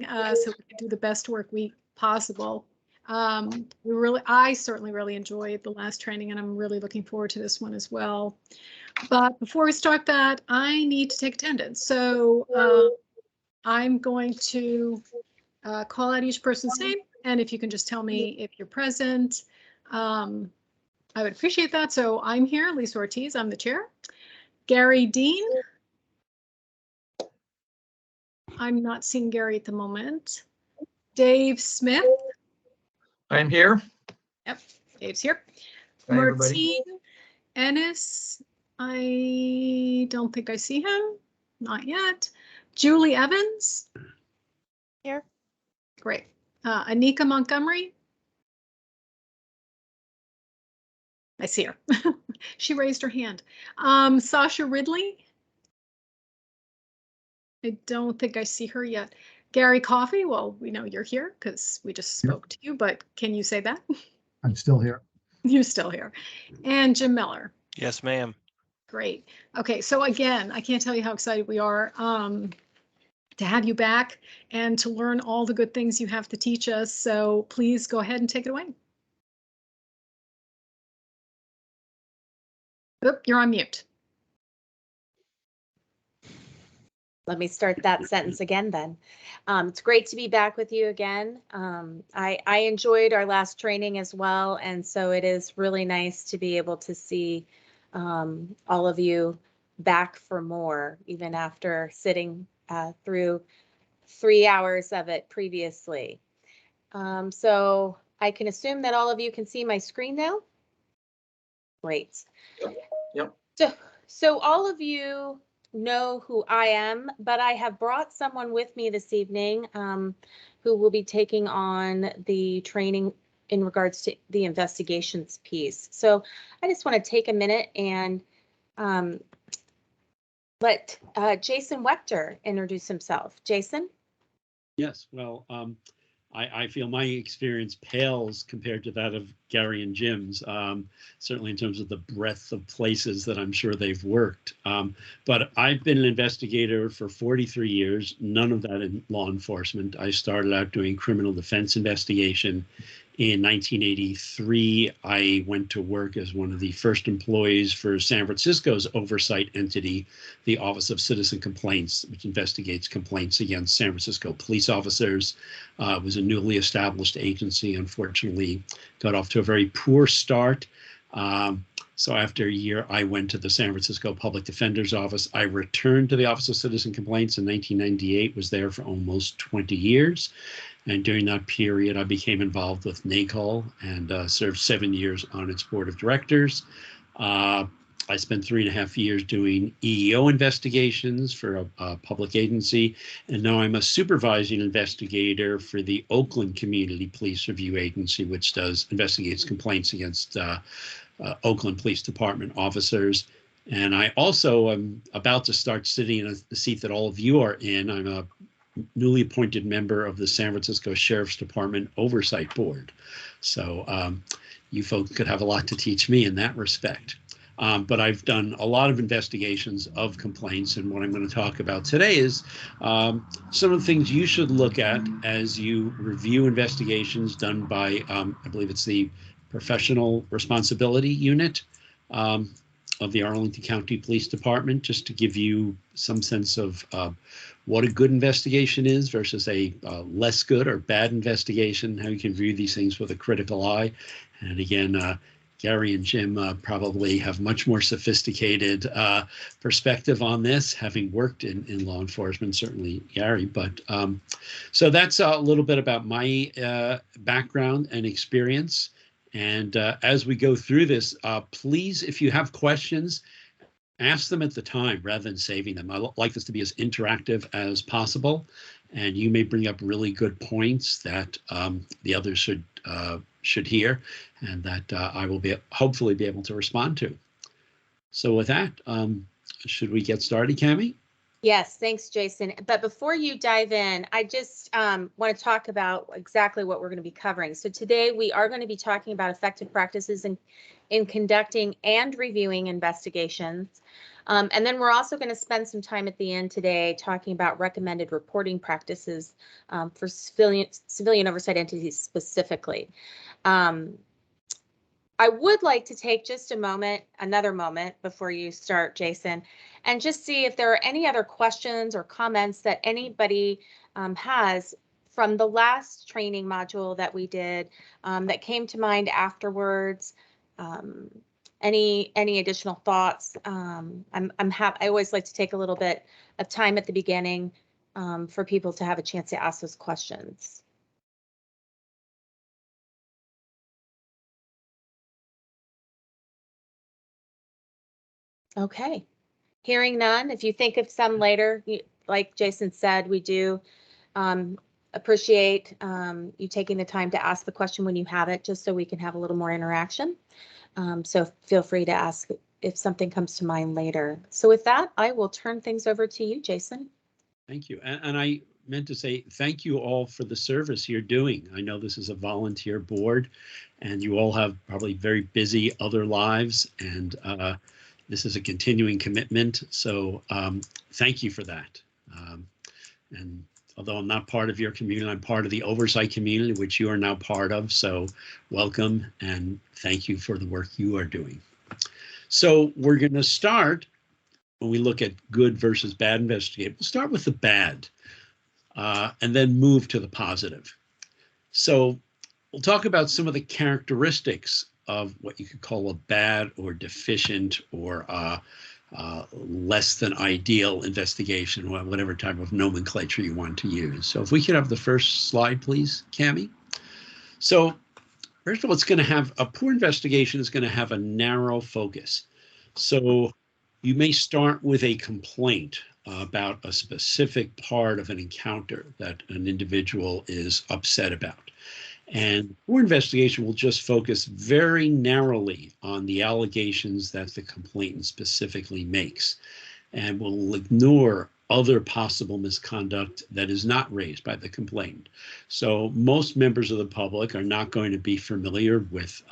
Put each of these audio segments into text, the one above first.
so we can do the best work possible. I certainly really enjoyed the last training, and I'm really looking forward to this one as well. But before we start that, I need to take attendance. So I'm going to call out each person's name, and if you can just tell me if you're present, I would appreciate that. So I'm here, Lisa Ortiz, I'm the chair. Gary Dean. I'm not seeing Gary at the moment. Dave Smith. I'm here. Yep, Dave's here. Hi, Martine Ennis. I don't think I see him. Not yet. Julie Evans. Here. Great. Anika Montgomery. I see her. She raised her hand. Sasha Ridley. I don't think I see her yet. Gary Coffey, well, we know you're here because we just spoke to you, but can you say that? I'm still here. You're still here. And Jim Miller. Yes, ma'am. Great. Okay, so again, I can't tell you how excited we are to have you back and to learn all the good things you have to teach us. So please go ahead and take it away. Oop, you're on mute. Let me start that sentence again then. It's great to be back with you again. I enjoyed our last training as well, and so it is really nice to be able to see all of you back for more, even after sitting through 3 hours of it previously. So I can assume that all of you can see my screen now. Great. Yep. So all of you know who I am, but I have brought someone with me this evening who will be taking on the training in regards to the investigations piece. So I just want to take a minute and let Jason Wechter introduce himself. Jason? Yes, well, I feel my experience pales compared to that of Gary and Jim's, certainly in terms of the breadth of places that I'm sure they've worked. But I've been an investigator for 43 years, none of that in law enforcement. I started out doing criminal defense investigation. In 1983, I went to work as one of the first employees for San Francisco's oversight entity, the Office of Citizen Complaints, which investigates complaints against San Francisco police officers. It was a newly established agency, unfortunately, got off to a very poor start. So after a year, I went to the San Francisco Public Defender's Office. I returned to the Office of Citizen Complaints in 1998, was there for almost 20 years. And during that period, I became involved with NACOLE and served 7 years on its board of directors. I spent 3.5 years doing EEO investigations for a public agency, and now I'm a supervising investigator for the Oakland Community Police Review Agency, which investigates complaints against Oakland Police Department officers. And I also am about to start sitting in the seat that all of you are in. I'm a newly appointed member of the San Francisco Sheriff's Department Oversight Board. So you folks could have a lot to teach me in that respect. But I've done a lot of investigations of complaints, and what I'm going to talk about today is some of the things you should look at as you review investigations done by, I believe it's the Professional Responsibility Unit of the Arlington County Police Department, just to give you some sense of what a good investigation is versus a less good or bad investigation, how you can view these things with a critical eye. And again, Gary and Jim probably have much more sophisticated perspective on this, having worked in law enforcement, certainly Gary. But so that's a little bit about my background and experience. And as we go through this, please, if you have questions, ask them at the time rather than saving them. I like this to be as interactive as possible. And you may bring up really good points that the others should hear, and that I will hopefully be able to respond to. So with that, should we get started, Cami? Yes, thanks, Jason. But before you dive in, I just want to talk about exactly what we're going to be covering. So today we are going to be talking about effective practices in conducting and reviewing investigations. And then we're also going to spend some time at the end today talking about recommended reporting practices for civilian oversight entities specifically. I would like to take just another moment before you start, Jason, and just see if there are any other questions or comments that anybody has from the last training module that we did that came to mind afterwards. Any additional thoughts? I always like to take a little bit of time at the beginning for people to have a chance to ask those questions. Okay, hearing none. If you think of some later, like Jason said, we do appreciate you taking the time to ask the question when you have it, just so we can have a little more interaction. So feel free to ask if something comes to mind later. So with that, I will turn things over to you, Jason. Thank you. And I meant to say thank you all for the service you're doing. I know this is a volunteer board and you all have probably very busy other lives, and this is a continuing commitment. So thank you for that. And although I'm not part of your community, I'm part of the Oversight community, which you are now part of. So welcome and thank you for the work you are doing. So we're going to start, when we look at good versus bad investigation, we'll start with the bad and then move to the positive. So we'll talk about some of the characteristics of what you could call a bad or deficient or less than ideal investigation, or whatever type of nomenclature you want to use. So if we could have the first slide, please, Cami. So first of all, it's going to have a poor investigation is going to have a narrow focus. So you may start with a complaint about a specific part of an encounter that an individual is upset about. And poor investigation will just focus very narrowly on the allegations that the complainant specifically makes, and will ignore other possible misconduct that is not raised by the complainant. So most members of the public are not going to be familiar with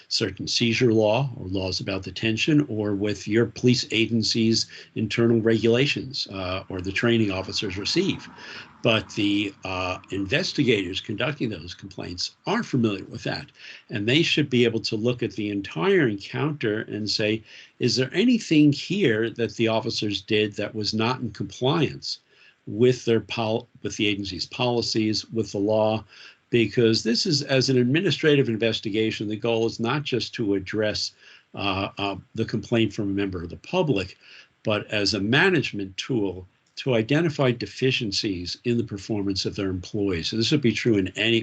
certain seizure law or laws about detention, or with your police agency's internal regulations or the training officers receive. But the investigators conducting those complaints are familiar with that. And they should be able to look at the entire encounter and say, is there anything here that the officers did that was not in compliance with their with the agency's policies, with the law? Because this is, as an administrative investigation, the goal is not just to address the complaint from a member of the public, but as a management tool to identify deficiencies in the performance of their employees. So this would be true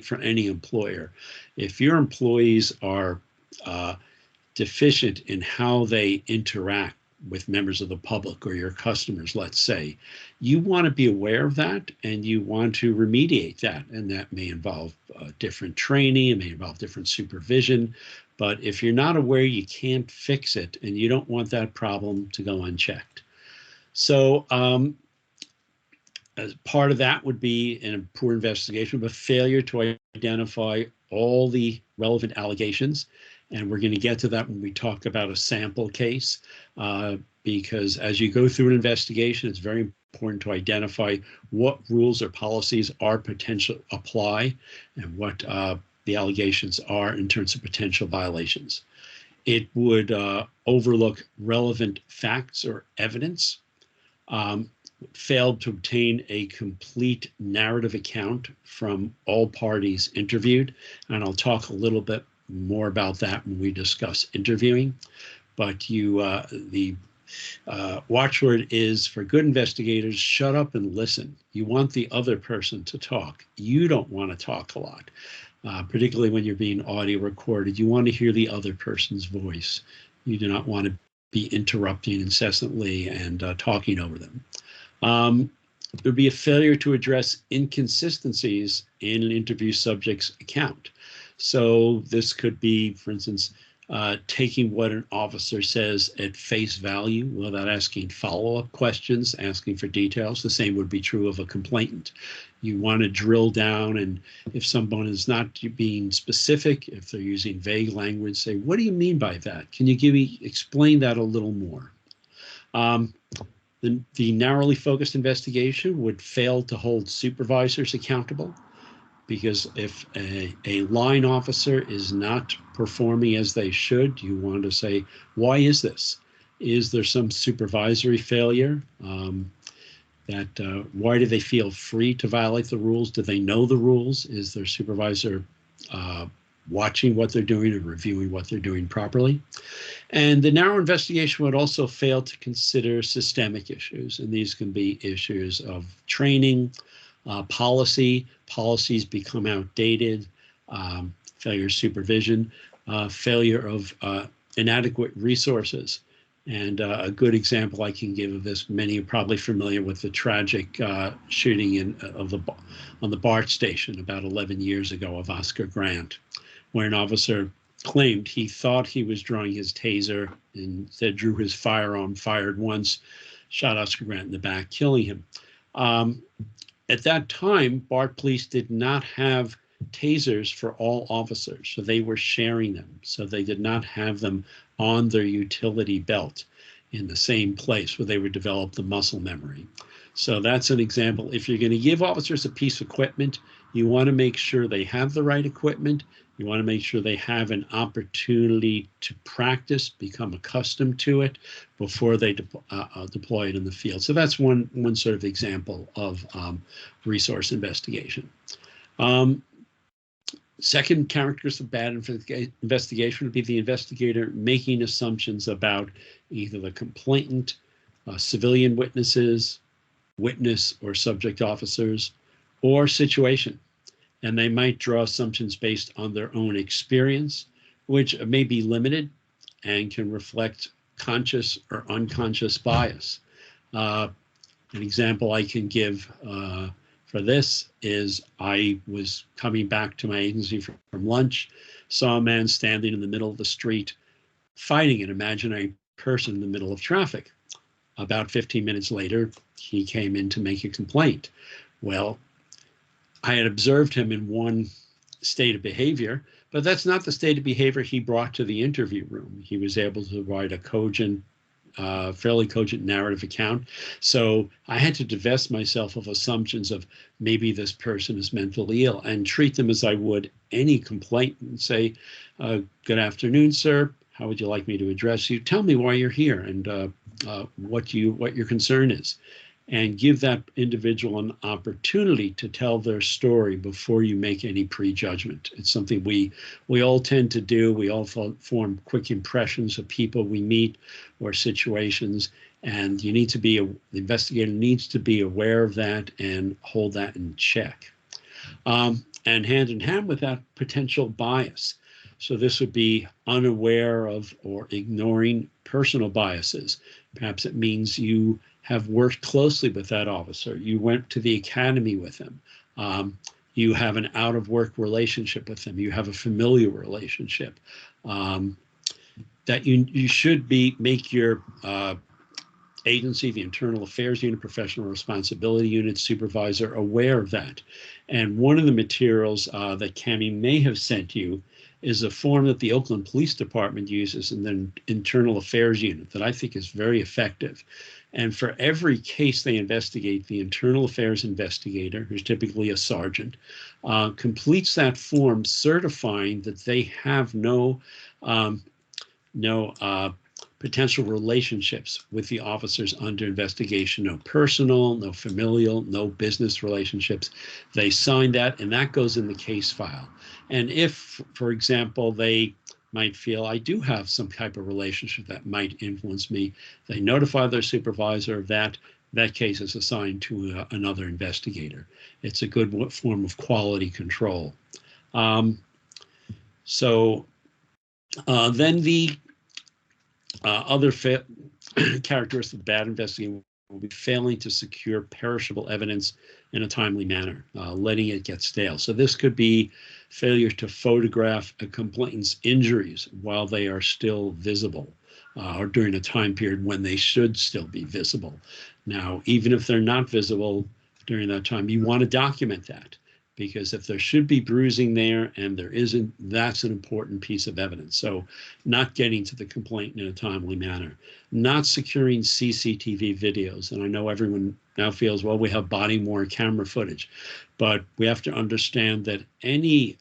for any employer. If your employees are deficient in how they interact with members of the public or your customers, let's say, you want to be aware of that and you want to remediate that. And that may involve different training, it may involve different supervision. But if you're not aware, you can't fix it, and you don't want that problem to go unchecked. So as part of that would be, in a poor investigation, a failure to identify all the relevant allegations. And we're going to get to that when we talk about a sample case, because as you go through an investigation, it's very important to identify what rules or policies are potential apply and what the allegations are in terms of potential violations. It would overlook relevant facts or evidence, failed to obtain a complete narrative account from all parties interviewed. And I'll talk a little bit more about that when we discuss interviewing. But the watchword is, for good investigators, shut up and listen. You want the other person to talk. You don't want to talk a lot, particularly when you're being audio recorded. You want to hear the other person's voice. You do not want to be interrupting incessantly and talking over them. There'd be a failure to address inconsistencies in an interview subject's account. So this could be, for instance, taking what an officer says at face value without asking follow-up questions, asking for details. The same would be true of a complainant. You want to drill down, and if someone is not being specific, if they're using vague language, say, what do you mean by that? Can you explain that a little more? The narrowly focused investigation would fail to hold supervisors accountable, because if a line officer is not performing as they should, you want to say, why is this? Is there some supervisory failure? Why do they feel free to violate the rules? Do they know the rules? Is their supervisor watching what they're doing and reviewing what they're doing properly? And the narrow investigation would also fail to consider systemic issues. And these can be issues of training, policies become outdated, failure of supervision, failure of inadequate resources. And a good example I can give of this, many are probably familiar with the tragic shooting on the BART station about 11 years ago of Oscar Grant, where an officer claimed he thought he was drawing his taser and instead drew his firearm, fired once, shot Oscar Grant in the back, killing him. At that time, BART police did not have tasers for all officers, so they were sharing them. So they did not have them on their utility belt in the same place where they would develop the muscle memory. So that's an example. If you're going to give officers a piece of equipment, you want to make sure they have the right equipment. You want to make sure they have an opportunity to practice, become accustomed to it before they deploy it in the field. So that's one sort of example of resource investigation. Second characteristic of bad investigation would be the investigator making assumptions about either the complainant, civilian witnesses, witness or subject officers, or situation. And they might draw assumptions based on their own experience, which may be limited and can reflect conscious or unconscious bias. An example I can give for this is I was coming back to my agency from lunch, saw a man standing in the middle of the street fighting an imaginary person in the middle of traffic. About 15 minutes later, he came in to make a complaint. Well, I had observed him in one state of behavior, but that's not the state of behavior he brought to the interview room. He was able to write a cogent, fairly cogent narrative account. So I had to divest myself of assumptions of maybe this person is mentally ill and treat them as I would any complaint and say, good afternoon, sir. How would you like me to address you? Tell me why you're here and what your concern is. And give that individual an opportunity to tell their story before you make any prejudgment. It's something we all tend to do. We all form quick impressions of people we meet or situations, and you need to be the investigator needs to be aware of that and hold that in check. And hand in hand with that, potential bias. So this would be unaware of or ignoring personal biases. Perhaps it means you have worked closely with that officer. You went to the academy with him. You have an out-of-work relationship with them. You have a familiar relationship. That you should make your agency, the Internal Affairs Unit, Professional Responsibility Unit supervisor aware of that. And one of the materials that Cami may have sent you is a form that the Oakland Police Department uses in the Internal Affairs Unit that I think is very effective. And for every case they investigate, the internal affairs investigator, who's typically a sergeant, completes that form certifying that they have no potential relationships with the officers under investigation, no personal, no familial, no business relationships. They sign that, and that goes in the case file. And if, for example, they might feel I do have some type of relationship that might influence me, they notify their supervisor of that. That case is assigned to another investigator. It's a good form of quality control. Then the other characteristic of bad investigating will be failing to secure perishable evidence in a timely manner, letting it get stale. So this could be failure to photograph a complainant's injuries while they are still visible, or during a time period when they should still be visible. Now, even if they're not visible during that time, you want to document that. because if there should be bruising there and there isn't, that's an important piece of evidence. So not getting to the complaint in a timely manner, not securing CCTV videos. And I know everyone now feels, well, we have body-worn camera footage, but we have to understand that any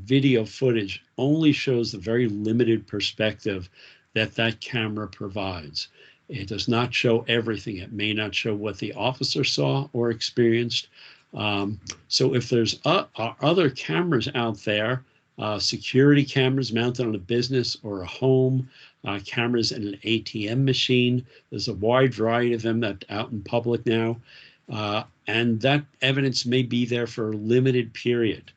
video footage only shows the very limited perspective that that camera provides. It does not show everything. It may not show what the officer saw or experienced. So if there's other cameras out there, security cameras mounted on a business or a home, cameras in an ATM machine, there's a wide variety of them that out in public now, and that evidence may be there for a limited period.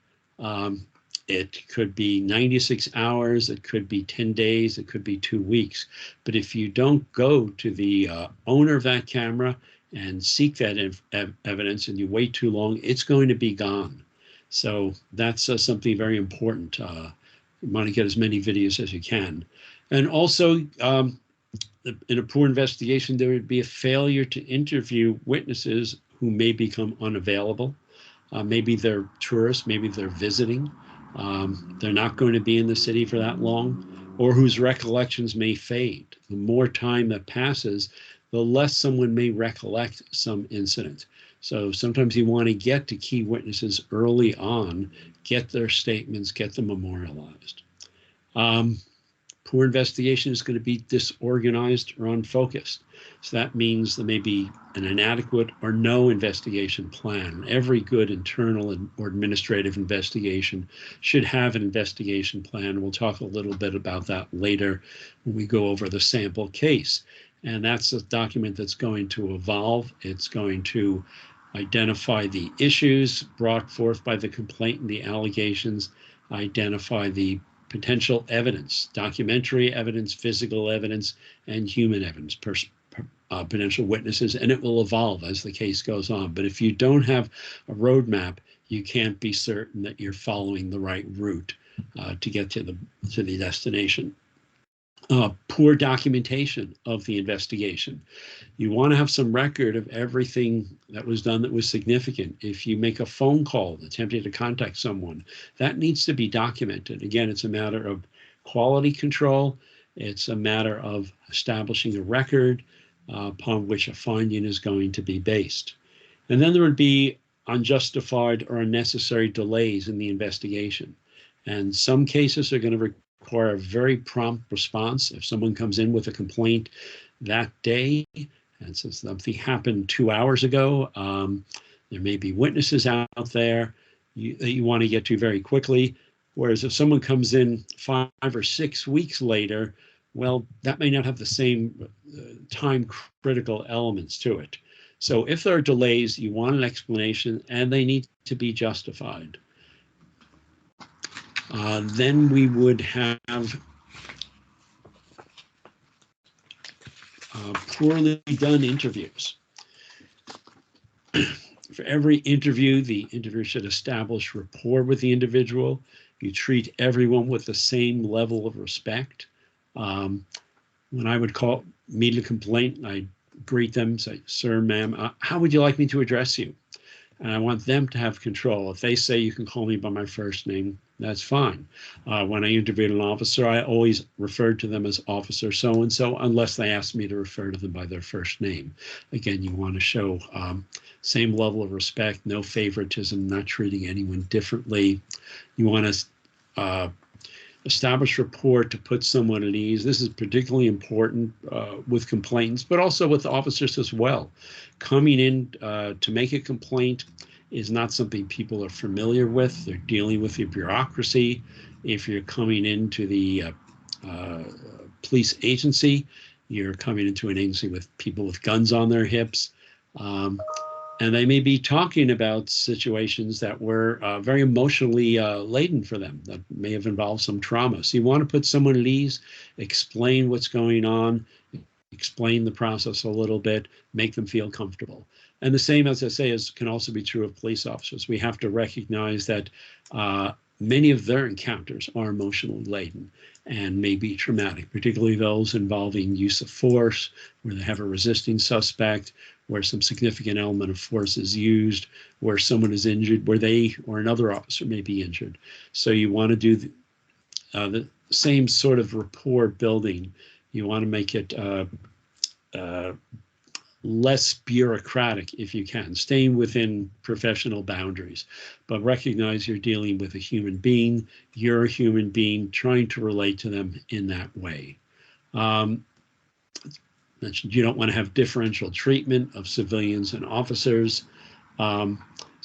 It could be 96 hours, it could be 10 days, it could be 2 weeks. But if you don't go to the owner of that camera and seek that evidence and you wait too long, it's going to be gone. So that's something very important. You want to get as many videos as you can. And also, in a poor investigation, there would be a failure to interview witnesses who may become unavailable. Maybe they're tourists, maybe they're visiting. They're not going to be in the city for that long, or whose recollections may fade. The more time that passes, the less someone may recollect some incident. So sometimes you want to get to key witnesses early on, get their statements, get them memorialized. Poor investigation is going to be disorganized or unfocused. So that means there may be an inadequate or no investigation plan. Every good internal or administrative investigation should have an investigation plan. We'll talk a little bit about that later when we go over the sample case. And that's a document that's going to evolve. It's going to identify the issues brought forth by the complaint and the allegations, identify the potential evidence, documentary evidence, physical evidence, and human evidence, potential witnesses, and it will evolve as the case goes on. But if you don't have a roadmap, you can't be certain that you're following the right route to get to the destination. Poor documentation of the investigation. You want to have some record of everything that was done that was significant. If you make a phone call attempting to contact someone, that needs to be documented. Again, it's a matter of quality control. It's a matter of establishing a record upon which a finding is going to be based. And then there would be unjustified or unnecessary delays in the investigation. And some cases are going to require a very prompt response. If someone comes in with a complaint that day, and since something happened 2 hours ago, there may be witnesses out there that you want to get to very quickly. Whereas if someone comes in 5 or 6 weeks later, well, that may not have the same time critical elements to it. So if there are delays, you want an explanation and they need to be justified. Then we would have poorly done interviews. For every interview, the interviewer should establish rapport with the individual. You treat everyone with the same level of respect. When I would meet a complaint, I greet them, say, "Sir, ma'am, how would you like me to address you?" And I want them to have control. If they say you can call me by my first name, that's fine. When I interviewed an officer, I always referred to them as Officer so-and-so, unless they asked me to refer to them by their first name. Again, you want to show same level of respect, no favoritism, not treating anyone differently. You want to establish rapport to put someone at ease. This is particularly important with complainants, but also with officers as well. Coming in to make a complaint is not something people are familiar with. They're dealing with the bureaucracy. If you're coming into the police agency, you're coming into an agency with people with guns on their hips. And they may be talking about situations that were very emotionally laden for them, that may have involved some trauma. So you want to put someone at ease, explain what's going on, explain the process a little bit, make them feel comfortable. And the same, as I say, can also be true of police officers. We have to recognize that many of their encounters are emotionally laden and may be traumatic, particularly those involving use of force, where they have a resisting suspect, where some significant element of force is used, where someone is injured, where they or another officer may be injured. So you want to do the same sort of rapport building. You want to make it less bureaucratic if you can, staying within professional boundaries, but recognize you're dealing with a human being. You're a human being trying to relate to them in that way. Mentioned you don't want to have differential treatment of civilians and officers. So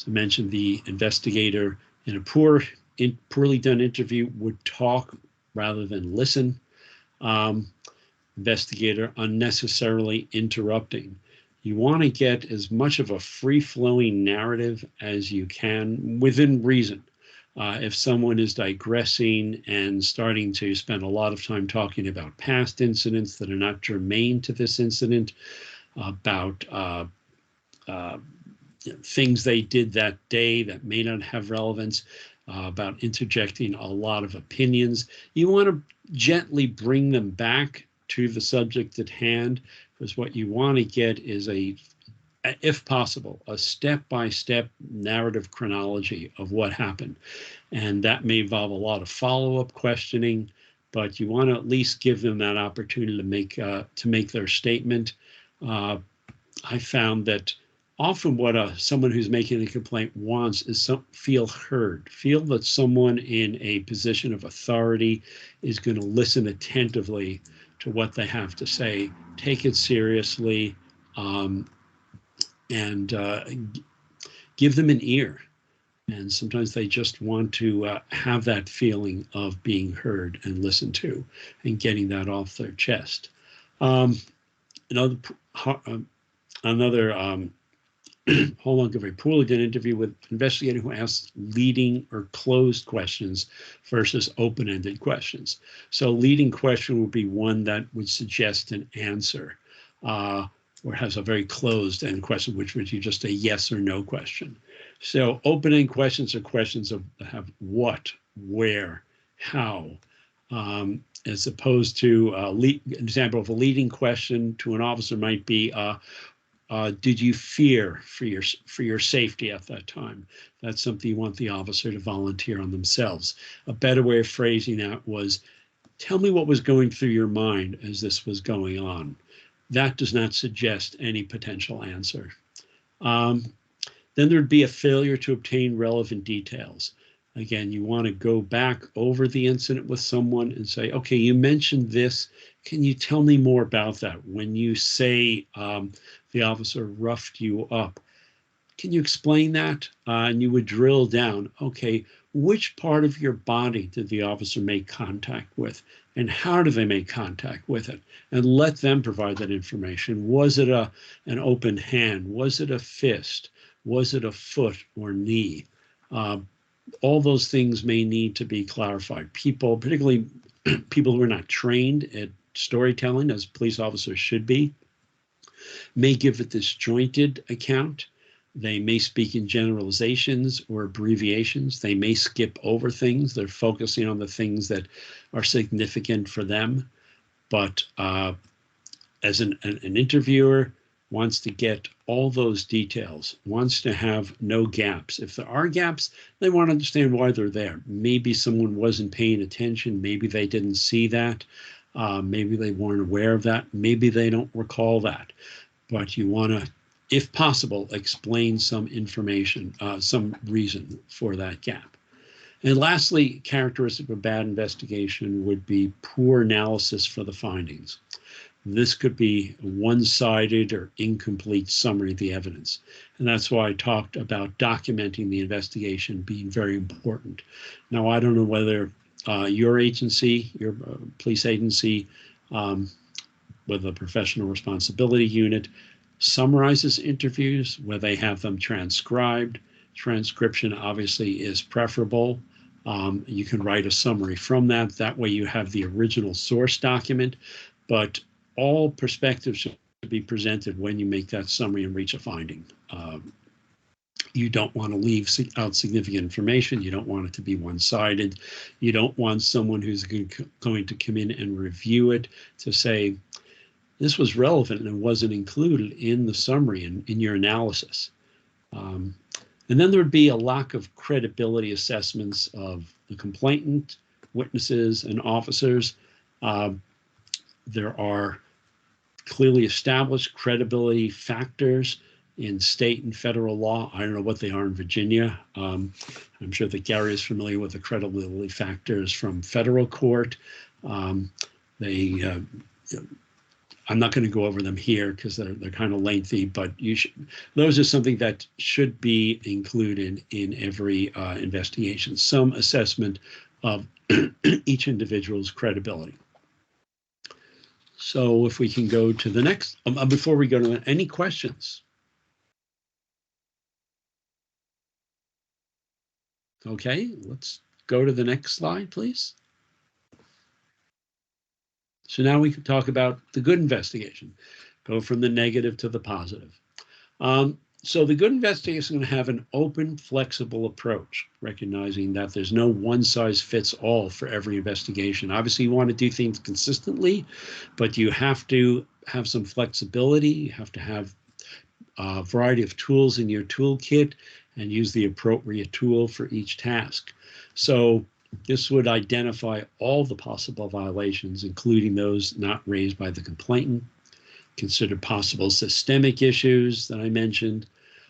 mentioned the investigator in a poorly done interview would talk rather than listen. Investigator unnecessarily interrupting. You want to get as much of a free-flowing narrative as you can within reason. If someone is digressing and starting to spend a lot of time talking about past incidents that are not germane to this incident, about things they did that day that may not have relevance, about interjecting a lot of opinions, you want to gently bring them back to the subject at hand, because what you want to get is if possible, a step-by-step narrative chronology of what happened. And that may involve a lot of follow-up questioning, but you want to at least give them that opportunity to make their statement. I found that often what someone who's making a complaint wants is feel heard, feel that someone in a position of authority is going to listen attentively to what they have to say, take it seriously, and give them an ear. And sometimes they just want to have that feeling of being heard and listened to and getting that off their chest. Another hold on, a poorly done interview with investigator who asks leading or closed questions versus open-ended questions. So leading question would be one that would suggest an answer, or has a very closed-end question, which would be just a yes or no question. So open-end questions are questions that have what, where, how, as opposed to an example of a leading question to an officer might be, did you fear for your safety at that time? That's something you want the officer to volunteer on themselves. A better way of phrasing that was, tell me what was going through your mind as this was going on. That does not suggest any potential answer. Then there'd be a failure to obtain relevant details. Again, you want to go back over the incident with someone and say, okay, you mentioned this. Can you tell me more about that? When you say the officer roughed you up, can you explain that? And you would drill down, okay, which part of your body did the officer make contact with? And how do they make contact with it? And let them provide that information. Was it an open hand? Was it a fist? Was it a foot or knee? All those things may need to be clarified. People, particularly people who are not trained at storytelling, as police officers should be, may give a disjointed account. They may speak in generalizations or abbreviations. They may skip over things. They're focusing on the things that are significant for them. But as an interviewer wants to get all those details, wants to have no gaps. If there are gaps, they want to understand why they're there. Maybe someone wasn't paying attention. Maybe they didn't see that. Maybe they weren't aware of that. Maybe they don't recall that. But you want to, if possible, explain some information, some reason for that gap. And lastly, characteristic of a bad investigation would be poor analysis for the findings. This could be a one-sided or incomplete summary of the evidence. And that's why I talked about documenting the investigation being very important. Now, I don't know whether your agency, your police agency, with a professional responsibility unit, summarizes interviews, where they have them transcribed. Transcription obviously is preferable. You can write a summary from that. That way you have the original source document, but all perspectives should be presented when you make that summary and reach a finding. You don't want to leave out significant information. You don't want it to be one-sided. You don't want someone who's going to come in and review it to say, this was relevant and wasn't included in the summary in your analysis. And then there would be a lack of credibility assessments of the complainant, witnesses, and officers. There are clearly established credibility factors in state and federal law. I don't know what they are in Virginia. I'm sure that Gary is familiar with the credibility factors from federal court. I'm not going to go over them here because they're kind of lengthy, but those are something that should be included in every investigation, some assessment of each individual's credibility. So if we can go to the next, before we go to any questions? Okay, let's go to the next slide, please. So now we can talk about the good investigation, go from the negative to the positive. So the good investigation is going to have an open, flexible approach, recognizing that there's no one size fits all for every investigation. Obviously, you want to do things consistently, but you have to have some flexibility. You have to have a variety of tools in your toolkit and use the appropriate tool for each task. So this would identify all the possible violations, including those not raised by the complainant, consider possible systemic issues that I mentioned,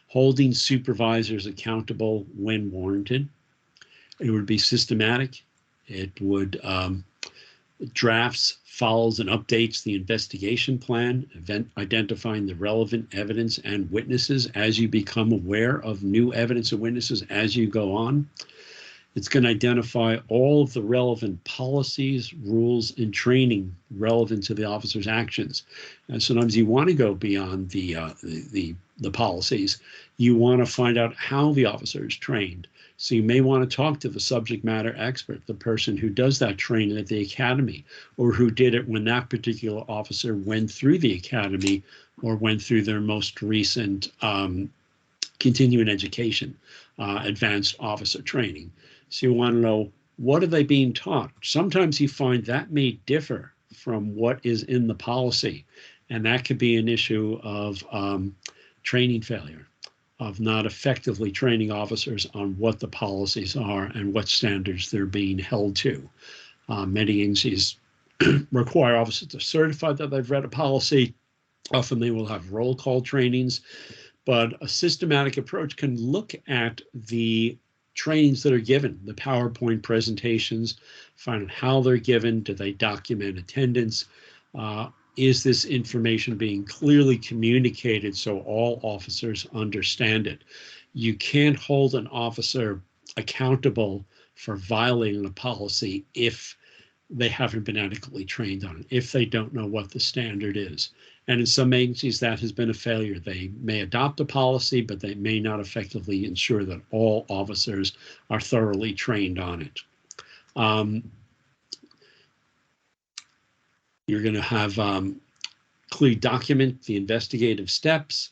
holding supervisors accountable when warranted. It would be systematic. It would drafts, follows, and updates the investigation plan, identifying the relevant evidence and witnesses as you become aware of new evidence and witnesses as you go on. It's going to identify all of the relevant policies, rules, and training relevant to the officer's actions. And sometimes you want to go beyond the policies. You want to find out how the officer is trained. So you may want to talk to the subject matter expert, the person who does that training at the academy, or who did it when that particular officer went through the academy or went through their most recent continuing education, advanced officer training. So you want to know, what are they being taught? Sometimes you find that may differ from what is in the policy, and that could be an issue of training failure, of not effectively training officers on what the policies are and what standards they're being held to. Many agencies require officers to certify that they've read a policy. Often they will have roll call trainings, but a systematic approach can look at the trainings that are given, the PowerPoint presentations, find out how they're given, do they document attendance, is this information being clearly communicated so all officers understand it? You can't hold an officer accountable for violating a policy if they haven't been adequately trained on it, if they don't know what the standard is. And in some agencies, that has been a failure. They may adopt a policy, but they may not effectively ensure that all officers are thoroughly trained on it. You're going to have clearly document the investigative steps.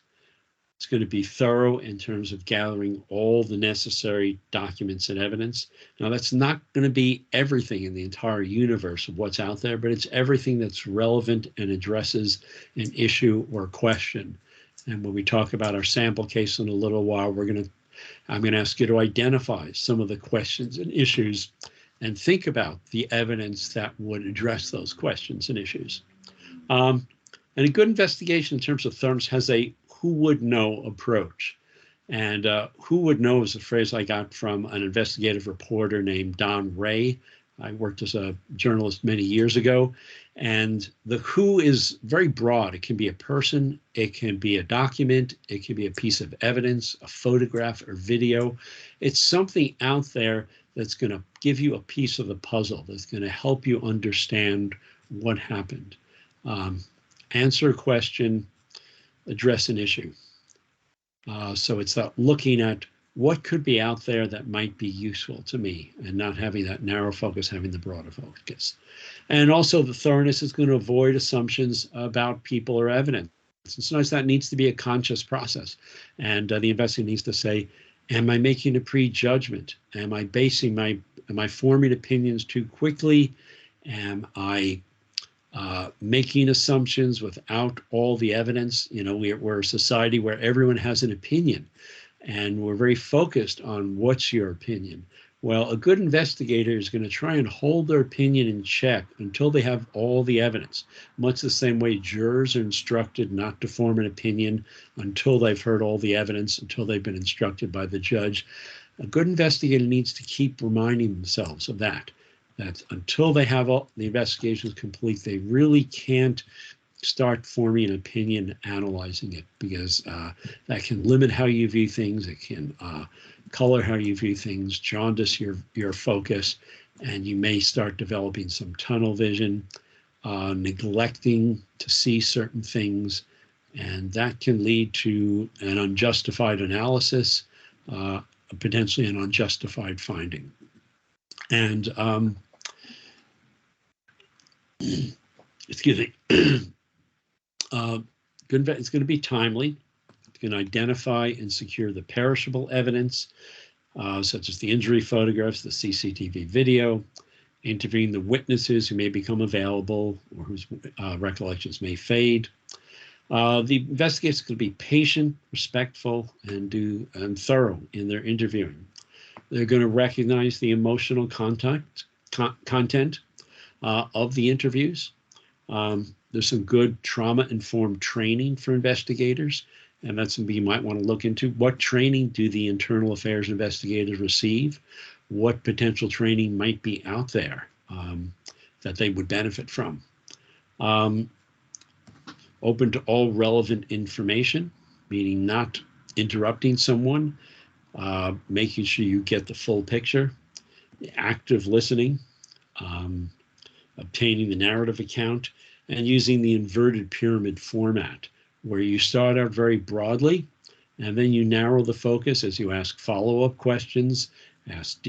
It's going to be thorough in terms of gathering all the necessary documents and evidence. Now, that's not going to be everything in the entire universe of what's out there, but it's everything that's relevant and addresses an issue or question. And when we talk about our sample case in a little while, I'm going to ask you to identify some of the questions and issues and think about the evidence that would address those questions and issues. And a good investigation in terms of thoroughness has a who would know approach. And who would know is a phrase I got from an investigative reporter named Don Ray. I worked as a journalist many years ago. And the who is very broad. It can be a person, it can be a document, it can be a piece of evidence, a photograph or video. It's something out there that's going to give you a piece of the puzzle, that's going to help you understand what happened. Answer a question, address an issue. So it's that looking at what could be out there that might be useful to me and not having that narrow focus, having the broader focus. And also the thoroughness is going to avoid assumptions about people or evidence. And sometimes that needs to be a conscious process. And the investigator needs to say, am I making a prejudgment? Am I forming opinions too quickly? Am I making assumptions without all the evidence. You know, we're a society where everyone has an opinion, and we're very focused on what's your opinion. Well, a good investigator is going to try and hold their opinion in check until they have all the evidence, much the same way jurors are instructed not to form an opinion until they've heard all the evidence, until they've been instructed by the judge. A good investigator needs to keep reminding themselves of that until they have all the investigations complete, they really can't start forming an opinion, analyzing it, because that can limit how you view things. It can color how you view things, jaundice your focus, and you may start developing some tunnel vision, neglecting to see certain things, and that can lead to an unjustified analysis, potentially an unjustified finding. And excuse me, it's going to be timely. It's going to identify and secure the perishable evidence, such as the injury photographs, the CCTV video, interviewing the witnesses who may become available or whose recollections may fade. The investigators are going to be patient, respectful, and thorough in their interviewing. They're going to recognize the emotional content of the interviews. There's some good trauma-informed training for investigators, and that's something you might want to look into. What training do the internal affairs investigators receive? What potential training might be out there that they would benefit from? Open to all relevant information, meaning not interrupting someone, making sure you get the full picture, active listening, obtaining the narrative account, and using the inverted pyramid format, where you start out very broadly, and then you narrow the focus as you ask follow-up questions, ask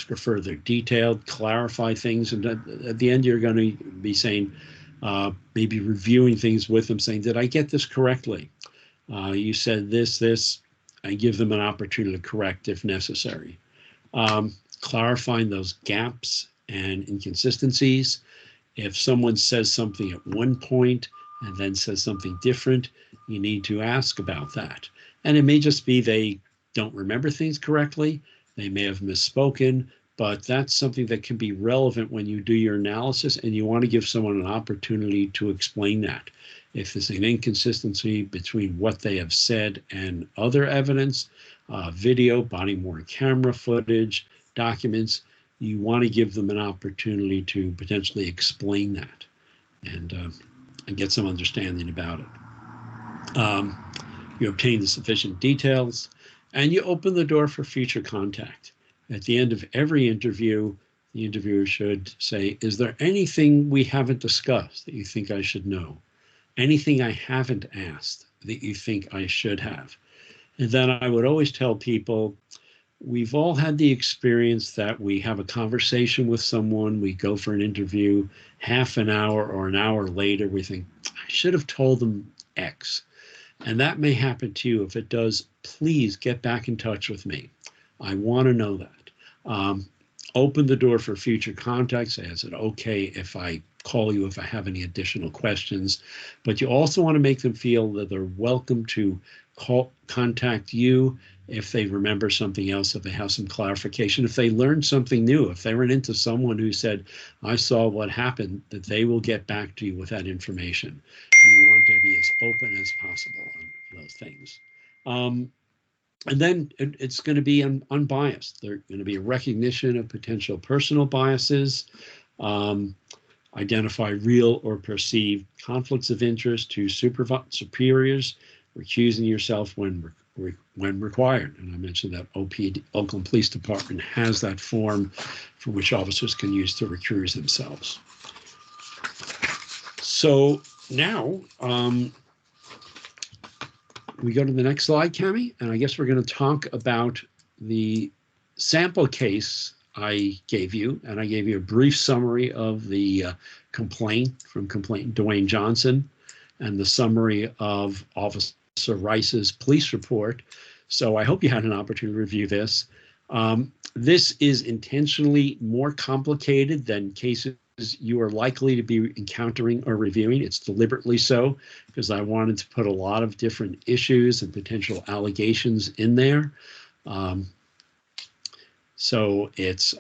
for further detailed, clarify things, and at the end you're going to be saying, maybe reviewing things with them, saying, did I get this correctly? You said this, I give them an opportunity to correct if necessary. Clarifying those gaps and inconsistencies. If someone says something at one point and then says something different, you need to ask about that. And it may just be they don't remember things correctly, they may have misspoken, but that's something that can be relevant when you do your analysis, and you want to give someone an opportunity to explain that. If there's an inconsistency between what they have said and other evidence, video, body-worn camera footage, documents, you want to give them an opportunity to potentially explain that and get some understanding about it. You obtain the sufficient details, and you open the door for future contact. At the end of every interview, the interviewer should say, is there anything we haven't discussed that you think I should know? Anything I haven't asked that you think I should have? And then I would always tell people, we've all had the experience that we have a conversation with someone, we go for an interview, half an hour or an hour later, we think, I should have told them X. And that may happen to you. If it does, please get back in touch with me. I want to know that. Open the door for future contact. Say, is it okay if I call you if I have any additional questions? But you also want to make them feel that they're welcome to contact you if they remember something else, if they have some clarification, if they learned something new, if they ran into someone who said, I saw what happened, that they will get back to you with that information. And you want to be as open as possible on those things. And then it's going to be unbiased. There's going to be a recognition of potential personal biases, identify real or perceived conflicts of interest to superiors, recusing yourself when required. And I mentioned that Oakland Police Department has that form for which officers can use to recuse themselves. So now, we go to the next slide, Cami, and I guess we're going to talk about the sample case I gave you, and I gave you a brief summary of the complaint from complainant Dwayne Johnson and the summary of Officer Rice's police report. So I hope you had an opportunity to review this. This is intentionally more complicated than cases you are likely to be encountering or reviewing. It's deliberately so because I wanted to put a lot of different issues and potential allegations in there. So it's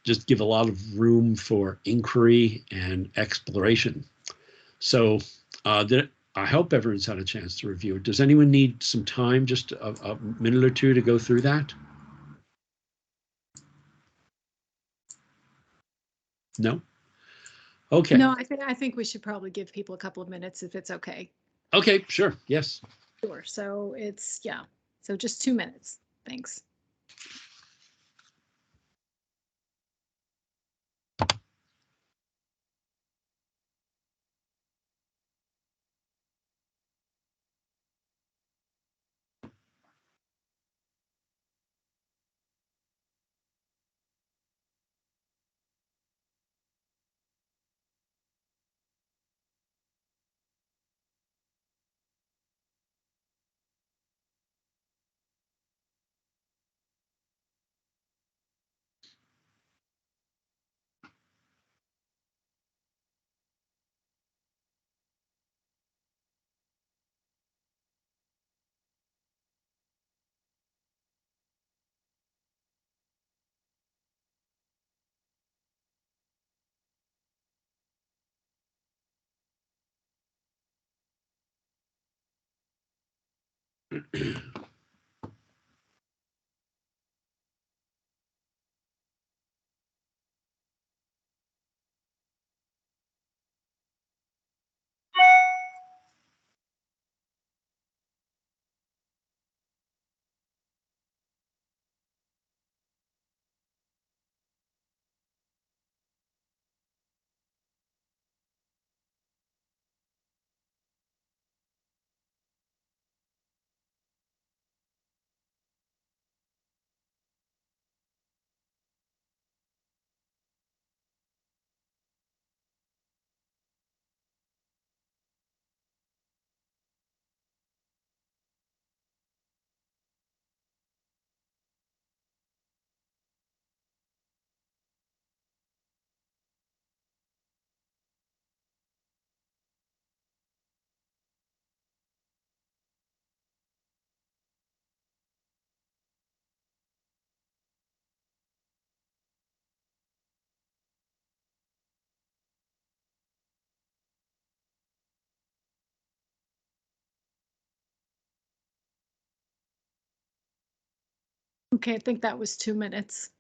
just give a lot of room for inquiry and exploration. So I hope everyone's had a chance to review it. Does anyone need some time, just a minute or two to go through that? No? Okay. No, I think we should probably give people a couple of minutes if it's okay. Okay, sure. Yes. Sure. So it's, yeah. So just 2 minutes. Thanks. Okay, I think that was 2 minutes.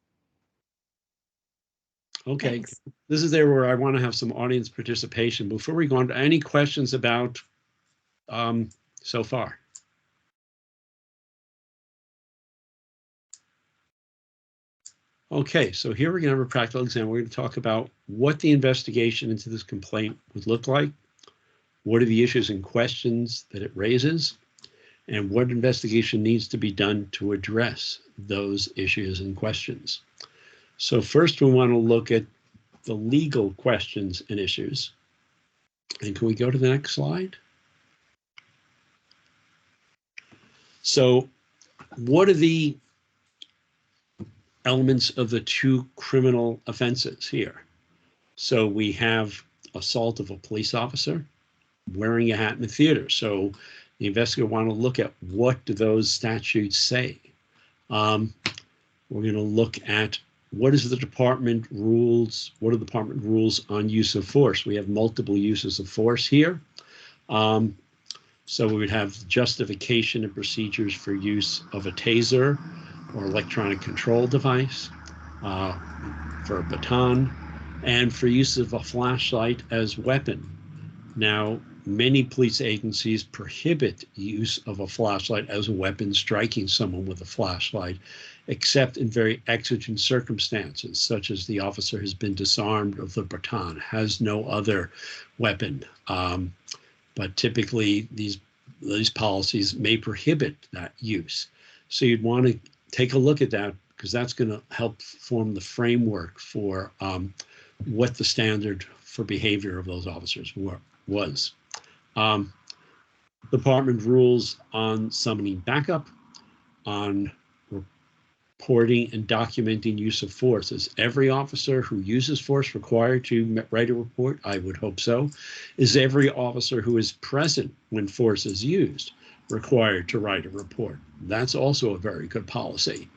Okay. Thanks. This is there where I want to have some audience participation. Before we go on to any questions about so far? Okay, so here we're going to have a practical exam. We're going to talk about what the investigation into this complaint would look like, what are the issues and questions that it raises, and what investigation needs to be done to address those issues and questions. So first we want to look at the legal questions and issues. And can we go to the next slide? So what are the elements of the two criminal offenses here? So we have assault of a police officer, wearing a hat in the theater. So the investigator want to look at what do those statutes say. We're going to look at what is the department rules, what are the department rules on use of force. We have multiple uses of force here. So we would have justification and procedures for use of a taser or electronic control device, for a baton, and for use of a flashlight as weapon. Now, many police agencies prohibit use of a flashlight as a weapon, striking someone with a flashlight, except in very exigent circumstances, such as the officer has been disarmed of the baton, has no other weapon. But typically, these policies may prohibit that use. So you'd want to take a look at that, because that's going to help form the framework for what the standard for behavior of those officers was. Department rules on summoning backup, on reporting and documenting use of force. Is every officer who uses force required to write a report? I would hope so. Is every officer who is present when force is used required to write a report? That's also a very good policy.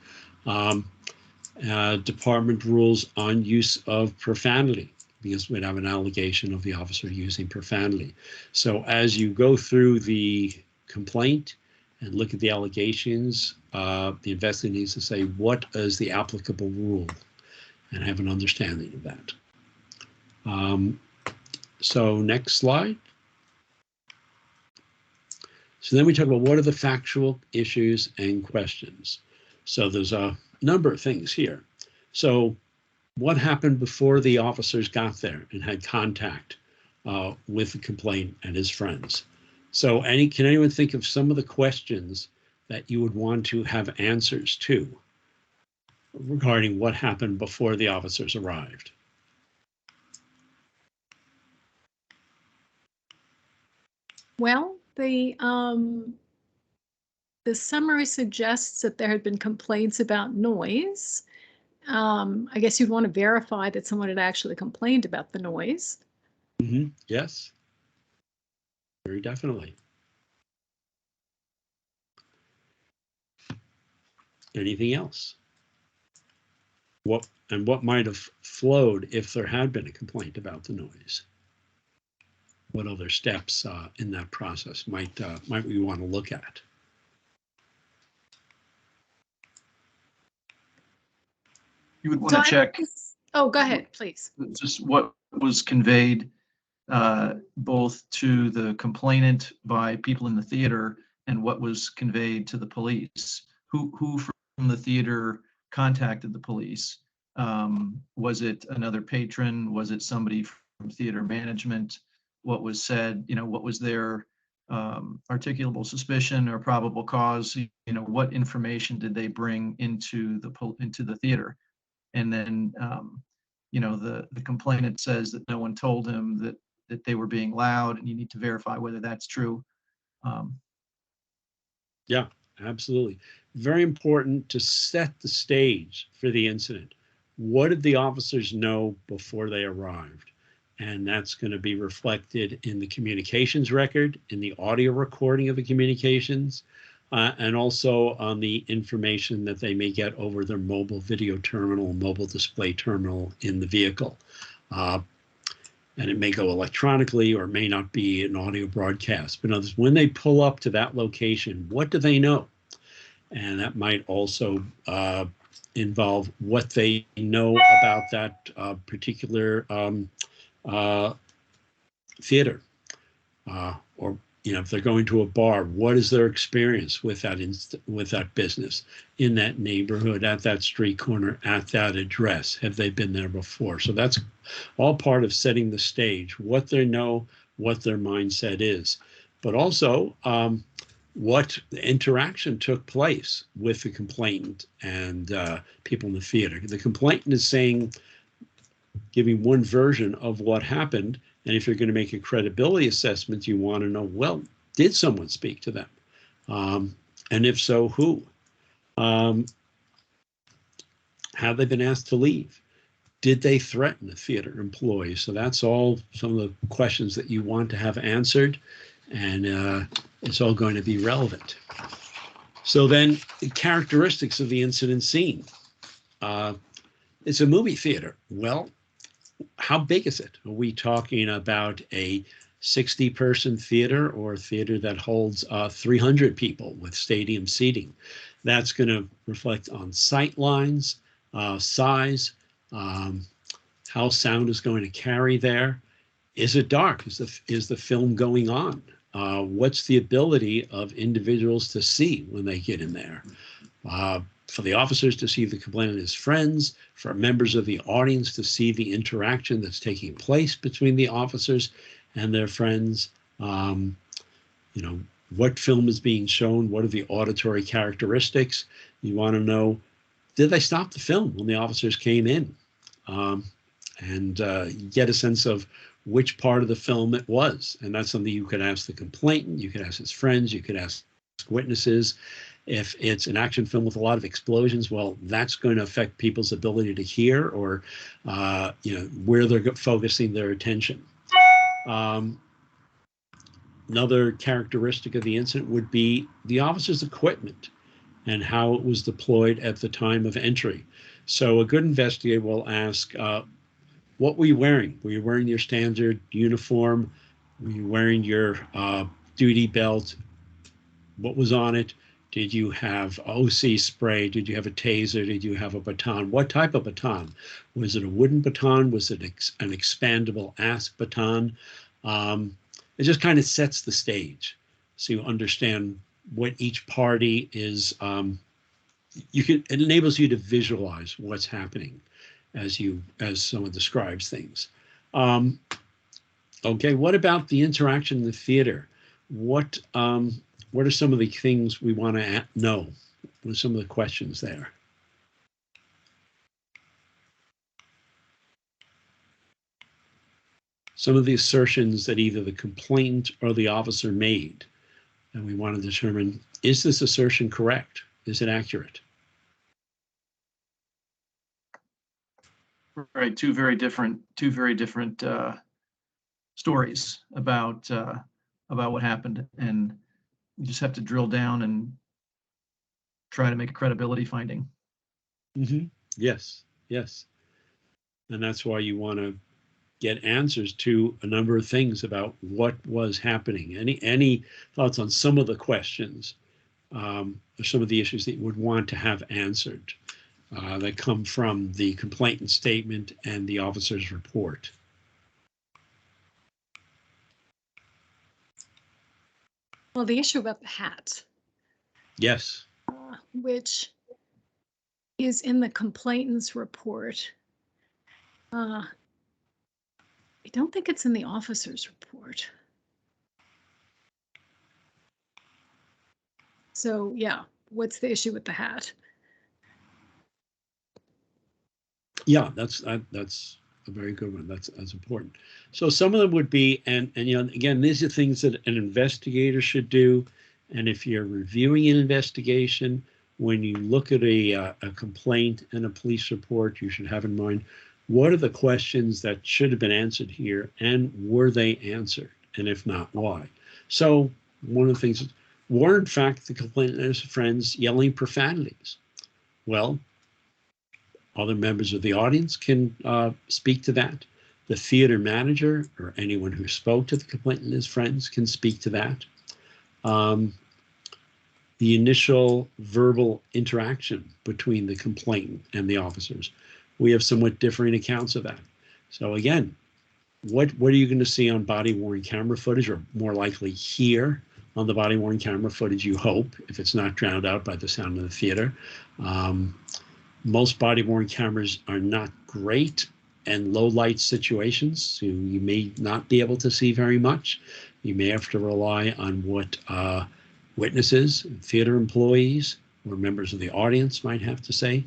Department rules on use of profanity, because we'd have an allegation of the officer using profanity. So as you go through the complaint and look at the allegations, the investigator needs to say, what is the applicable rule? And have an understanding of that. So next slide. So then we talk about what are the factual issues and questions. So there's a number of things here. So what happened before the officers got there and had contact with the complainant and his friends? So can anyone think of some of the questions that you would want to have answers to regarding what happened before the officers arrived? Well, the summary suggests that there had been complaints about noise. I guess you'd want to verify that someone had actually complained about the noise. Mm-hmm. Yes, very definitely. Anything else? What might have flowed if there had been a complaint about the noise? What other steps in that process might we want to look at? You would want to check Oh, go ahead, please. just what was conveyed both to the complainant by people in the theater and what was conveyed to the police. Who from the theater contacted the police? Was it another patron? Was it somebody from theater management? What was said? What was their articulable suspicion or probable cause? What information did they bring into the theater? And then the complainant says that no one told him that they were being loud, and you need to verify whether that's true. Yeah, absolutely. Very important to set the stage for the incident. What did the officers know before they arrived? And that's going to be reflected in the communications record, in the audio recording of the communications, and also on the information that they may get over their mobile video terminal, mobile display terminal in the vehicle. And it may go electronically or may not be an audio broadcast. But when they pull up to that location, what do they know? And that might also involve what they know about that particular theater, or if they're going to a bar, what is their experience with that business in that neighborhood, at that street corner, at that address? Have they been there before? So that's all part of setting the stage, what they know, what their mindset is, but also what interaction took place with the complainant and people in the theater. The complainant is giving one version of what happened. And if you're going to make a credibility assessment, you want to know, well, did someone speak to them? And if so, who? Have they been asked to leave? Did they threaten a theater employee? So that's all some of the questions that you want to have answered. And it's all going to be relevant. So then the characteristics of the incident scene. It's a movie theater. Well, how big is it? Are we talking about a 60-person theater or a theater that holds 300 people with stadium seating? That's going to reflect on sight lines, size, how sound is going to carry there. Is it dark? Is the film going on? What's the ability of individuals to see when they get in there? For the officers to see the complainant as friends, for members of the audience to see the interaction that's taking place between the officers and their friends. What film is being shown? What are the auditory characteristics? You want to know, did they stop the film when the officers came in? And get a sense of which part of the film it was. And that's something you could ask the complainant, you could ask his friends, you could ask witnesses. If it's an action film with a lot of explosions, well, that's going to affect people's ability to hear, or where they're focusing their attention. Another characteristic of the incident would be the officer's equipment and how it was deployed at the time of entry. So a good investigator will ask, what were you wearing? Were you wearing your standard uniform? Were you wearing your duty belt? What was on it? Did you have OC spray? Did you have a taser? Did you have a baton? What type of baton? Was it a wooden baton? Was it an expandable ASC baton? It just kind of sets the stage, so you understand what each party is. It enables you to visualize what's happening as someone describes things. Okay, what about the interaction in the theater? What are some of the things we want to know? What are some of the questions there? Some of the assertions that either the complainant or the officer made, and we want to determine, is this assertion correct? Is it accurate? Right, two very different stories about what happened, and you just have to drill down and try to make a credibility finding. Mm-hmm. Yes, and that's why you want to get answers to a number of things about what was happening. Any thoughts on some of the questions, or some of the issues that you would want to have answered that come from the complainant statement and the officer's report? Well, the issue about the hat. Yes. Which is in the complainant's report. I don't think it's in the officer's report. So yeah, what's the issue with the hat? Yeah, that's a very good one. That's important. So some of them would be, and again, these are things that an investigator should do. And if you're reviewing an investigation, when you look at a complaint and a police report, you should have in mind, what are the questions that should have been answered here, and were they answered? And if not, why? So one of the things, were in fact the complainant and his friends yelling profanities? Well, other members of the audience can speak to that. The theater manager or anyone who spoke to the complainant and his friends can speak to that. The initial verbal interaction between the complainant and the officers, we have somewhat differing accounts of that. So again, what are you going to see on body-worn camera footage, or more likely hear on the body-worn camera footage, you hope, if it's not drowned out by the sound of the theater? Most body-worn cameras are not great in low-light situations, so you may not be able to see very much. You may have to rely on what witnesses, theater employees, or members of the audience might have to say.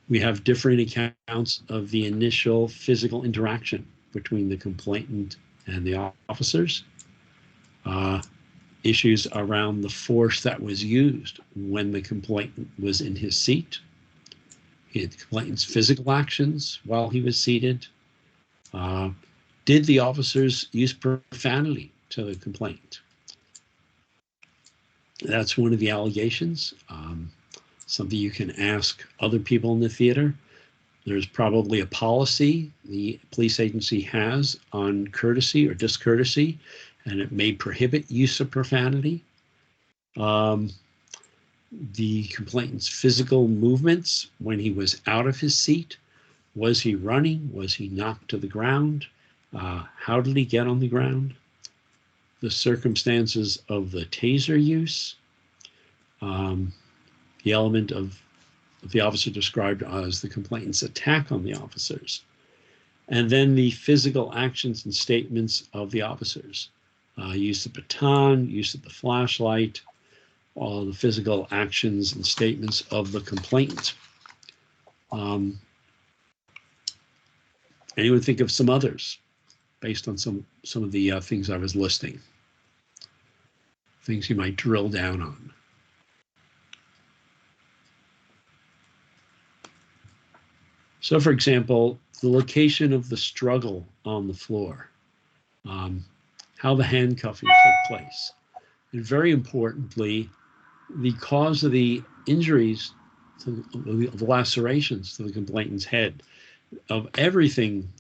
We have different accounts of the initial physical interaction between the complainant and the officers. Issues around the force that was used when the complainant was in his seat. The complainant's physical actions while he was seated. Did the officers use profanity to the complainant? That's one of the allegations. Something you can ask other people in the theater. There's probably a policy the police agency has on courtesy or discourtesy, and it may prohibit use of profanity. The complainant's physical movements when he was out of his seat. Was he running? Was he knocked to the ground? How did he get on the ground? The circumstances of the taser use. The element of the officer described as the complainant's attack on the officers. And then the physical actions and statements of the officers. Use of the baton, use of the flashlight, all the physical actions and statements of the complainant. Anyone think of some others based on some of the things I was listing? things you might drill down on. So, for example, the location of the struggle on the floor, how the handcuffing took place, and very importantly, the cause of the injuries, to the lacerations to the complainant's head. Of everything,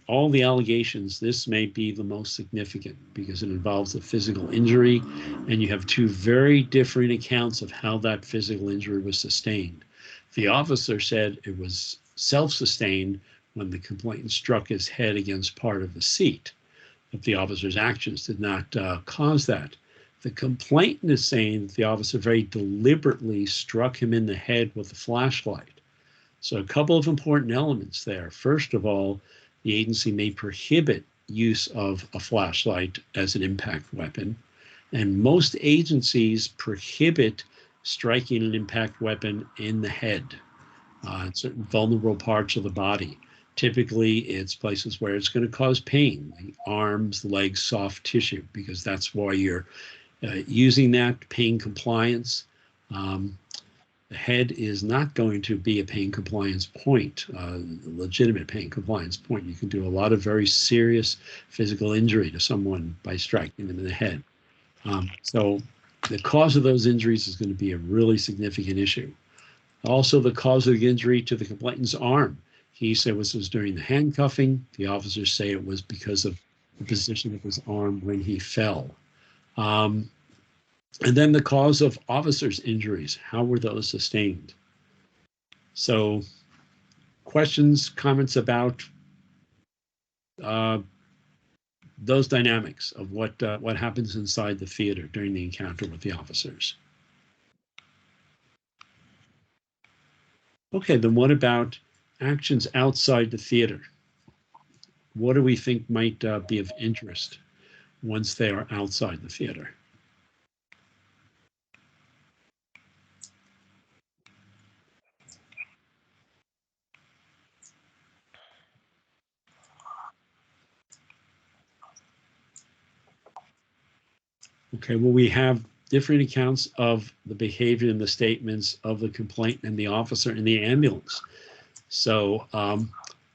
all the allegations, this may be the most significant because it involves a physical injury, and you have two very different accounts of how that physical injury was sustained. The officer said it was self-sustained when the complainant struck his head against part of the seat, but the officer's actions did not cause that. The complainant is saying that the officer very deliberately struck him in the head with a flashlight. So a couple of important elements there. First of all, the agency may prohibit use of a flashlight as an impact weapon, and most agencies prohibit striking an impact weapon in the head, in certain vulnerable parts of the body. Typically, it's places where it's going to cause pain, the arms, the legs, soft tissue, because that's why you're using that pain compliance. The head is not going to be a pain compliance point, a legitimate pain compliance point. You can do a lot of very serious physical injury to someone by striking them in the head. So the cause of those injuries is going to be a really significant issue. Also, the cause of the injury to the complainant's arm. He said this was during the handcuffing. The officers say it was because of the position of his arm when he fell. And then the cause of officers' injuries, how were those sustained? So questions, comments about those dynamics of what happens inside the theater during the encounter with the officers. Okay, then what about actions outside the theater? What do we think might be of interest once they are outside the theater? Okay, well, we have different accounts of the behavior and the statements of the complainant and the officer in the ambulance. So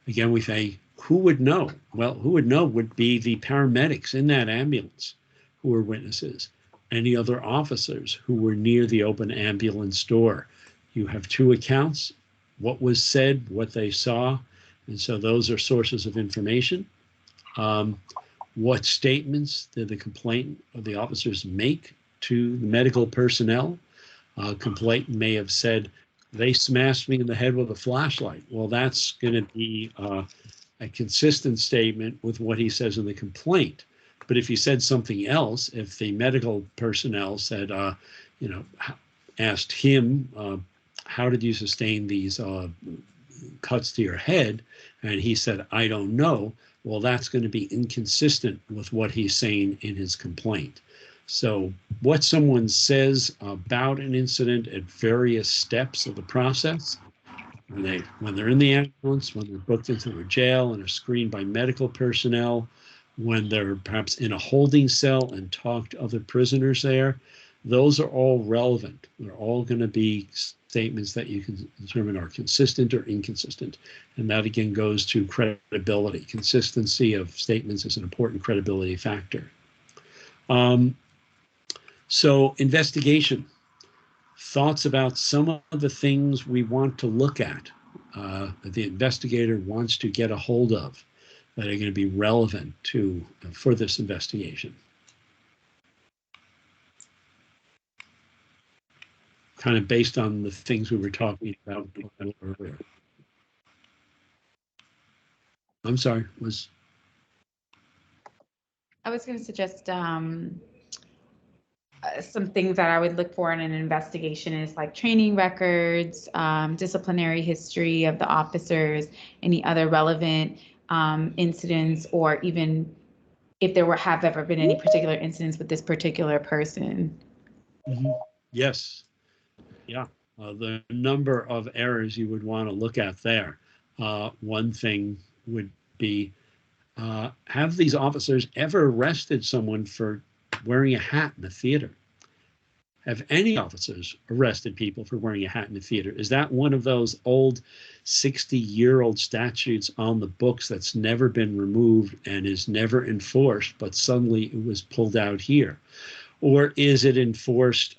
again, we say, who would know? Well, who would know would be the paramedics in that ambulance who were witnesses, any other officers who were near the open ambulance door. You have two accounts, what was said, what they saw, and so those are sources of information. What statements did the complainant or the officers make to the medical personnel? Complainant may have said, they smashed me in the head with a flashlight. Well, that's going to be a consistent statement with what he says in the complaint. But if he said something else, if the medical personnel said, asked him, how did you sustain these cuts to your head? And he said, I don't know. Well, that's going to be inconsistent with what he's saying in his complaint. So what someone says about an incident at various steps of the process, when they're in the ambulance, when they're booked into a jail and are screened by medical personnel, when they're perhaps in a holding cell and talk to other prisoners there, those are all relevant. They're all going to be statements that you can determine are consistent or inconsistent. And that again goes to credibility. Consistency of statements is an important credibility factor. So investigation, thoughts about some of the things we want to look at, that the investigator wants to get a hold of that are going to be relevant for this investigation. Kind of based on the things we were talking about earlier. I'm sorry, I was going to suggest some things that I would look for in an investigation is like training records, disciplinary history of the officers, any other relevant incidents, or even if there have ever been any particular incidents with this particular person. Mm-hmm. Yes. Yeah. The number of errors you would want to look at there. One thing would be, have these officers ever arrested someone for wearing a hat in the theater? have any officers arrested people for wearing a hat in the theater? Is that one of those old 60-year-old statutes on the books that's never been removed and is never enforced, but suddenly it was pulled out here? Or is it enforced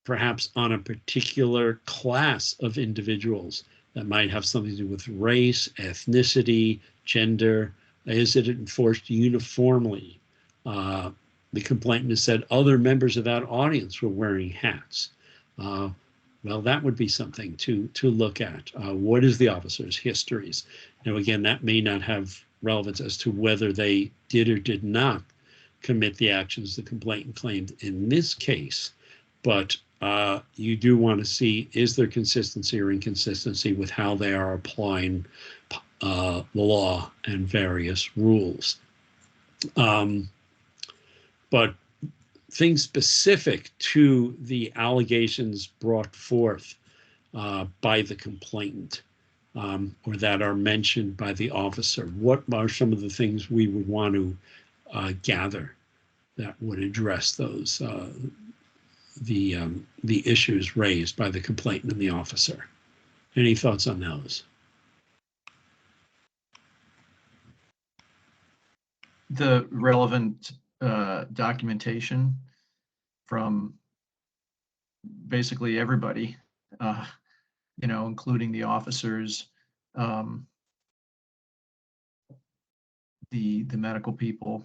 perhaps on a particular class of individuals that might have something to do with race, ethnicity, gender? Is it enforced uniformly? The complainant has said other members of that audience were wearing hats. Well, that would be something to look at. What is the officer's histories? Now, again, that may not have relevance as to whether they did or did not commit the actions the complainant claimed in this case, but you do want to see, is there consistency or inconsistency with how they are applying the law and various rules. But things specific to the allegations brought forth by the complainant or that are mentioned by the officer, what are some of the things we would want to gather that would address those the issues raised by the complainant and the officer? Any thoughts on those? The relevant documentation from basically everybody, you know, including the officers, the medical people.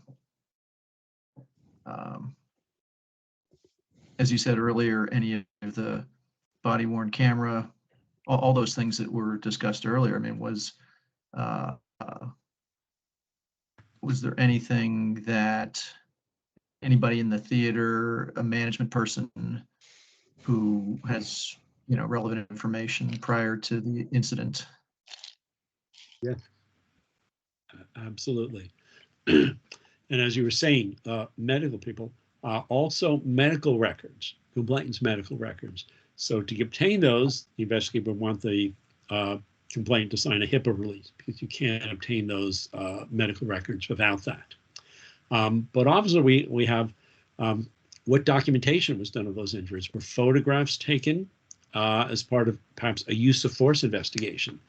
As you said earlier, any of the body worn camera, all those things that were discussed earlier. I mean, was there anything that anybody in the theater, a management person who has, you know, relevant information prior to the incident? Yeah, absolutely. And as you were saying, medical people, also medical records, complainant's medical records. So to obtain those, the investigator would want the complainant to sign a HIPAA release, because you can't obtain those medical records without that. But obviously we have what documentation was done of those injuries. Were photographs taken as part of perhaps a use of force investigation?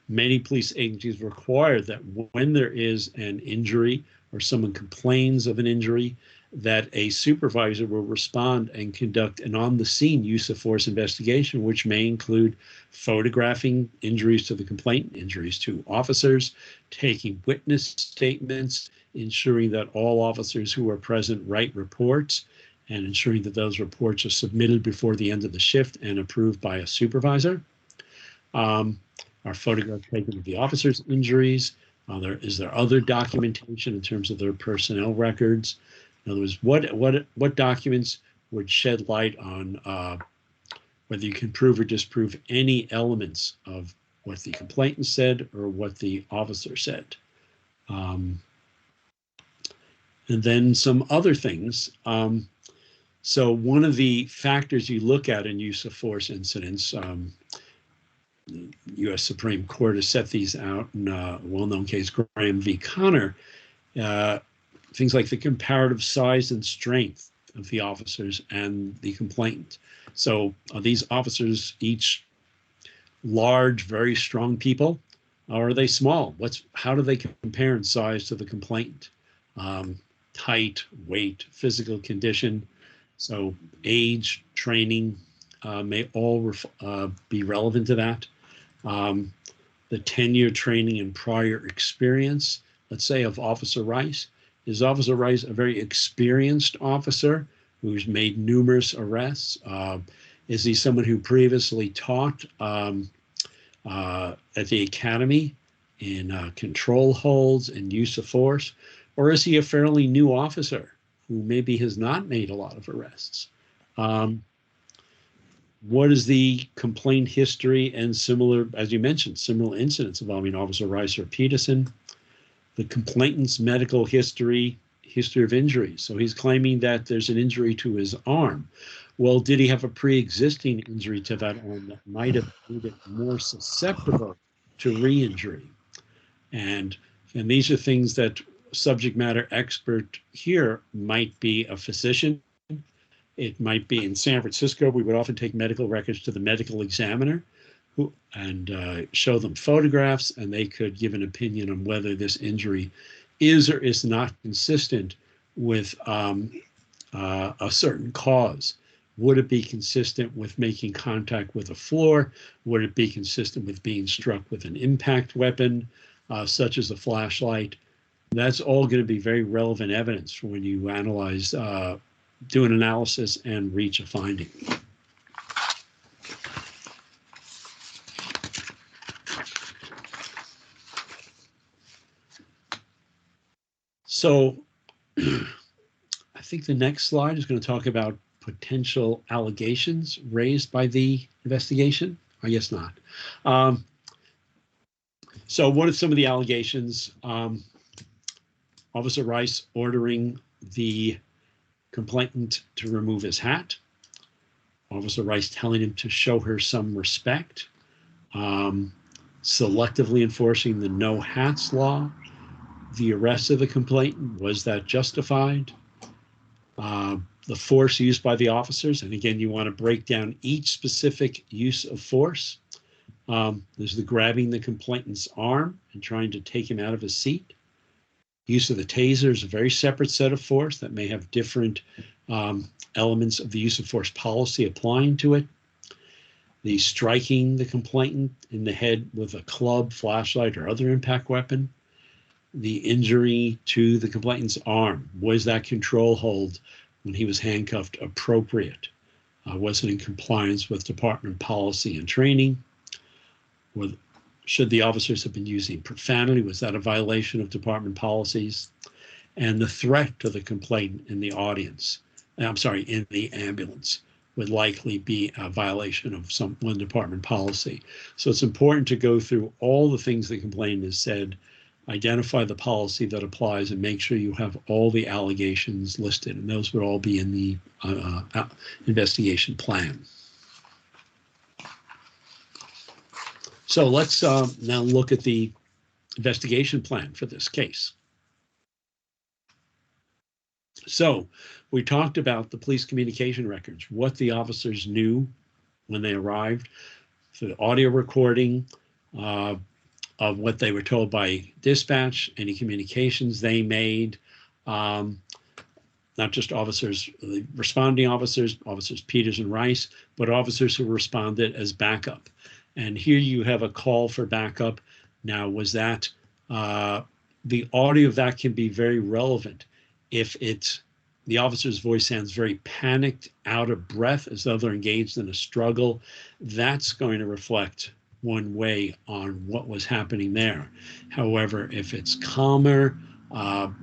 Many police agencies require that when there is an injury or someone complains of an injury, that a supervisor will respond and conduct an on-the-scene use of force investigation, which may include photographing injuries to the complainant, injuries to officers, taking witness statements, ensuring that all officers who are present write reports, and ensuring that those reports are submitted before the end of the shift and approved by a supervisor. Are photographs taken of the officers' injuries? Is there other documentation in terms of their personnel records? In other words, what documents would shed light on whether you can prove or disprove any elements of what the complainant said or what the officer said? And then some other things. So one of the factors you look at in use of force incidents, the U.S. Supreme Court has set these out in a well-known case, Graham v. Connor, things like the comparative size and strength of the officers and the complainant. So are these officers each large, very strong people, or are they small? How do they compare in size to the complainant? Height, weight, physical condition. So age, training may all be relevant to that. The tenure, training, and prior experience, let's say, of Officer Rice. Is Officer Rice a very experienced officer who's made numerous arrests? Is he someone who previously taught at the academy in control holds and use of force? Or is he a fairly new officer who maybe has not made a lot of arrests? What is the complaint history and similar, as you mentioned, similar incidents involving Officer Rice or Peterson? The complainant's medical history of injuries. So he's claiming that there's an injury to his arm. Well, did he have a pre-existing injury to that arm that might have made it more susceptible to re-injury? And these are things that subject matter expert here might be a physician. It might be in San Francisco. We would often take medical records to the medical examiner and show them photographs, and they could give an opinion on whether this injury is or is not consistent with a certain cause. Would it be consistent with making contact with a floor? Would it be consistent with being struck with an impact weapon, such as a flashlight? That's all going to be very relevant evidence for when you analyze, do an analysis and reach a finding. So I think the next slide is going to talk about potential allegations raised by the investigation. I guess not. So what are some of the allegations? Officer Rice ordering the complainant to remove his hat. Officer Rice telling him to show her some respect. Selectively enforcing the no hats law. The arrest of the complainant, was that justified? The force used by the officers, and again, you want to break down each specific use of force. There's the grabbing the complainant's arm and trying to take him out of his seat. Use of the taser is a very separate set of force that may have different elements of the use of force policy applying to it. The striking the complainant in the head with a club, flashlight, or other impact weapon. The injury to the complainant's arm, was that control hold when he was handcuffed appropriate? Was it in compliance with department policy and training? Should the officers have been using profanity? Was that a violation of department policies? And the threat to the complainant in the audience, in the ambulance, would likely be a violation of one department policy. So it's important to go through all the things the complainant has said, identify the policy that applies, and make sure you have all the allegations listed. And those would all be in the investigation plan. So let's now look at the investigation plan for this case. So we talked about the police communication records, what the officers knew when they arrived, the audio recording of what they were told by dispatch, any communications they made, not just officers, the responding officers, Officers Peters and Rice, but officers who responded as backup. And here you have a call for backup. Now, was that, the audio of that can be very relevant. If the officer's voice sounds very panicked, out of breath, as though they're engaged in a struggle, that's going to reflect one way on what was happening there. However, if it's calmer,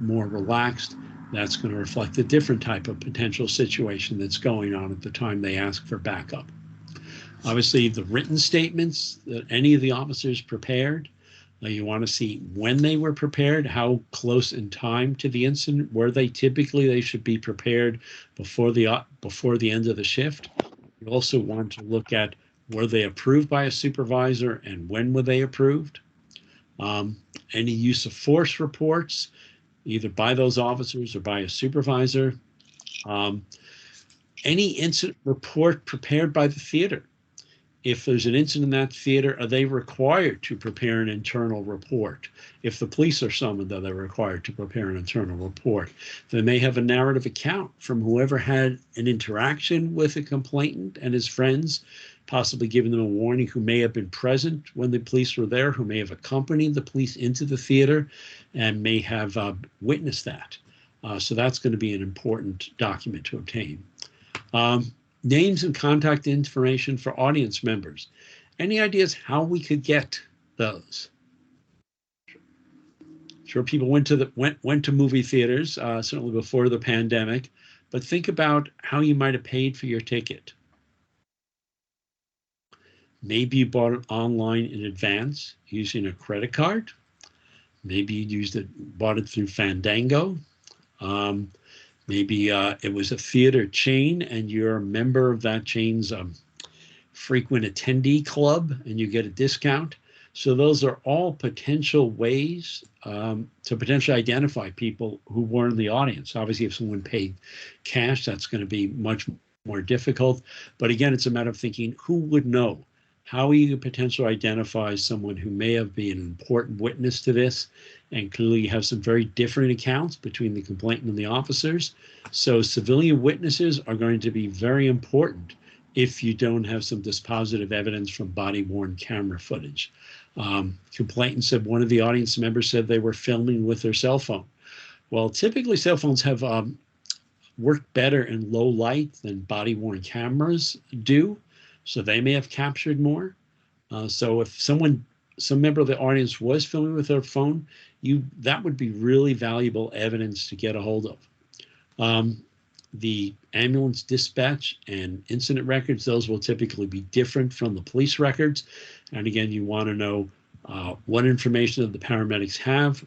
more relaxed, that's going to reflect a different type of potential situation that's going on at the time they ask for backup. Obviously, the written statements that any of the officers prepared, you want to see when they were prepared, how close in time to the incident were they. Typically, they should be prepared before the end of the shift. You also want to look at, were they approved by a supervisor, and when were they approved? Any use of force reports, either by those officers or by a supervisor. Any incident report prepared by the theater. If there's an incident in that theater, are they required to prepare an internal report? If the police are summoned, are they required to prepare an internal report? They may have a narrative account from whoever had an interaction with a complainant and his friends, possibly giving them a warning, who may have been present when the police were there, who may have accompanied the police into the theater and may have witnessed that. So that's going to be an important document to obtain. Names and contact information for audience members. Any ideas how we could get those? Sure, people went to movie theaters, certainly before the pandemic, but think about how you might have paid for your ticket. Maybe you bought it online in advance using a credit card. Maybe you bought it through Fandango. Maybe it was a theater chain and you're a member of that chain's frequent attendee club and you get a discount. So those are all potential ways to potentially identify people who were in the audience. Obviously, if someone paid cash, that's going to be much more difficult. But again, it's a matter of thinking, who would know? How you could potentially identify someone who may have been an important witness to this, and clearly you have some very different accounts between the complainant and the officers. So civilian witnesses are going to be very important if you don't have some dispositive evidence from body-worn camera footage. Complainant said one of the audience members said they were filming with their cell phone. Well, typically cell phones have worked better in low light than body-worn cameras do. So they may have captured more. So if some member of the audience was filming with their phone, that would be really valuable evidence to get a hold of. The ambulance dispatch and incident records, those will typically be different from the police records. And again, you want to know what information that the paramedics have,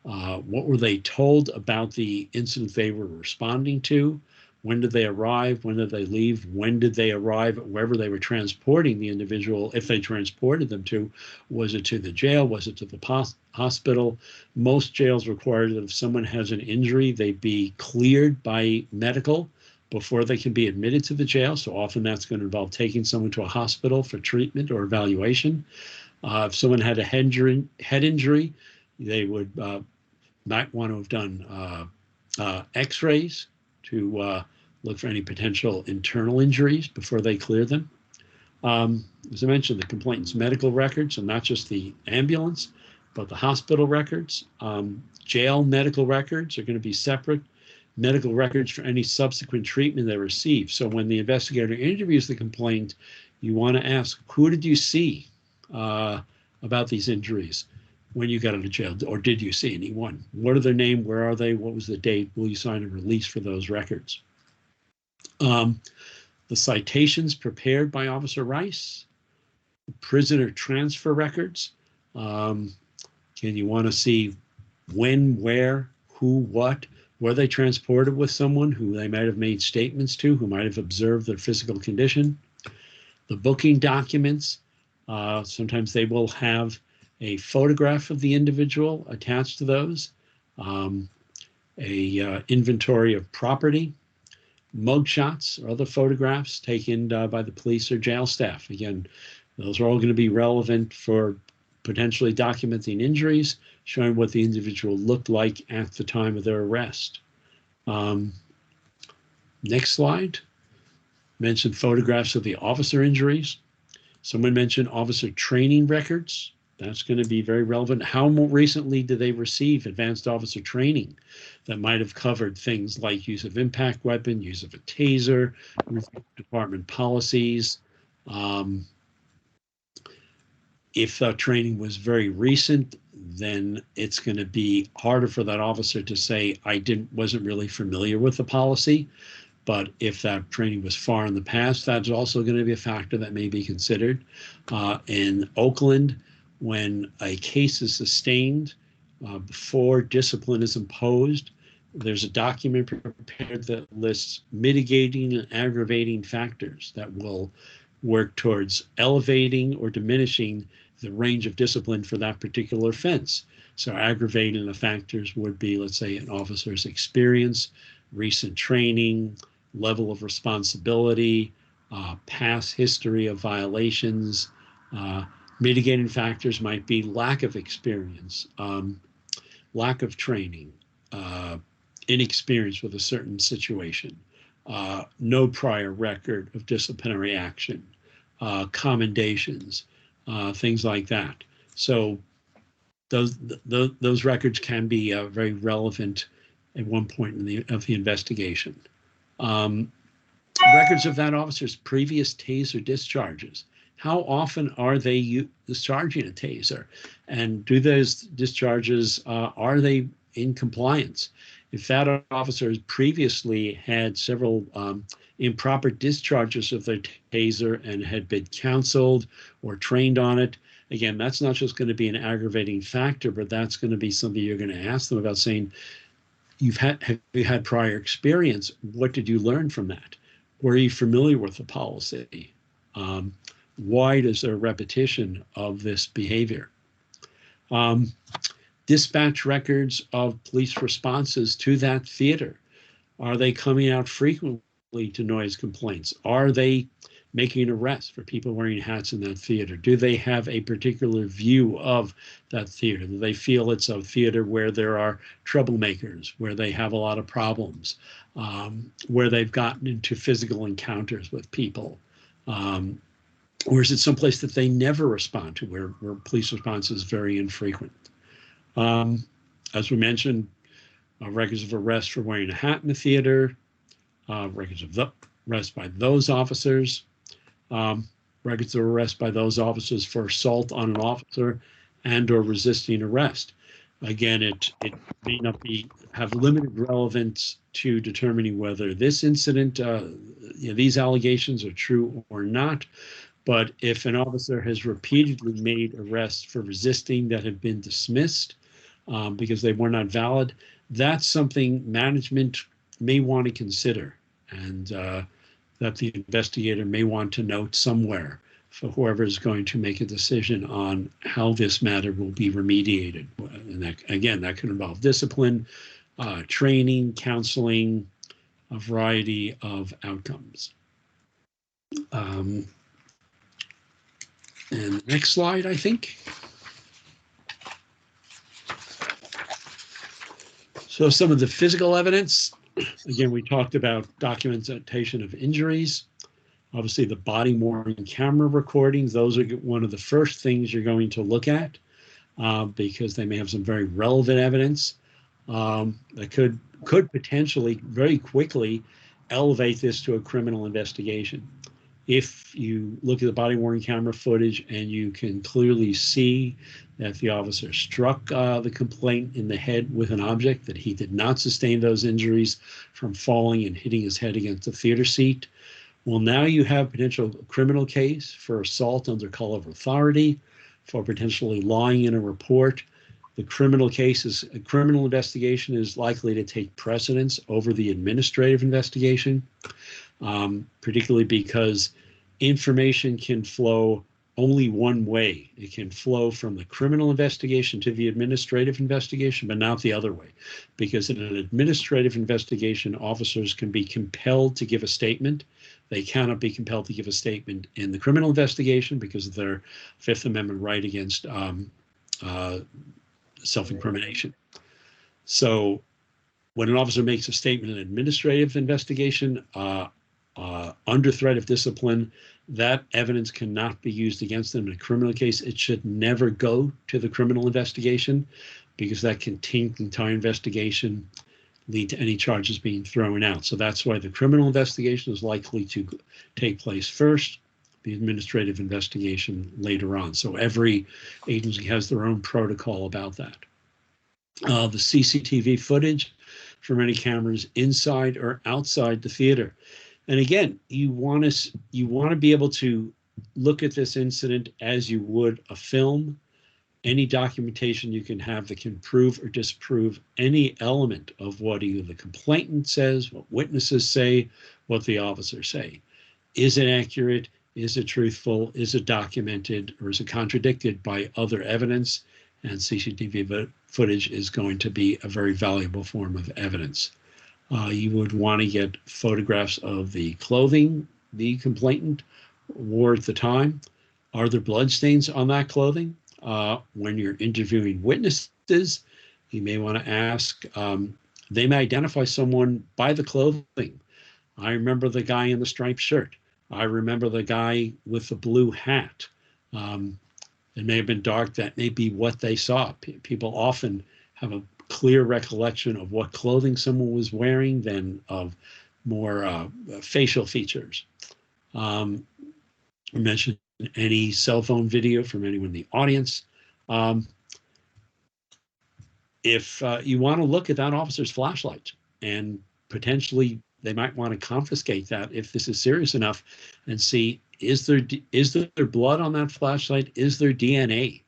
what were they told about the incident they were responding to, when did they arrive, when did they leave, when did they arrive at wherever they were transporting the individual, if they transported them to. Was it to the jail, was it to the hospital? Most jails require that if someone has an injury, they be cleared by medical before they can be admitted to the jail. So often that's going to involve taking someone to a hospital for treatment or evaluation. If someone had a head injury, they would might want to have done x-rays to look for any potential internal injuries before they clear them. As I mentioned, the complainant's medical records, and not just the ambulance, but the hospital records. Jail medical records are going to be separate. Medical records for any subsequent treatment they receive. So when the investigator interviews the complainant, you want to ask, who did you see about these injuries when you got out of jail, or did you see anyone? What are their name? Where are they? What was the date? Will you sign a release for those records? The citations prepared by Officer Rice, prisoner transfer records. Can you want to see when, where, who, what? Were they transported with someone who they might have made statements to, who might have observed their physical condition? The booking documents, sometimes they will have a photograph of the individual attached to those, inventory of property, mugshots or other photographs taken by the police or jail staff. Again, those are all going to be relevant for potentially documenting injuries, showing what the individual looked like at the time of their arrest. Next slide. Mentioned photographs of the officer injuries. Someone mentioned officer training records. That's going to be very relevant. How more recently did they receive advanced officer training that might have covered things like use of impact weapon, use of a taser, department policies? If the training was very recent, then it's going to be harder for that officer to say, wasn't really familiar with the policy. But if that training was far in the past, that's also going to be a factor that may be considered. In Oakland, when a case is sustained before discipline is imposed, there's a document prepared that lists mitigating and aggravating factors that will work towards elevating or diminishing the range of discipline for that particular offense. So aggravating the factors would be, let's say, an officer's experience, recent training, level of responsibility, past history of violations. Mitigating factors might be lack of experience, lack of training, inexperience with a certain situation, no prior record of disciplinary action, commendations, things like that. So those records can be very relevant at one point of the investigation. Records of that officer's previous taser discharges. How often are they discharging a taser? And do those discharges, are they in compliance? If that officer has previously had several improper discharges of their taser and had been counseled or trained on it, again, that's not just going to be an aggravating factor, but that's going to be something you're going to ask them about, saying, have you had prior experience? What did you learn from that? Were you familiar with the policy? Why is there a repetition of this behavior? Dispatch records of police responses to that theater. Are they coming out frequently to noise complaints? Are they making arrests for people wearing hats in that theater? Do they have a particular view of that theater? Do they feel it's a theater where there are troublemakers, where they have a lot of problems, where they've gotten into physical encounters with people? Or is it someplace that they never respond to, where police response is very infrequent? As we mentioned, records of arrest for wearing a hat in the theater, records of arrest by those officers, records of arrest by those officers for assault on an officer and or resisting arrest. Again, it may not have limited relevance to determining whether this incident, these allegations are true or not. But if an officer has repeatedly made arrests for resisting that have been dismissed because they were not valid, that's something management may want to consider, and that the investigator may want to note somewhere for whoever is going to make a decision on how this matter will be remediated. And that, again, that could involve discipline, training, counseling, a variety of outcomes. And the next slide, I think. So some of the physical evidence, again, we talked about documentation of injuries. Obviously, the body-worn camera recordings, those are one of the first things you're going to look at because they may have some very relevant evidence that could potentially very quickly elevate this to a criminal investigation. If you look at the body-worn camera footage and you can clearly see that the officer struck the complainant in the head with an object, that he did not sustain those injuries from falling and hitting his head against the theater seat, well, now you have a potential criminal case for assault under color of authority, for potentially lying in a report. The criminal investigation is likely to take precedence over the administrative investigation, particularly because information can flow only one way. It can flow from the criminal investigation to the administrative investigation, but not the other way. Because in an administrative investigation, officers can be compelled to give a statement. They cannot be compelled to give a statement in the criminal investigation because of their Fifth Amendment right against self-incrimination. So when an officer makes a statement in an administrative investigation under threat of discipline, that evidence cannot be used against them in a criminal case. It should never go to the criminal investigation because that can taint the entire investigation, lead to any charges being thrown out. So that's why the criminal investigation is likely to take place first, the administrative investigation later on. So every agency has their own protocol about that. The CCTV footage from any cameras inside or outside the theater. And again, you want to be able to look at this incident as you would a film. Any documentation you can have that can prove or disprove any element of what either the complainant says, what witnesses say, what the officers say. Is it accurate? Is it truthful? Is it documented? Or is it contradicted by other evidence? And CCTV footage is going to be a very valuable form of evidence. You would want to get photographs of the clothing the complainant wore at the time. Are there bloodstains on that clothing? When you're interviewing witnesses, you may want to ask, they may identify someone by the clothing. I remember the guy in the striped shirt. I remember the guy with the blue hat. It may have been dark. That may be what they saw. People often have a clear recollection of what clothing someone was wearing than of more facial features. I mentioned any cell phone video from anyone in the audience. If you want to look at that officer's flashlight, and potentially they might want to confiscate that if this is serious enough, and see, is there blood on that flashlight? Is there DNA?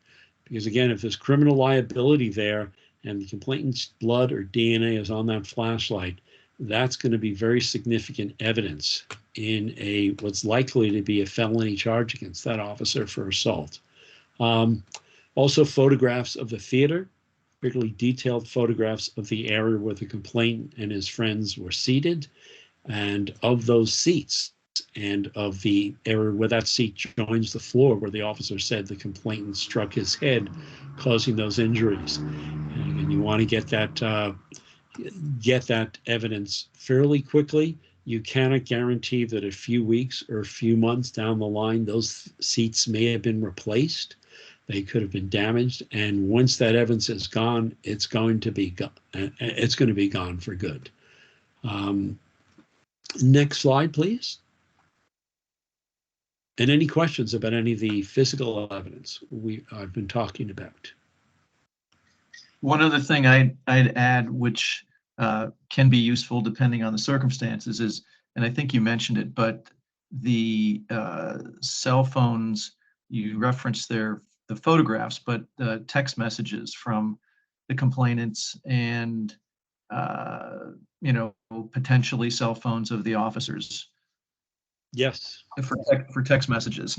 Because again, if there's criminal liability there and the complainant's blood or DNA is on that flashlight, that's going to be very significant evidence in what's likely to be a felony charge against that officer for assault. Also, photographs of the theater, particularly detailed photographs of the area where the complainant and his friends were seated, And of those seats and of the area where that seat joins the floor, where the officer said the complainant struck his head, causing those injuries. And again, you want to get that evidence fairly quickly. You cannot guarantee that a few weeks or a few months down the line, those seats may have been replaced. They could have been damaged. And once that evidence is gone, it's going to be gone for good. Next slide, please. And any questions about any of the physical evidence I've been talking about? One other thing I'd add, which can be useful depending on the circumstances, is, and I think you mentioned it, but the cell phones, you referenced the photographs, but text messages from the complainants and potentially cell phones of the officers. Yes. For text messages,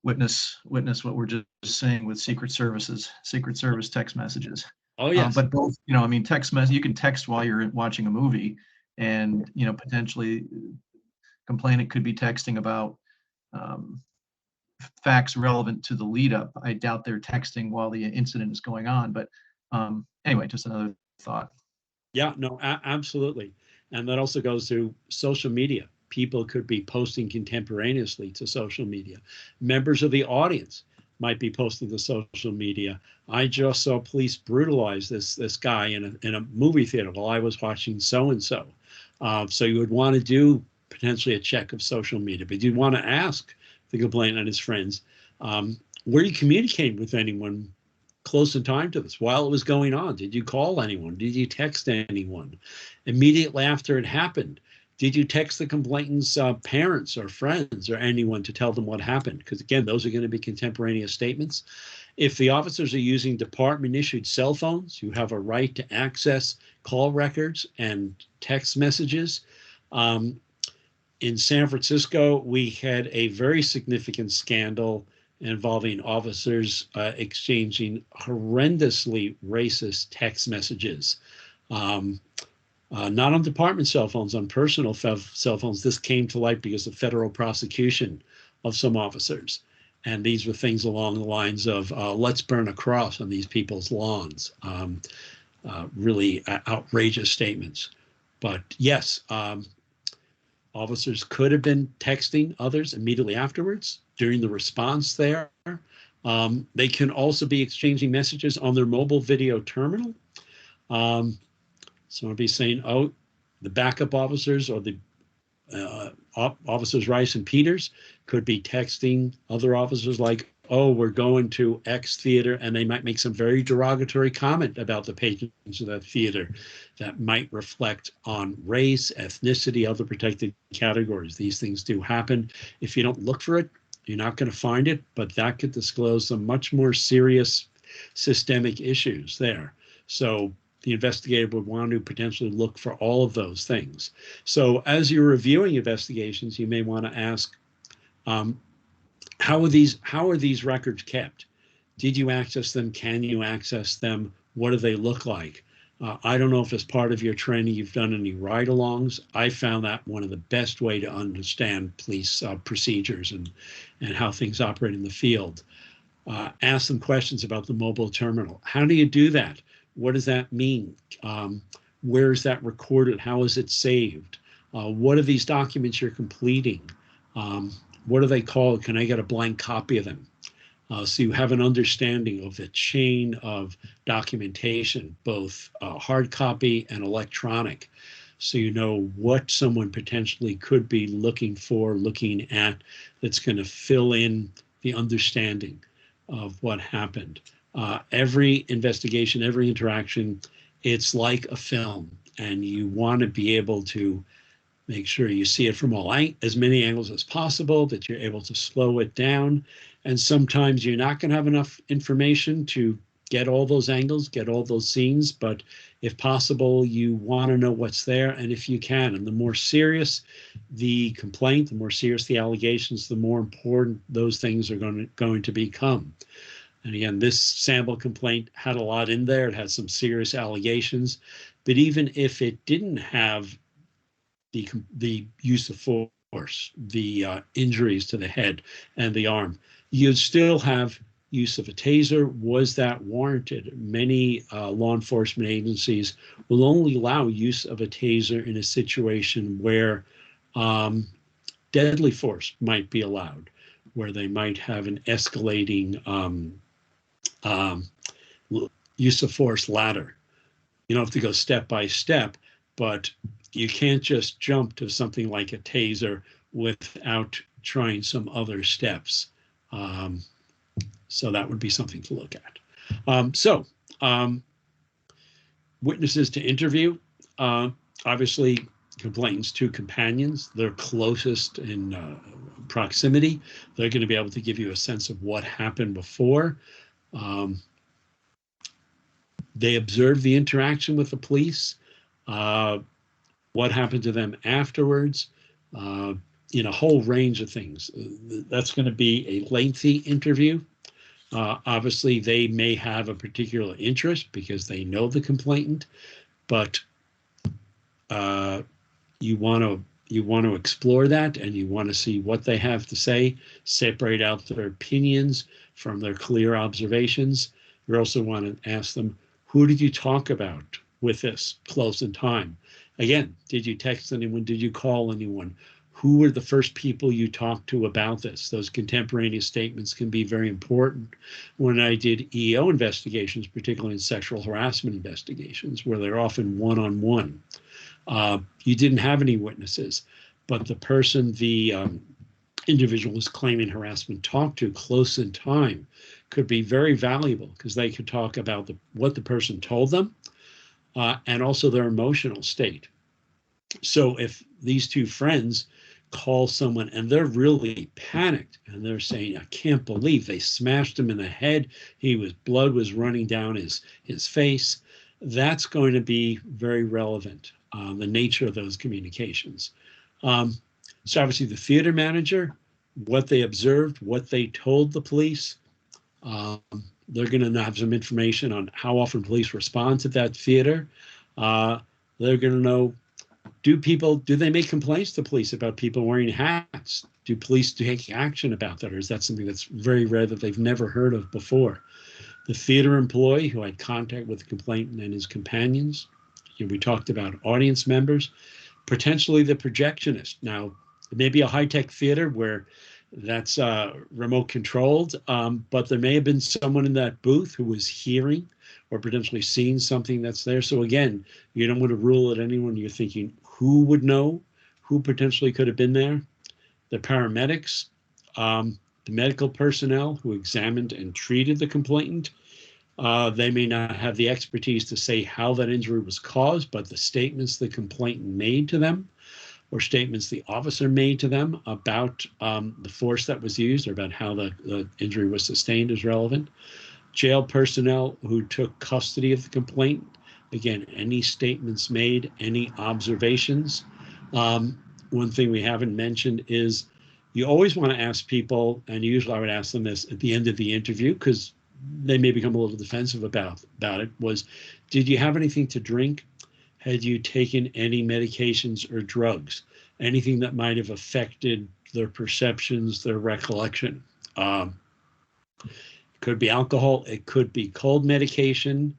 witness what we're just saying with Secret Service text messages. Oh, yes. But both, text message, you can text while you're watching a movie, and potentially complainant could be texting about facts relevant to the lead up. I doubt they're texting while the incident is going on, but anyway, just another thought. Yeah, no, absolutely. And that also goes to social media. People could be posting contemporaneously to social media. Members of the audience might be posting to social media. I just saw police brutalize this guy in a movie theater while I was watching so-and-so. So you would want to do potentially a check of social media, but you'd want to ask the complainant and his friends, were you communicating with anyone close in time to this while it was going on? Did you call anyone? Did you text anyone? Immediately after it happened, did you text the complainant's parents or friends or anyone to tell them what happened? Because again, those are going to be contemporaneous statements. If the officers are using department-issued cell phones, you have a right to access call records and text messages. In San Francisco, we had a very significant scandal involving officers exchanging horrendously racist text messages. Not on department cell phones, on personal cell phones. This came to light because of federal prosecution of some officers. And these were things along the lines of, let's burn a cross on these people's lawns. Really outrageous statements. But yes, officers could have been texting others immediately afterwards during the response there. They can also be exchanging messages on their mobile video terminal. So I'll be saying, oh, the backup officers or the officers Rice and Peters could be texting other officers like, oh, we're going to X theater, and they might make some very derogatory comment about the patrons of that theater that might reflect on race, ethnicity, other protected categories. These things do happen. If you don't look for it, you're not going to find it, but that could disclose some much more serious systemic issues there. So the investigator would want to potentially look for all of those things. So as you're reviewing investigations, you may want to ask, how are these records kept? Did you access them? Can you access them? What do they look like? I don't know if as part of your training you've done any ride-alongs. I found that one of the best way to understand police procedures and how things operate in the field. Ask them questions about the mobile terminal. How do you do that? What does that mean? Where is that recorded? How is it saved? What are these documents you're completing? What are they called? Can I get a blank copy of them? So you have an understanding of the chain of documentation, both hard copy and electronic. So you know what someone potentially could be looking for, looking at, that's going to fill in the understanding of what happened. Every investigation, every interaction, it's like a film, and you want to be able to make sure you see it from as many angles as possible, that you're able to slow it down. And sometimes you're not going to have enough information to get all those angles, get all those scenes, but if possible, you want to know what's there, and if you can. And the more serious the complaint, the more serious the allegations, the more important those things are going to become. And again, this sample complaint had a lot in there. It had some serious allegations, but even if it didn't have the use of force, the injuries to the head and the arm. You'd still have use of a taser. Was that warranted? Many law enforcement agencies will only allow use of a taser in a situation where deadly force might be allowed, where they might have an escalating use of force ladder. You don't have to go step by step, but you can't just jump to something like a taser without trying some other steps. So that would be something to look at. Witnesses to interview. Obviously, complainant's two companions, they're closest in proximity. They're going to be able to give you a sense of what happened before. They observe the interaction with the police, what happened to them afterwards, in a whole range of things. That's going to be a lengthy interview. Obviously, they may have a particular interest because they know the complainant, but you want to explore that, and you want to see what they have to say, separate out their opinions from their clear observations. You also want to ask them, who did you talk about with this close in time? Again, did you text anyone? Did you call anyone? Who were the first people you talked to about this? Those contemporaneous statements can be very important. When I did EEO investigations, particularly in sexual harassment investigations, where they're often one-on-one, you didn't have any witnesses, but the person the individual was claiming harassment talked to close in time could be very valuable, because they could talk about what the person told them and also their emotional state. So if these two friends call someone and they're really panicked and they're saying, I can't believe they smashed him in the head, blood was running down his face, that's going to be very relevant, the nature of those communications. So obviously the theater manager, what they observed, what they told the police, they're going to have some information on how often police respond to that theater. They're going to know, do they make complaints to police about people wearing hats? Do police take action about that? Or is that something that's very rare that they've never heard of before? The theater employee who had contact with the complainant and his companions. We talked about audience members, potentially the projectionist. Now, it may be a high-tech theater where that's remote controlled, but there may have been someone in that booth who was hearing or potentially seeing something that's there. So again, you don't want to rule at anyone. You're thinking, who would know? Who potentially could have been there? The paramedics, the medical personnel who examined and treated the complainant. They may not have the expertise to say how that injury was caused, but the statements the complainant made to them, or statements the officer made to them about the force that was used, or about how the injury was sustained, is relevant. Jail personnel who took custody of the complainant. Again, any statements made, any observations. One thing we haven't mentioned is you always want to ask people, and usually I would ask them this at the end of the interview, because they may become a little defensive about it, was, did you have anything to drink? Had you taken any medications or drugs? Anything that might have affected their perceptions, their recollection? It could be alcohol. It could be cold medication.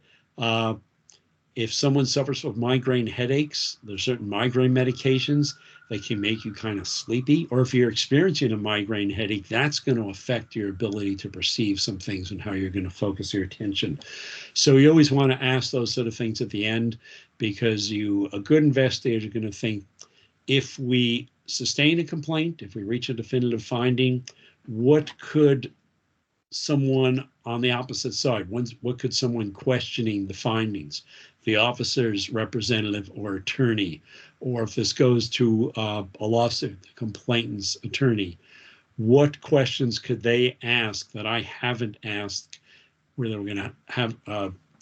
If someone suffers from migraine headaches, there's certain migraine medications that can make you kind of sleepy. Or if you're experiencing a migraine headache, that's going to affect your ability to perceive some things and how you're going to focus your attention. So you always want to ask those sort of things at the end, because a good investigator is going to think, if we sustain a complaint, if we reach a definitive finding, what could someone on the opposite side, what could someone questioning the findings, the officer's representative or attorney, or if this goes to a lawsuit, the complainant's attorney, what questions could they ask that I haven't asked, where they're going to have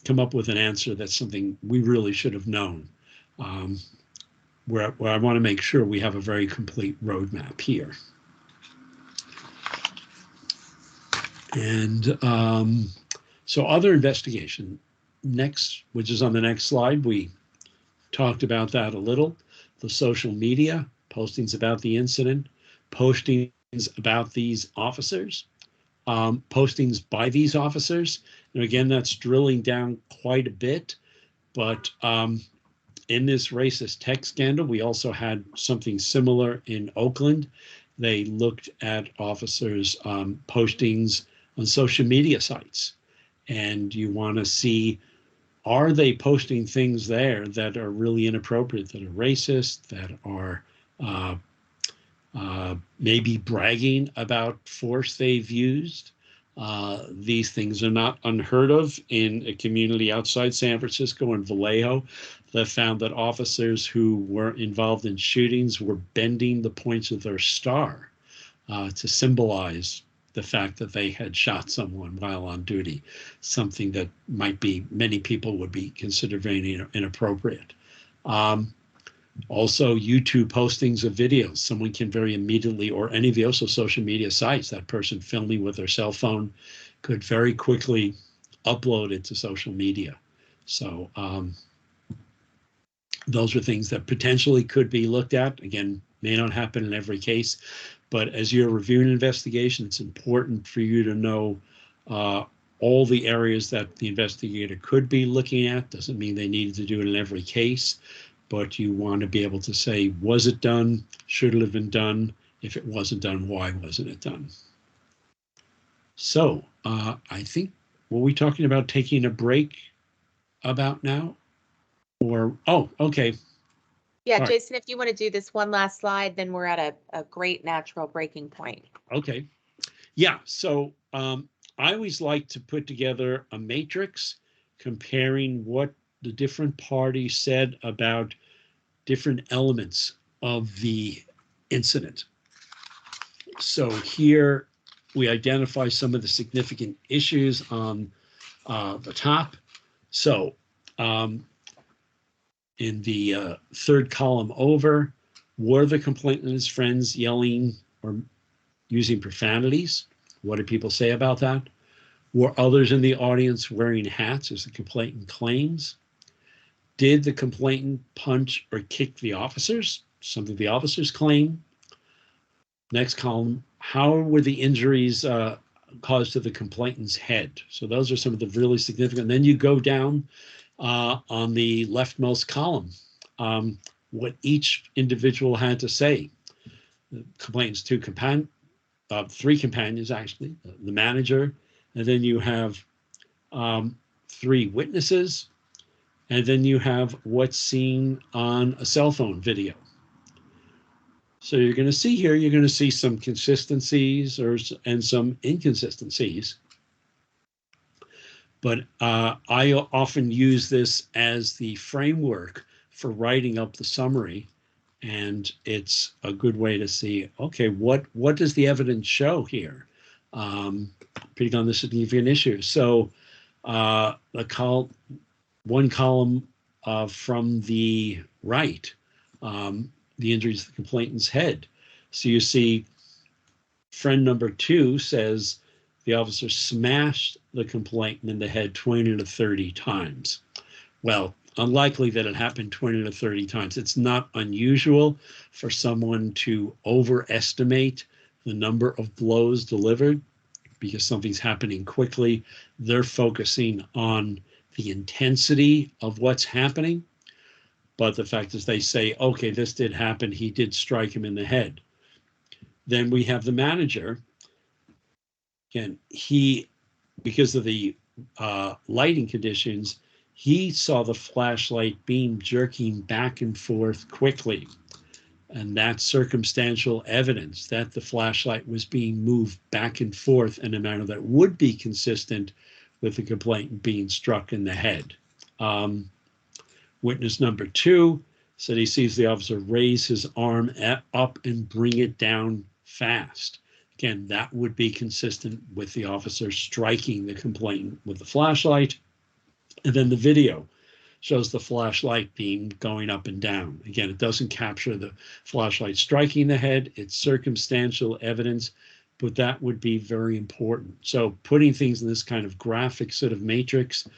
come up with an answer that's something we really should have known, where I want to make sure we have a very complete roadmap here. And so other investigation, next, which is on the next slide, we talked about that a little. the social media, postings about the incident, postings about these officers, postings by these officers. And again, that's drilling down quite a bit, but in this racist text scandal, we also had something similar in Oakland. They looked at officers' postings on social media sites, and you want to see, are they posting things there that are really inappropriate, that are racist, that are maybe bragging about force they've used? These things are not unheard of in a community outside San Francisco and Vallejo that found that officers who were involved in shootings were bending the points of their star to symbolize the fact that they had shot someone while on duty, something that might be, many people would be considered very inappropriate. Also, YouTube postings of videos. Someone can very immediately, or any of the also social media sites, that person filming with their cell phone could very quickly upload it to social media. So those are things that potentially could be looked at. Again, may not happen in every case, but as you're reviewing an investigation, it's important for you to know all the areas that the investigator could be looking at. Doesn't mean they needed to do it in every case, but you want to be able to say, was it done? Should it have been done? If it wasn't done, why wasn't it done? So I think, were we talking about taking a break about now? Or, oh, okay. Yeah, All right. Jason, if you want to do this one last slide, then we're at a great natural breaking point. Okay. Yeah, so I always like to put together a matrix comparing what the different parties said about different elements of the incident. So here we identify some of the significant issues on the top. So in the third column over, were the complainant and his friends yelling or using profanities? What did people say about that? Were others in the audience wearing hats, as the complainant claims? Did the complainant punch or kick the officers? Something the officers claim. Next column, how were the injuries caused to the complainant's head? So those are some of the really significant. Then you go down on the leftmost column, what each individual had to say. The complainant's three companions, actually, the manager, and then you have 3 witnesses, and then you have what's seen on a cell phone video. So you're going to see here, you're going to see some consistencies and some inconsistencies. But I often use this as the framework for writing up the summary. And it's a good way to see, okay, what does the evidence show here? Putting on the significant issues. So one column from the right, the injuries to the complainant's head. So you see friend number 2 says the officer smashed the complainant in the head 20 to 30 times. Well, unlikely that it happened 20 to 30 times. It's not unusual for someone to overestimate the number of blows delivered because something's happening quickly. They're focusing on the intensity of what's happening. But the fact is they say, okay, this did happen. He did strike him in the head. Then we have the manager. Again, because of the lighting conditions, he saw the flashlight beam jerking back and forth quickly. And that's circumstantial evidence that the flashlight was being moved back and forth in a manner that would be consistent with the complainant being struck in the head. Witness number 2 said he sees the officer raise his arm up and bring it down fast. Again, that would be consistent with the officer striking the complainant with the flashlight. And then the video shows the flashlight beam going up and down. Again, it doesn't capture the flashlight striking the head. It's circumstantial evidence, but that would be very important. So putting things in this kind of graphic sort of matrix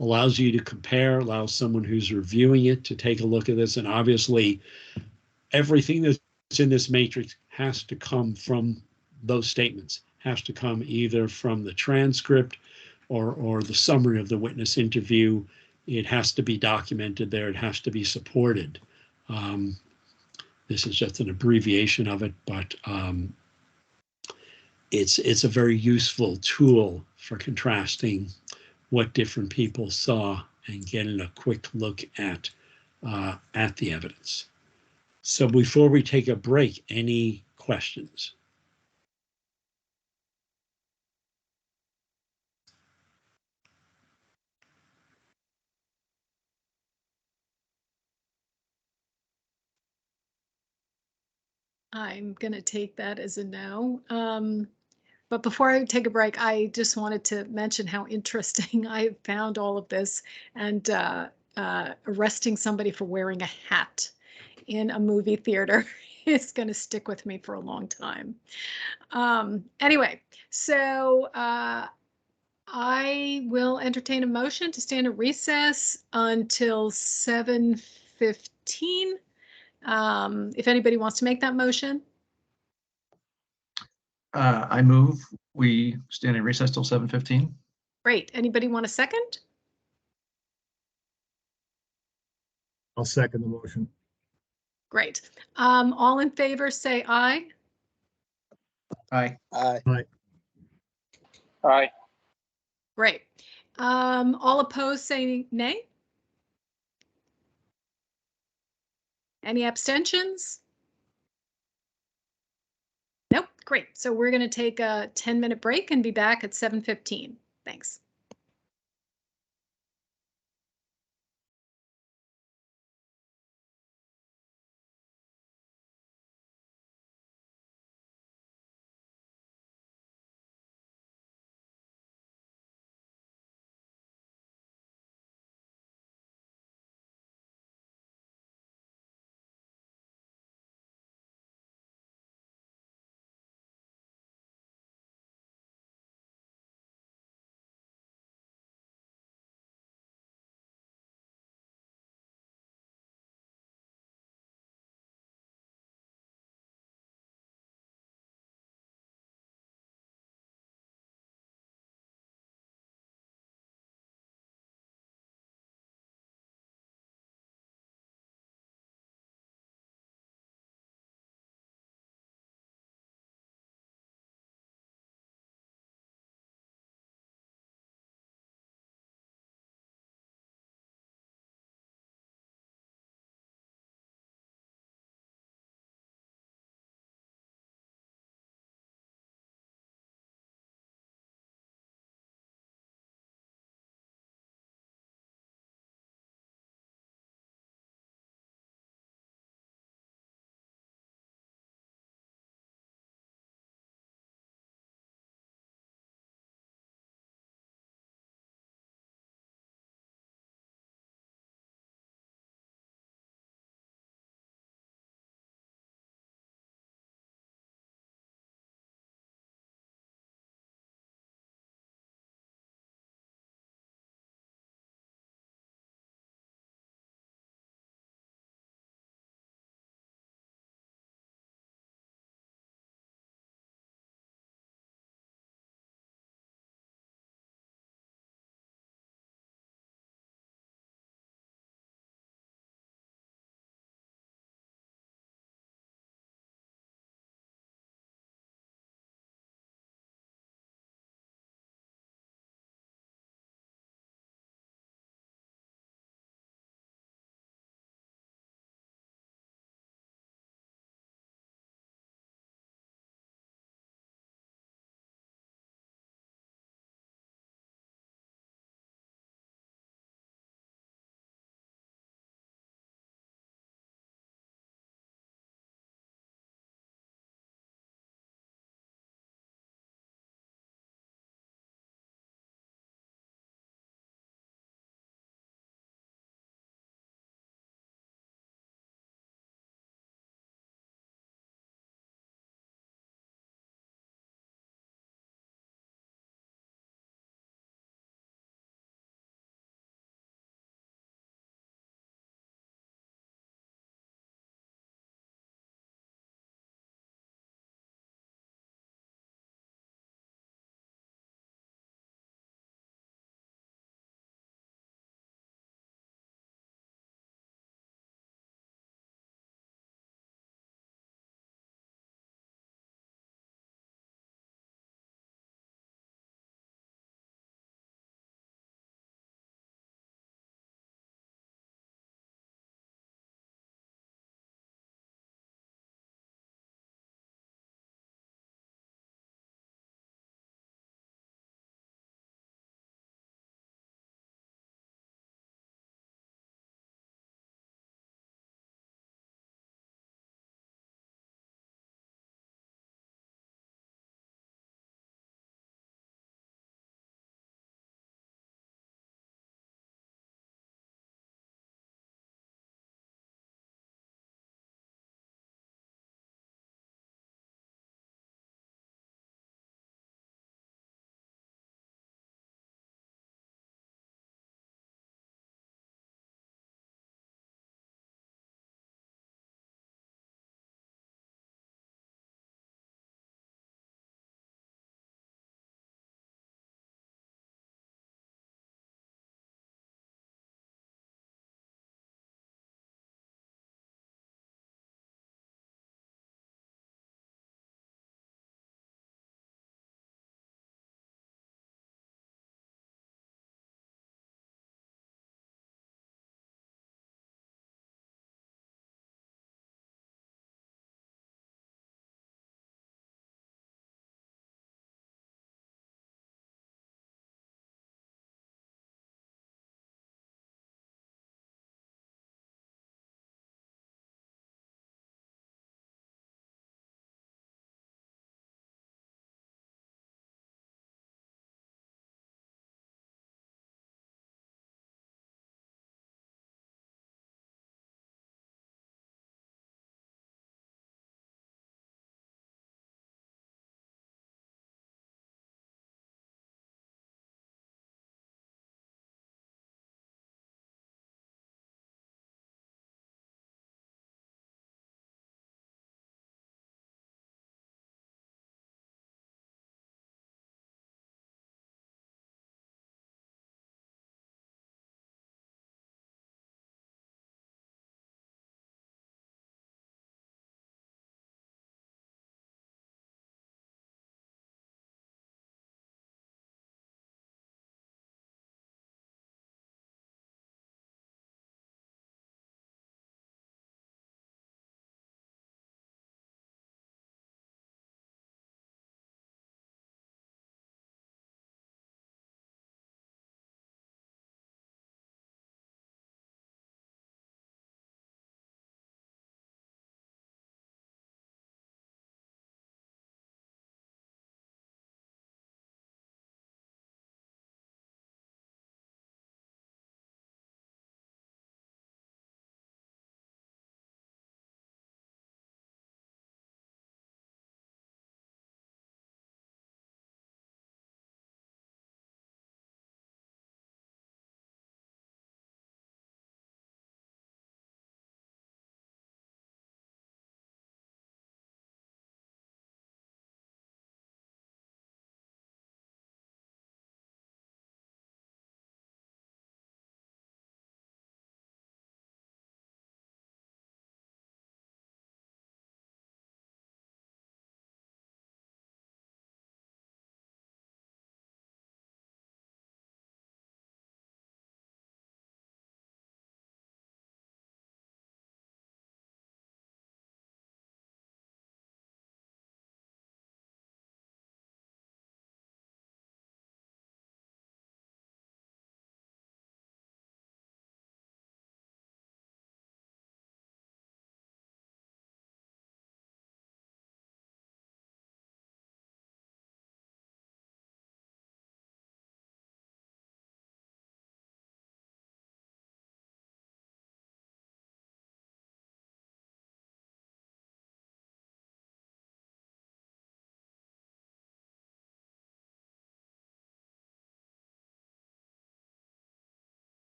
allows you to compare, allows someone who's reviewing it to take a look at this. And obviously, everything that's in this matrix has to come from those statements, has to come either from the transcript or the summary of the witness interview. It has to be documented there. It has to be supported. This is just an abbreviation of it, but it's a very useful tool for contrasting what different people saw and getting a quick look at the evidence. So before we take a break, any questions? I'm going to take that as a no. But before I take a break, I just wanted to mention how interesting I found all of this, and arresting somebody for wearing a hat in a movie theater is going to stick with me for a long time. Anyway, so I will entertain a motion to stand at recess until 7:15. If anybody wants to make that motion. I move we stand in recess till 7:15. Great. Anybody want a second? I'll second the motion. Great. All in favor, say aye. Aye. Aye. Aye. Aye. Great. All opposed, say nay. Any abstentions? Nope. Great. So we're going to take a 10-minute break and be back at 7:15. Thanks.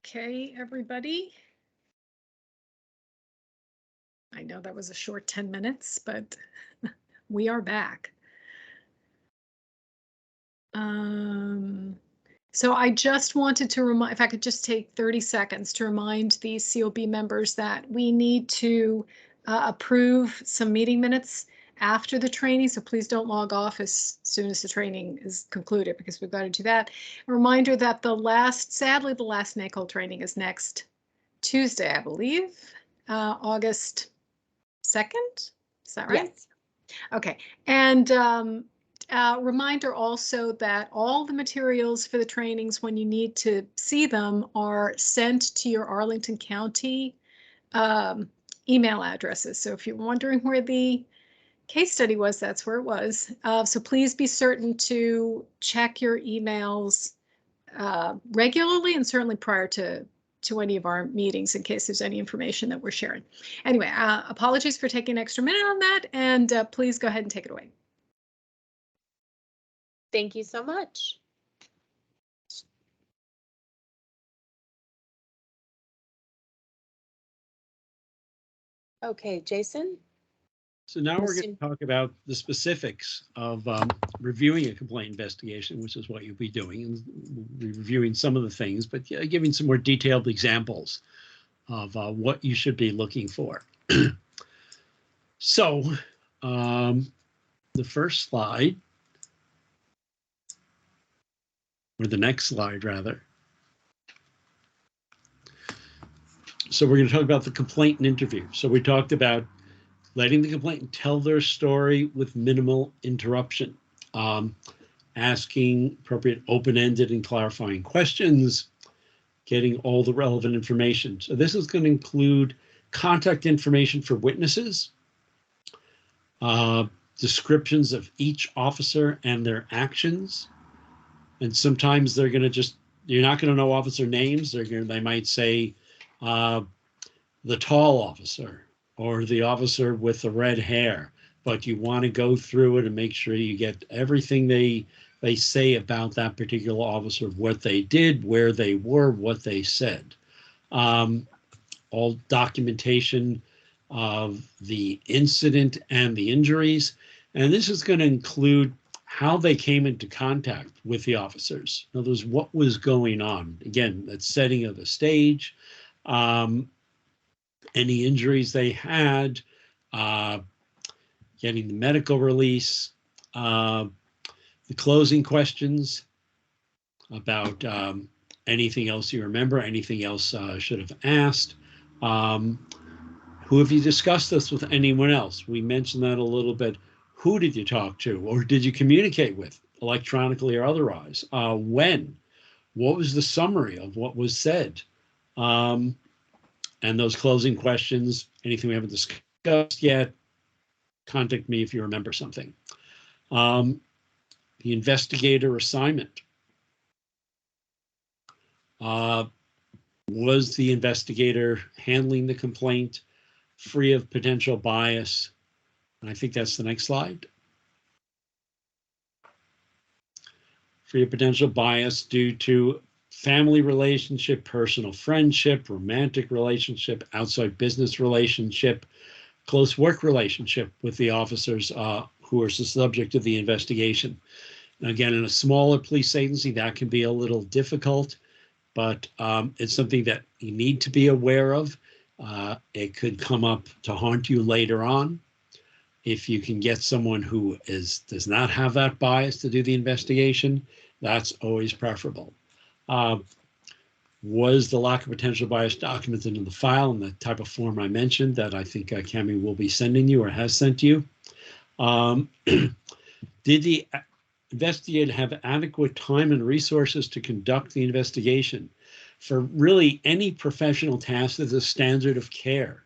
Okay, everybody. I know that was a short 10 minutes, but we are back. So I just wanted to remind, if I could just take 30 seconds to remind the COB members that we need to approve some meeting minutes after the training. So please don't log off as soon as the training is concluded, because we've got to do that. A reminder that sadly, the last NACOLE training is next Tuesday, I believe, August 2nd. Is that right? Yes. Okay. And reminder also that all the materials for the trainings, when you need to see them, are sent to your Arlington County email addresses. So if you're wondering where the case study was, that's where it was. So please be certain to check your emails regularly, and certainly prior to any of our meetings, in case there's any information that we're sharing. Anyway, apologies for taking an extra minute on that, and please go ahead and take it away. Thank you so much. Okay, Jason? So now we're going to talk about the specifics of reviewing a complaint investigation, which is what you'll be doing, and we'll be reviewing some of the things, but giving some more detailed examples of what you should be looking for. So the first slide, or the next slide rather. So we're going to talk about the complaint and interview. So we talked about letting the complainant tell their story with minimal interruption, asking appropriate open-ended and clarifying questions, getting all the relevant information. So this is going to include contact information for witnesses, descriptions of each officer and their actions. And sometimes they're going to you're not going to know officer names. They might say the tall officer or the officer with the red hair, but you want to go through it and make sure you get everything they say about that particular officer, what they did, where they were, what they said. All documentation of the incident and the injuries. And this is going to include how they came into contact with the officers. In other words, what was going on. Again, that's setting of the stage, any injuries they had, getting the medical release, the closing questions about anything else you remember, anything else should have asked. Who have you discussed this with anyone else? We mentioned that a little bit. Who did you talk to, or did you communicate with, electronically or otherwise? When? What was the summary of what was said? And those closing questions, anything we haven't discussed yet, contact me if you remember something. The investigator assignment. Was the investigator handling the complaint free of potential bias? And I think that's the next slide. Free of potential bias due to family relationship, personal friendship, romantic relationship, outside business relationship, close work relationship with the officers who are the subject of the investigation. And again, in a smaller police agency, that can be a little difficult, but it's something that you need to be aware of. It could come up to haunt you later on. If you can get someone who does not have that bias to do the investigation, that's always preferable. Was the lack of potential bias documented in the file in the type of form I mentioned that I think Cami will be sending you or has sent you? Did the investigator have adequate time and resources to conduct the investigation? For really any professional task, there's a standard of care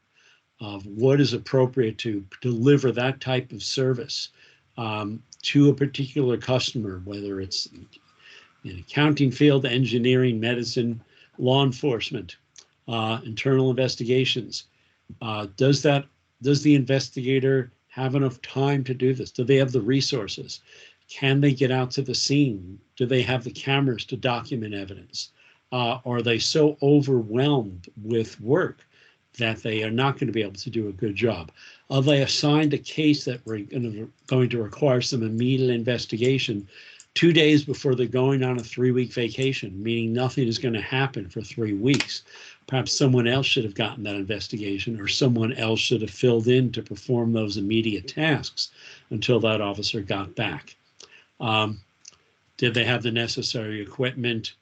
of what is appropriate to deliver that type of service to a particular customer, whether it's in accounting field, engineering, medicine, law enforcement, internal investigations. Does the investigator have enough time to do this? Do they have the resources? Can they get out to the scene? Do they have the cameras to document evidence? are they so overwhelmed with work that they are not going to be able to do a good job? Are they assigned a case that we're going to require some immediate investigation 2 days before they're going on a 3-week vacation, meaning nothing is going to happen for 3 weeks? Perhaps someone else should have gotten that investigation, or someone else should have filled in to perform those immediate tasks until that officer got back. Did they have the necessary equipment?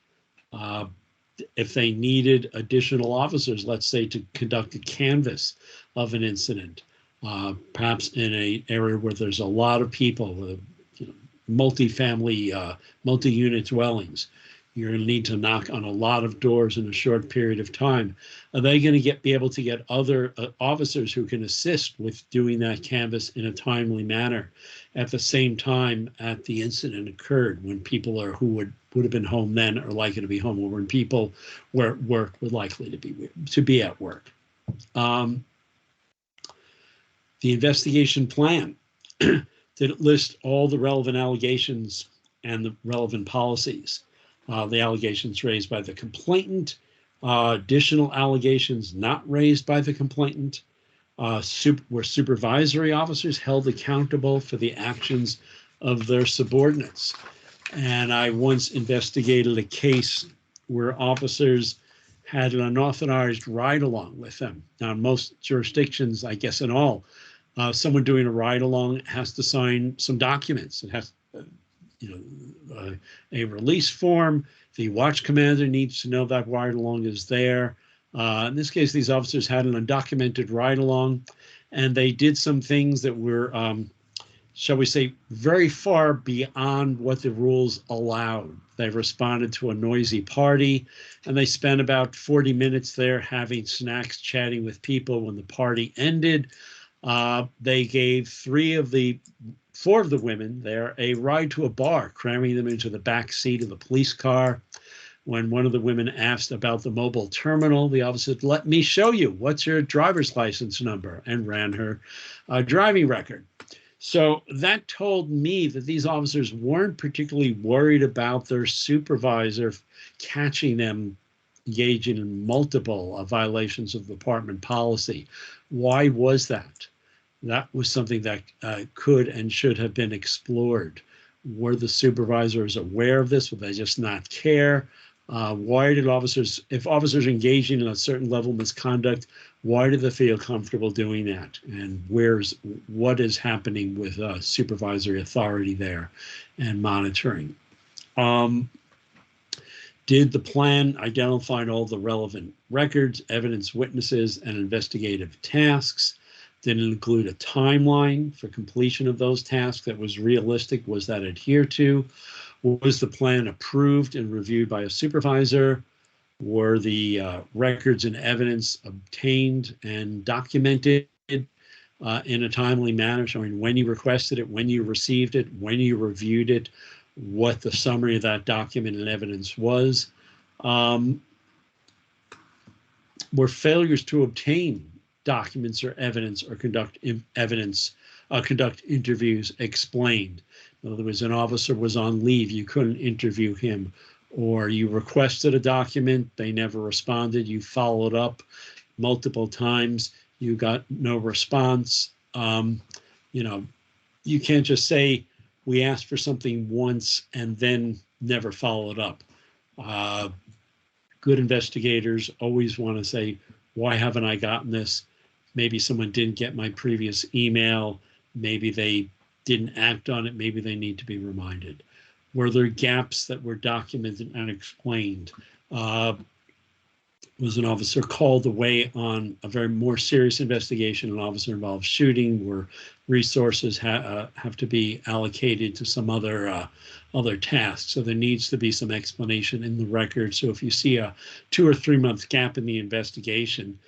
If they needed additional officers, let's say to conduct a canvass of an incident, perhaps in an area where there's a lot of people with multi-family, multi-unit dwellings, you're going to need to knock on a lot of doors in a short period of time. Are they going to be able to get other officers who can assist with doing that canvass in a timely manner at the same time that the incident occurred, when people who would have been home then are likely to be home, or when people were at work were likely to be at work? The investigation plan, did it list all the relevant allegations and the relevant policies? The allegations raised by the complainant, additional allegations not raised by the complainant, were supervisory officers held accountable for the actions of their subordinates. And I once investigated a case where officers had an unauthorized ride-along with them. Now, in most jurisdictions, I guess in all, someone doing a ride-along has to sign some documents. It has a release form. The watch commander needs to know that ride-along is there. In this case, these officers had an undocumented ride-along, and they did some things that were, shall we say, very far beyond what the rules allowed. They responded to a noisy party, and they spent about 40 minutes there having snacks, chatting with people. When the party ended, they gave 4 of the women there a ride to a bar, cramming them into the back seat of the police car. When one of the women asked about the mobile terminal, the officer said, "Let me show you. What's your driver's license number?" and ran her driving record. So that told me that these officers weren't particularly worried about their supervisor catching them engaging in multiple violations of department policy. Why was that? That was something that could and should have been explored. Were the supervisors aware of this? Would they just not care? Why did officers, if officers engaging in a certain level of misconduct, why do they feel comfortable doing that? And what is happening with supervisory authority there and monitoring? Did the plan identify all the relevant records, evidence, witnesses, and investigative tasks? Did it include a timeline for completion of those tasks that was realistic? Was that adhered to? Was the plan approved and reviewed by a supervisor? Were the records and evidence obtained and documented in a timely manner, showing when you requested it, when you received it, when you reviewed it, what the summary of that document and evidence was? Were failures to obtain documents or evidence or conduct interviews explained? In other words, an officer was on leave, you couldn't interview him, or you requested a document, they never responded, you followed up multiple times, you got no response. You can't just say, we asked for something once and then never followed up. Good investigators always want to say, why haven't I gotten this? Maybe someone didn't get my previous email. Maybe they didn't act on it. Maybe they need to be reminded. Were there gaps that were documented and explained? Was an officer called away on a very more serious investigation, an officer involved shooting, where resources have to be allocated to some other tasks? So there needs to be some explanation in the record. So if you see a 2 or 3 month gap in the investigation,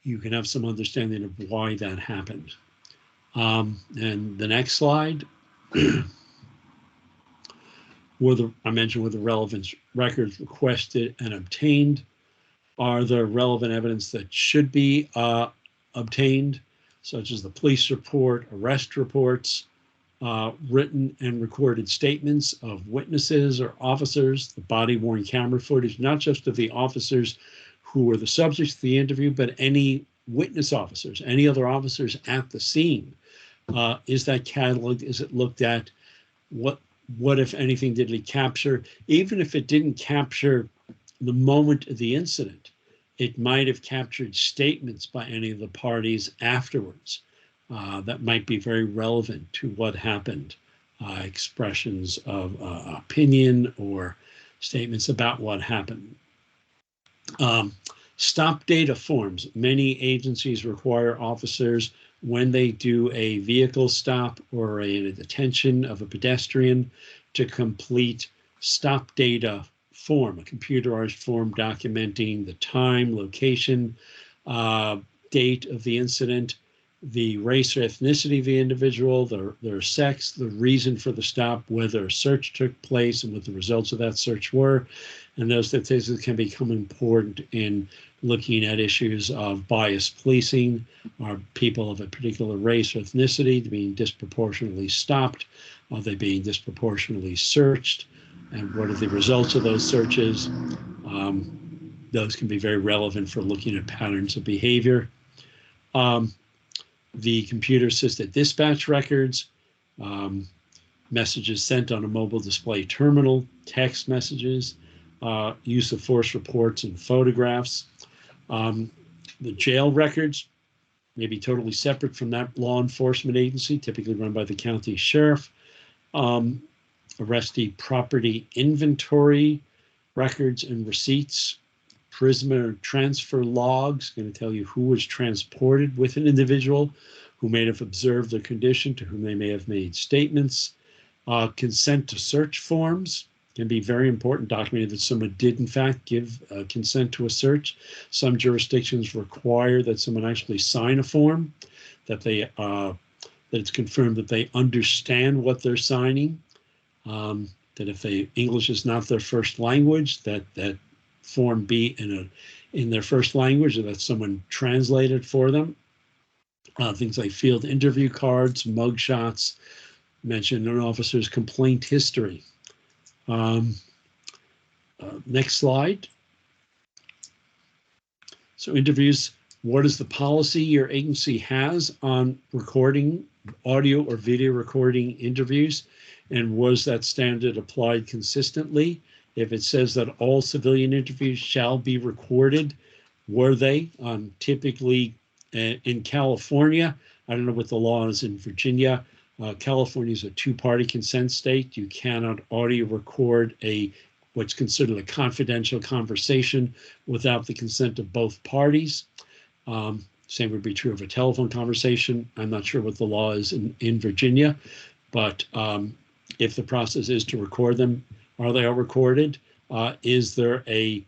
you can have some understanding of why that happened. And the next slide, I mentioned were the relevant records requested and obtained. Are there relevant evidence that should be obtained, such as the police report, arrest reports, written and recorded statements of witnesses or officers, the body-worn camera footage, not just of the officers who were the subjects of the interview, but any witness officers, any other officers at the scene. Is that cataloged? Is it looked at? What, if anything, did it capture? Even if it didn't capture the moment of the incident, it might have captured statements by any of the parties afterwards that might be very relevant to what happened, expressions of opinion or statements about what happened. Stop data forms. Many agencies require officers, when they do a vehicle stop or a detention of a pedestrian, to complete stop data form, a computerized form documenting the time, location, date of the incident, the race or ethnicity of the individual, their sex, the reason for the stop, whether a search took place and what the results of that search were. And those statistics can become important in looking at issues of biased policing. Are people of a particular race or ethnicity being disproportionately stopped? Are they being disproportionately searched? And what are the results of those searches? Those can be very relevant for looking at patterns of behavior. The computer-assisted dispatch records, messages sent on a mobile display terminal, text messages, use of force reports and photographs. The jail records may be totally separate from that law enforcement agency, typically run by the county sheriff. Arrestee property inventory records and receipts. Prisoner transfer logs, going to tell you who was transported with an individual, who may have observed their condition, to whom they may have made statements. Consent to search forms can be very important, documenting that someone did in fact give consent to a search. Some jurisdictions require that someone actually sign a form, that they that it's confirmed that they understand what they're signing. That if English is not their first language, that form be in their first language, or that someone translated for them. Things like field interview cards, mug shots, mention an officer's complaint history. Next slide. So interviews, what is the policy your agency has on recording audio or video recording interviews? And was that standard applied consistently? If it says that all civilian interviews shall be recorded, were they? Typically in California, I don't know what the law is in Virginia. California is a two-party consent state. You cannot audio record what's considered a confidential conversation without the consent of both parties. Same would be true of a telephone conversation. I'm not sure what the law is in Virginia, but if the process is to record them, are they all recorded? Is there a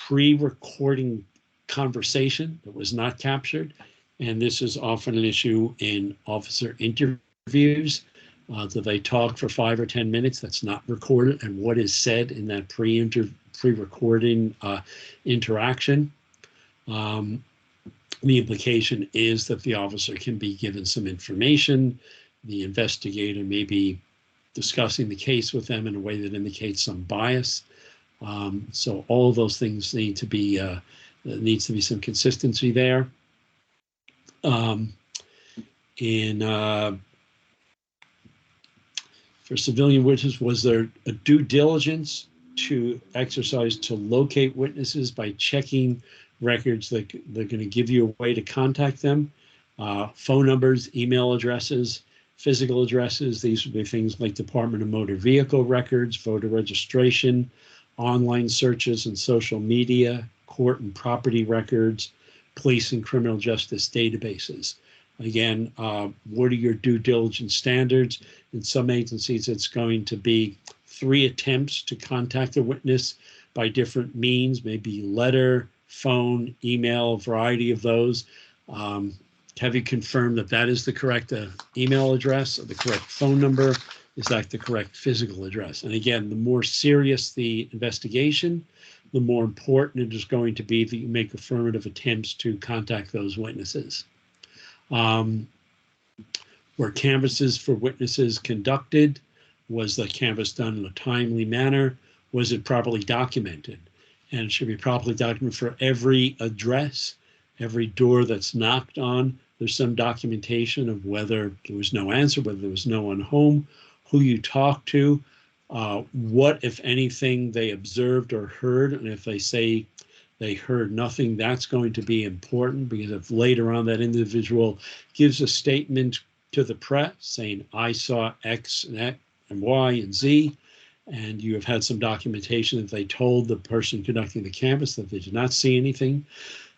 pre-recording conversation that was not captured? And this is often an issue in officer interviews. Do they talk for 5 or 10 minutes that's not recorded? And what is said in that pre-recording interaction? The implication is that the officer can be given some information. The investigator may be discussing the case with them in a way that indicates some bias. So all of those things need to be, needs to be some consistency there. For civilian witnesses, was there a due diligence to exercise to locate witnesses by checking records that they're going to give you a way to contact them? Phone numbers, email addresses, physical addresses. These would be things like Department of Motor Vehicle records, voter registration, online searches and social media, court and property records, police and criminal justice databases. Again, what are your due diligence standards? In some agencies, it's going to be 3 attempts to contact a witness by different means, maybe letter, phone, email, a variety of those. Have you confirmed that that is the correct email address or the correct phone number? Is that the correct physical address? And again, the more serious the investigation, the more important it is going to be that you make affirmative attempts to contact those witnesses. Were canvasses for witnesses conducted? Was the canvas done in a timely manner? Was it properly documented? And it should be properly documented for every address, every door that's knocked on. There's some documentation of whether there was no answer, whether there was no one home, who you talked to, what, if anything, they observed or heard. And if they say they heard nothing, that's going to be important, because if later on that individual gives a statement to the press saying, I saw X and Y and Z, and you have had some documentation that they told the person conducting the canvass that they did not see anything.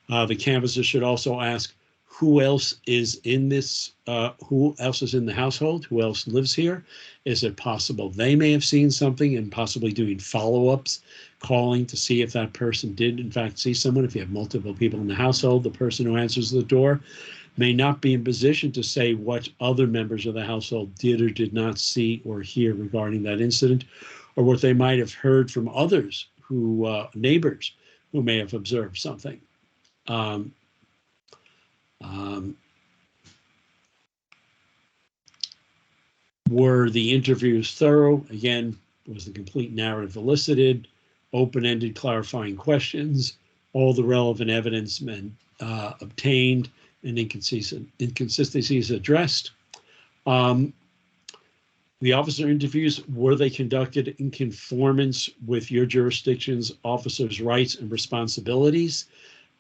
The canvasser should also ask, who else is in this, who else is in the household? Who else lives here? Is it possible they may have seen something, and possibly doing follow-ups, calling to see if that person did in fact see someone? If you have multiple people in the household, the person who answers the door may not be in position to say what other members of the household did or did not see or hear regarding that incident, or what they might have heard from others who, neighbors who may have observed something. Were the interviews thorough? Again, was the complete narrative elicited? Open-ended clarifying questions? All the relevant evidence obtained, and inconsistencies addressed? The officer interviews, were they conducted in conformance with your jurisdiction's officers' rights and responsibilities?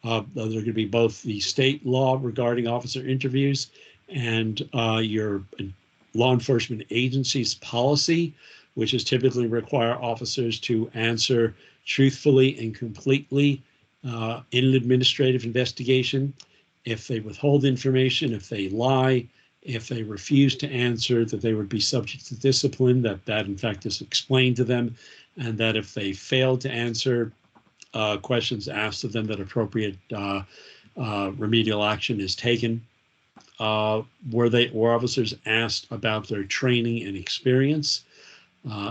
They're going to be both the state law regarding officer interviews and your law enforcement agency's policy, which is typically require officers to answer truthfully and completely in an administrative investigation. If they withhold information, if they lie, if they refuse to answer, that they would be subject to discipline, that in fact is explained to them, and that if they fail to answer questions asked of them, that appropriate remedial action is taken. Were officers asked about their training and experience?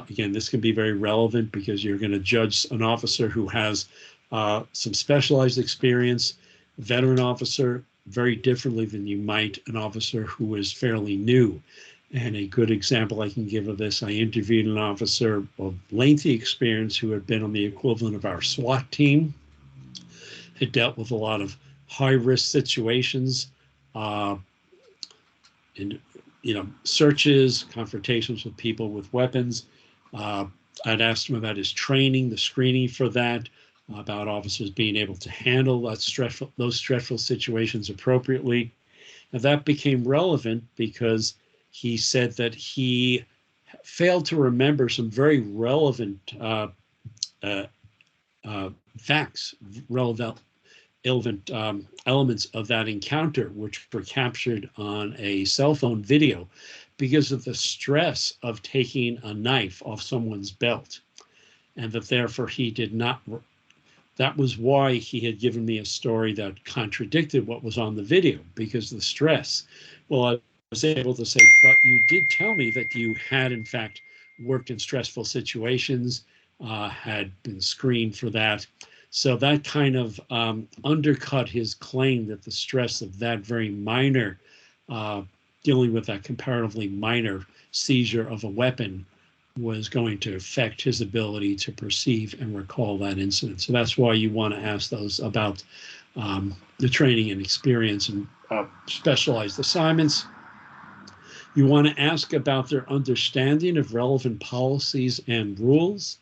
Again, this can be very relevant, because you're going to judge an officer who has some specialized experience, veteran officer, very differently than you might an officer who is fairly new. And a good example I can give of this, I interviewed an officer of lengthy experience who had been on the equivalent of our SWAT team, had dealt with a lot of high-risk situations, in searches, confrontations with people with weapons. I'd asked him about his training, the screening for that, about officers being able to handle those stressful situations appropriately. And that became relevant because he said that he failed to remember some very relevant facts, relevant elements of that encounter, which were captured on a cell phone video, because of the stress of taking a knife off someone's belt. And that therefore he did not, that was why he had given me a story that contradicted what was on the video, because of the stress. Well, I was able to say, but you did tell me that you had in fact worked in stressful situations, had been screened for that. So that kind of undercut his claim that the stress of that very minor, dealing with that comparatively minor seizure of a weapon, was going to affect his ability to perceive and recall that incident. So that's why you want to ask those about the training and experience and specialized assignments. You want to ask about their understanding of relevant policies and rules.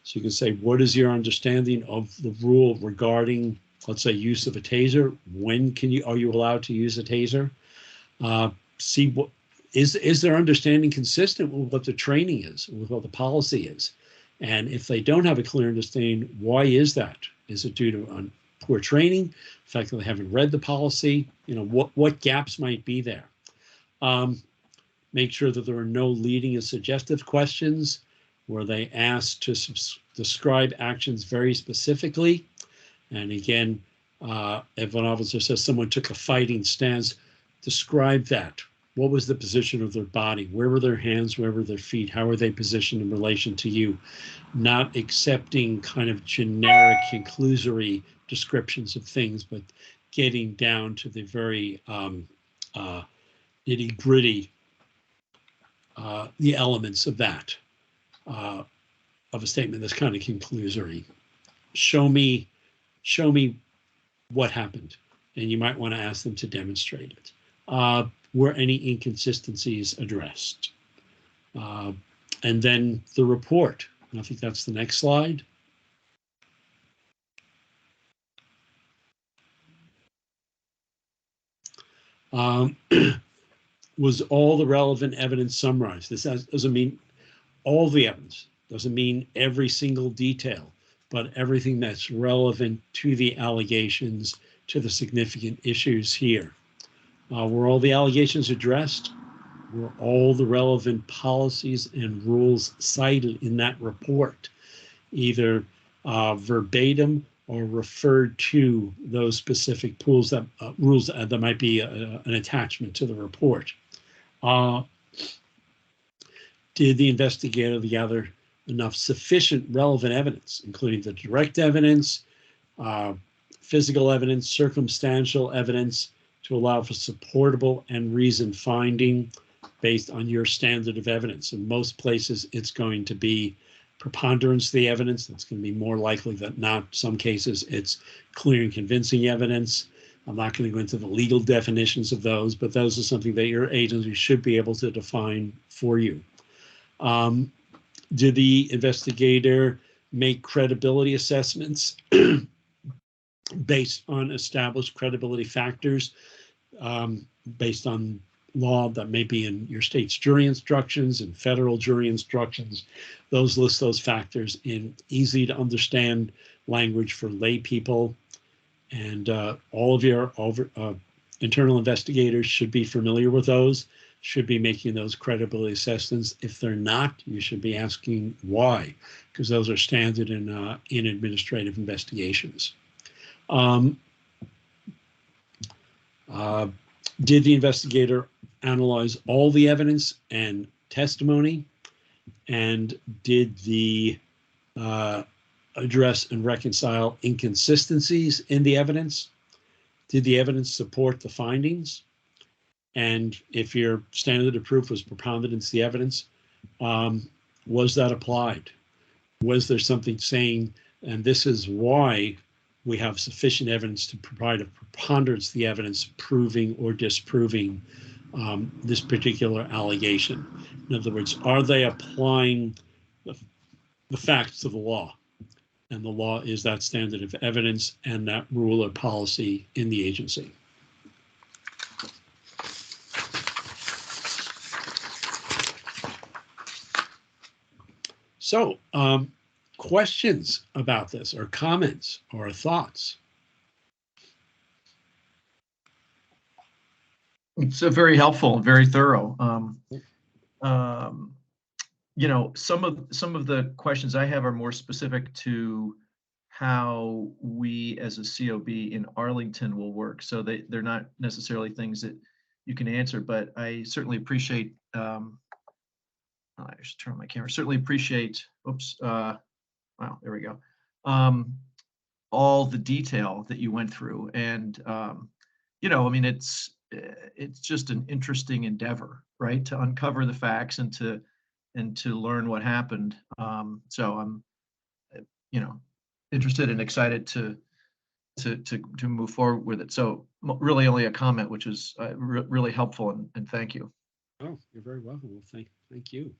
So you can say, what is your understanding of the rule regarding, let's say, use of a taser? When are you allowed to use a taser? See what is their understanding consistent with what the training is, with what the policy is? And if they don't have a clear understanding, why is that? Is it due to poor training, the fact that they haven't read the policy? What gaps might be there? Make sure that there are no leading and suggestive questions where they ask to describe actions very specifically. And again, if an officer says someone took a fighting stance, describe that. What was the position of their body? Where were their hands? Where were their feet? How were they positioned in relation to you? Not accepting kind of generic, conclusory descriptions of things, but getting down to the very nitty-gritty the elements of that, of a statement that's kind of conclusory. Show me what happened, and you might want to ask them to demonstrate it. Were any inconsistencies addressed? And then the report. And I think that's the next slide. Was all the relevant evidence summarized? This doesn't mean all the evidence, doesn't mean every single detail, but everything that's relevant to the allegations, to the significant issues here. Were all the allegations addressed? Were all the relevant policies and rules cited in that report, either verbatim or referred to those specific rules that might be an attachment to the report? Did the investigator gather enough sufficient relevant evidence, including the direct evidence, physical evidence, circumstantial evidence, to allow for supportable and reasoned finding based on your standard of evidence? In most places, it's going to be preponderance of the evidence. That's going to be more likely than not. Some cases, it's clear and convincing evidence. I'm not going to go into the legal definitions of those, but those are something that your agency should be able to define for you. Did the investigator make credibility assessments based on established credibility factors, based on law that may be in your state's jury instructions and federal jury instructions? Those list those factors in easy to understand language for lay people. And all of your internal investigators should be familiar with those, should be making those credibility assessments. If they're not, you should be asking why, because those are standard in administrative investigations. Did the investigator analyze all the evidence and testimony? And did the address and reconcile inconsistencies in the evidence? Did the evidence support the findings? And if your standard of proof was preponderance of the evidence, was that applied? Was there something saying, and this is why we have sufficient evidence to provide a preponderance of the evidence proving or disproving this particular allegation? In other words, are they applying the facts of the law? And the law is that standard of evidence and that rule or policy in the agency. So, questions about this, or comments, or thoughts? It's very helpful and very thorough. You know, some of the questions I have are more specific to how we as a COB in Arlington will work. So they're not necessarily things that you can answer, but I certainly appreciate, I should turn on my camera, certainly appreciate, oops, wow, there we go. All the detail that you went through. And, you know, I mean, it's just an interesting endeavor, right? To uncover the facts and to learn what happened. So I'm, you know, interested and excited to move forward with it. So really only a comment, which is really helpful, and thank you. Oh, you're very welcome. Well, thank you.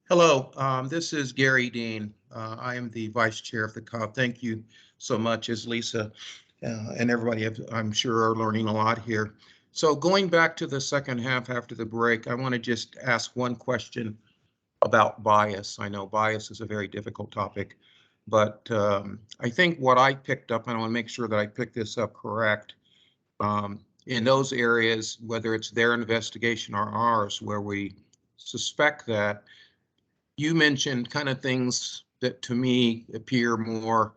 Hello, this is Gary Dean. I am the vice chair of the COB. Thank you so much, as Lisa and everybody, I'm sure, are learning a lot here. So going back to the second half after the break, I want to just ask one question about bias. I know bias is a very difficult topic, but I think what I picked up, and I want to make sure that I pick this up correct, in those areas, whether it's their investigation or ours, where we suspect that, you mentioned kind of things that to me appear more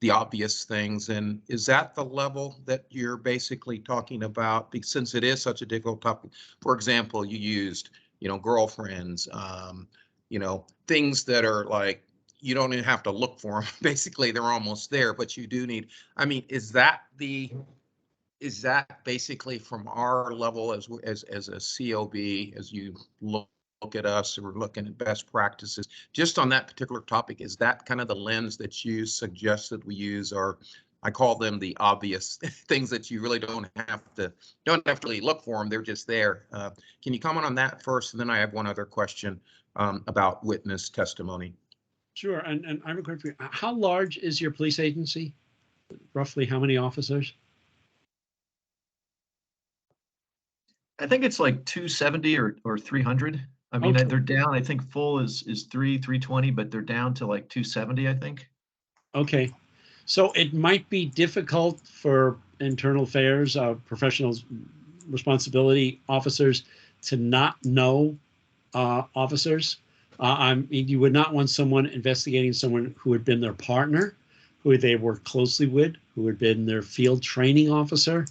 the obvious things. And is that the level that you're basically talking about? Because since it is such a difficult topic, for example, you used, you know, girlfriends, you know, things that are like, you don't even have to look for them. Basically, they're almost there, but you do need, I mean, is that is that basically from our level as a COB, as you look at us, we're looking at best practices, just on that particular topic, is that kind of the lens that you suggest that we use, or I call them the obvious things that you really don't have to really look for them, they're just there. Can you comment on that first? And then I have one other question about witness testimony. Sure, and I have a question for you. How large is your police agency? Roughly how many officers? I think it's like 270 or 300. I mean, Okay. they're down. I think full is 320, but they're down to like 270, I think. Okay, so it might be difficult for internal affairs, professionals, responsibility officers to not know officers. I mean, you would not want someone investigating someone who had been their partner, who they worked closely with, who had been their field training officer.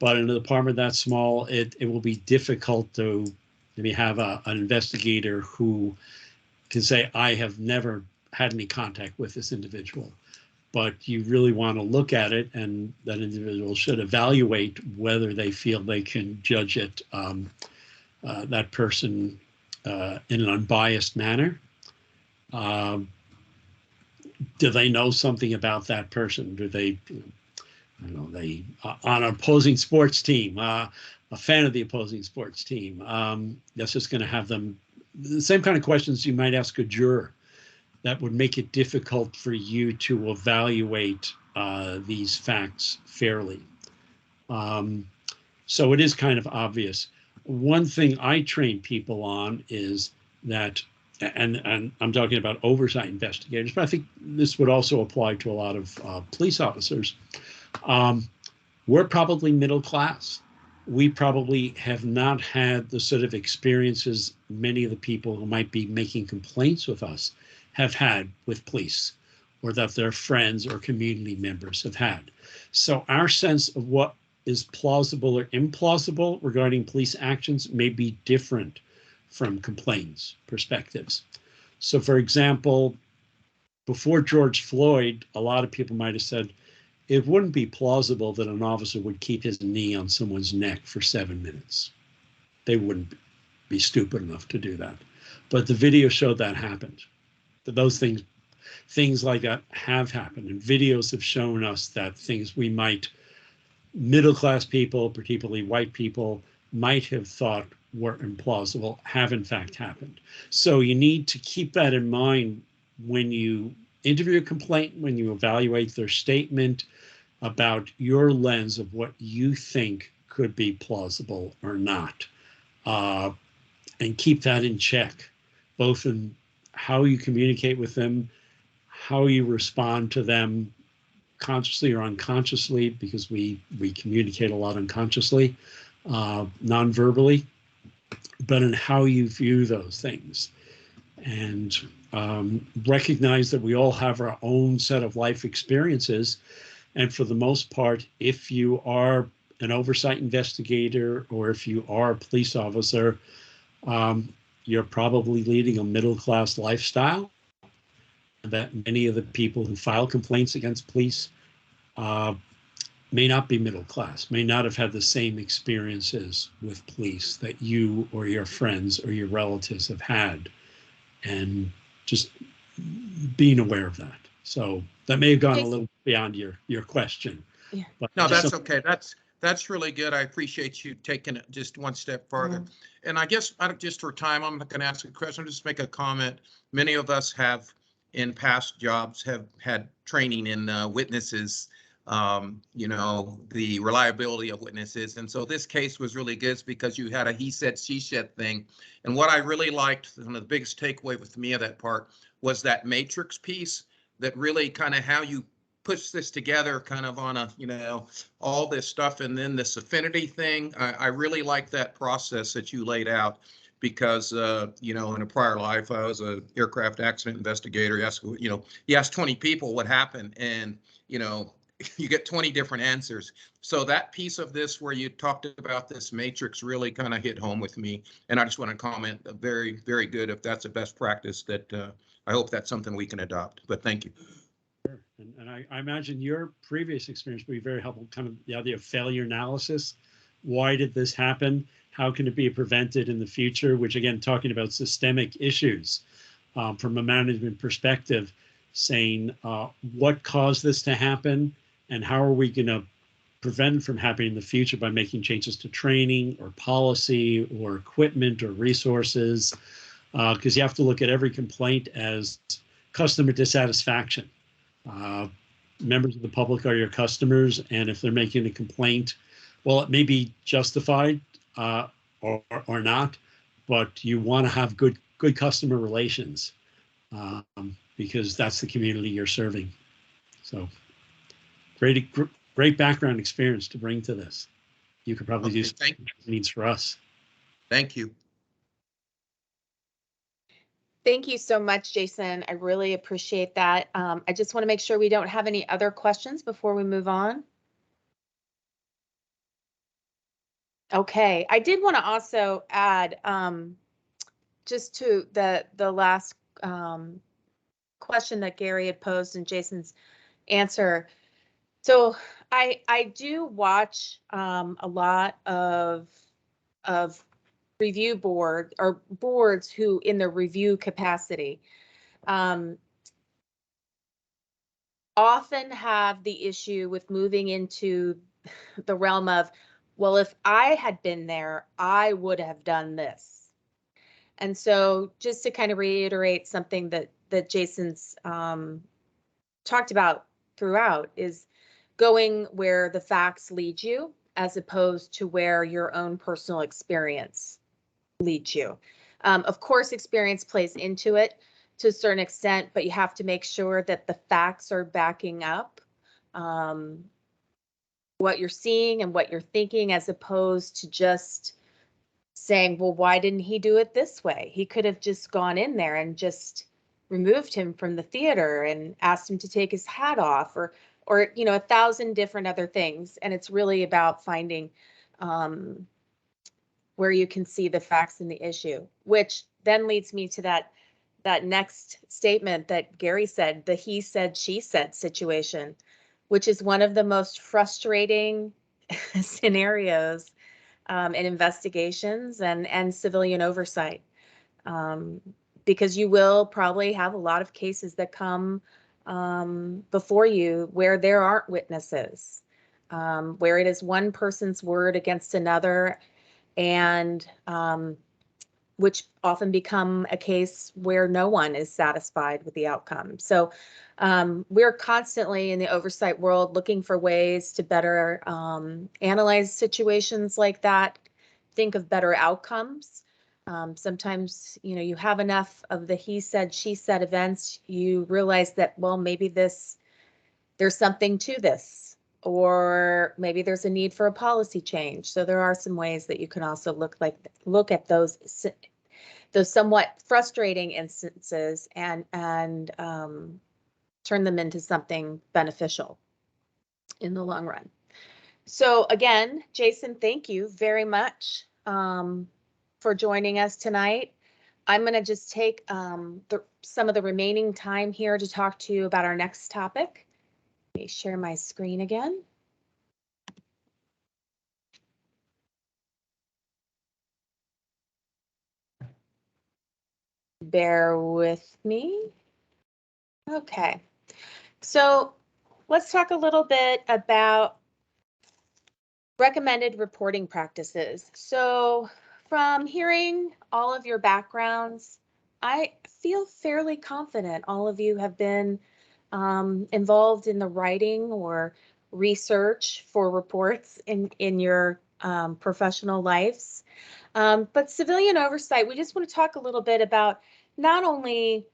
But in a department that small, it will be difficult to maybe have an investigator who can say, I have never had any contact with this individual. But you really want to look at it, and that individual should evaluate whether they feel they can judge it, that person in an unbiased manner. Do they know something about that person? Do they, I don't know, they on an opposing sports team, a fan of the opposing sports team? That's just going to have them, the same kind of questions you might ask a juror that would make it difficult for you to evaluate these facts fairly. So it is kind of obvious. One thing I train people on is that, and I'm talking about oversight investigators, but I think this would also apply to a lot of police officers. We're probably middle class. We probably have not had the sort of experiences many of the people who might be making complaints with us have had with police, or that their friends or community members have had. So our sense of what is plausible or implausible regarding police actions may be different from complaints perspectives. So for example, before George Floyd, a lot of people might have said, it wouldn't be plausible that an officer would keep his knee on someone's neck for 7 minutes. They wouldn't be stupid enough to do that. But the video showed that happened. That those things like that have happened. And videos have shown us that things we might, middle-class people, particularly white people, might have thought were implausible, have in fact happened. So you need to keep that in mind when you interview a complainant, when you evaluate their statement, about your lens of what you think could be plausible or not. And keep that in check, both in how you communicate with them, how you respond to them consciously or unconsciously, because we communicate a lot unconsciously, non-verbally, but in how you view those things. And recognize that we all have our own set of life experiences. And for the most part, if you are an oversight investigator or if you are a police officer, you're probably leading a middle-class lifestyle. That many of the people who file complaints against police may not be middle class, may not have had the same experiences with police that you or your friends or your relatives have had, and just being aware of that. So that may have gone a little beyond your question. Yeah. But No, that's okay. That's really good. I appreciate you taking it just one step further. And I guess just for time, I'm not going to ask a question. I'll just make a comment. Many of us have in past jobs have had training in witnesses, the reliability of witnesses. And so this case was really good because you had a he said, she said thing. And what I really liked, one of the biggest takeaway with me of that part was that matrix piece, that really kind of how you puts this together kind of on a, all this stuff, and then this affinity thing. I really like that process that you laid out, because, in a prior life, I was an aircraft accident investigator. You ask 20 people what happened, and, you get 20 different answers. So that piece of this where you talked about this matrix really kind of hit home with me. And I just want to comment, very, very good. If that's a best practice, that I hope that's something we can adopt. But thank you. And I imagine your previous experience would be very helpful, kind of the idea of failure analysis. Why did this happen? How can it be prevented in the future? Which again, talking about systemic issues from a management perspective, saying what caused this to happen and how are we going to prevent it from happening in the future by making changes to training or policy or equipment or resources. Because you have to look at every complaint as customer dissatisfaction. Members of the public are your customers, and if they're making a complaint, well, it may be justified or not, but you want to have good customer relations because that's the community you're serving. So great background experience to bring to this. You could probably do some needs for us. Thank you. Thank you so much, Jason. I really appreciate that. I just want to make sure we don't have any other questions before we move on. Okay, I did want to also add just to the last question that Gary had posed and Jason's answer. So I do watch a lot of review board or boards who in the review capacity often have the issue with moving into the realm of, well, if I had been there, I would have done this. And so just to kind of reiterate something that Jason's talked about throughout is going where the facts lead you as opposed to where your own personal experience leads you. Of course, experience plays into it to a certain extent, but you have to make sure that the facts are backing up what you're seeing and what you're thinking, as opposed to just saying, well, why didn't he do it this way? He could have just gone in there and just removed him from the theater and asked him to take his hat off, or 1,000 different other things. And it's really about finding where you can see the facts in the issue, which then leads me to that next statement that Gary said, the he said, she said situation, which is one of the most frustrating scenarios in investigations and civilian oversight, because you will probably have a lot of cases that come before you where there aren't witnesses, where it is one person's word against another, and which often become a case where no one is satisfied with the outcome. So we're constantly in the oversight world looking for ways to better analyze situations like that, think of better outcomes. Sometimes, you have enough of the he said, she said events, you realize that, well, maybe there's something to this, or maybe there's a need for a policy change. So there are some ways that you can also look at those somewhat frustrating instances and turn them into something beneficial in the long run. So again, Jason, thank you very much for joining us tonight. I'm going to just take some of the remaining time here to talk to you about our next topic. Let me share my screen again. Bear with me. Okay, so let's talk a little bit about recommended reporting practices. So from hearing all of your backgrounds, I feel fairly confident all of you have been involved in the writing or research for reports in your professional lives. But civilian oversight, we just want to talk a little bit about not only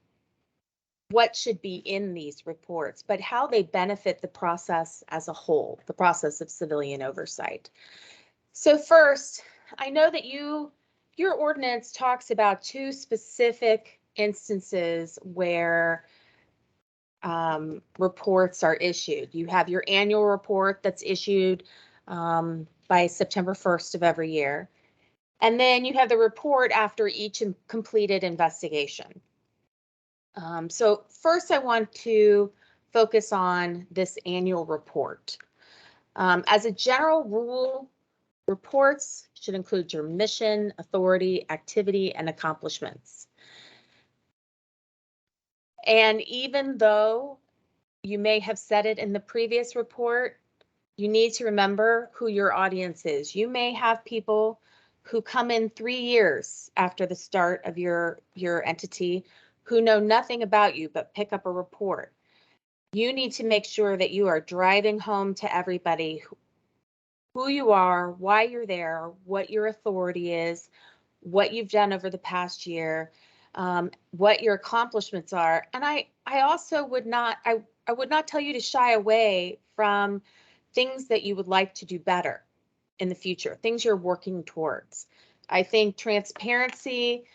what should be in these reports, but how they benefit the process as a whole, the process of civilian oversight. So first, I know that your ordinance talks about two specific instances where reports are issued. You have your annual report that's issued by September 1st of every year. And then you have the report after each completed investigation. So first I want to focus on this annual report. As a general rule, reports should include your mission, authority, activity, and accomplishments. And even though you may have said it in the previous report, you need to remember who your audience is. You may have people who come in 3 years after the start of your entity who know nothing about you but pick up a report. You need to make sure that you are driving home to everybody who you are, why you're there, what your authority is, what you've done over the past year, what your accomplishments are. And I also would not, I would not tell you to shy away from things that you would like to do better in the future, things you're working towards. I think transparency,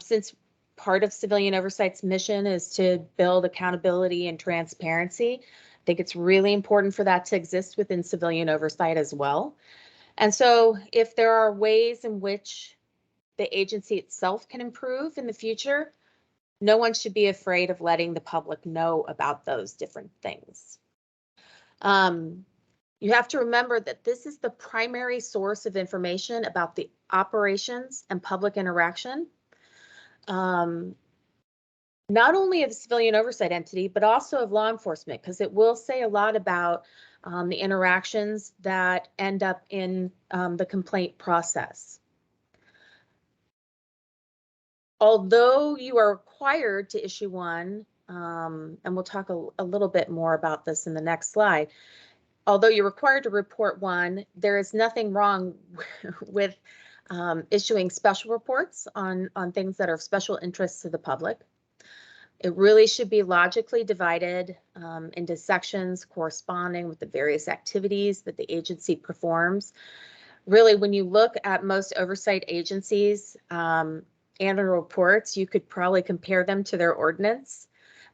since part of civilian oversight's mission is to build accountability and transparency, I think it's really important for that to exist within civilian oversight as well. And so if there are ways in which the agency itself can improve in the future, no one should be afraid of letting the public know about those different things. You have to remember that this is the primary source of information about the operations and public interaction, not only of the civilian oversight entity, but also of law enforcement, because it will say a lot about the interactions that end up in the complaint process. Although you are required to issue one, and we'll talk a little bit more about this in the next slide, although you're required to report one, there is nothing wrong with issuing special reports on things that are of special interest to the public. It really should be logically divided into sections corresponding with the various activities that the agency performs. Really, when you look at most oversight agencies, annual reports, you could probably compare them to their ordinance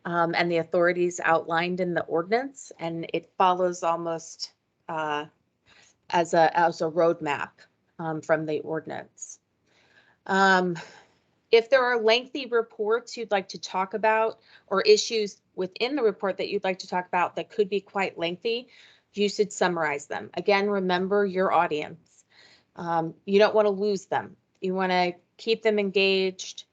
and the authorities outlined in the ordinance, and it follows almost as a roadmap from the ordinance. If there are lengthy reports you'd like to talk about or issues within the report that you'd like to talk about that could be quite lengthy, you should summarize them. Again, remember your audience. You don't want to lose them. You want to keep them engaged.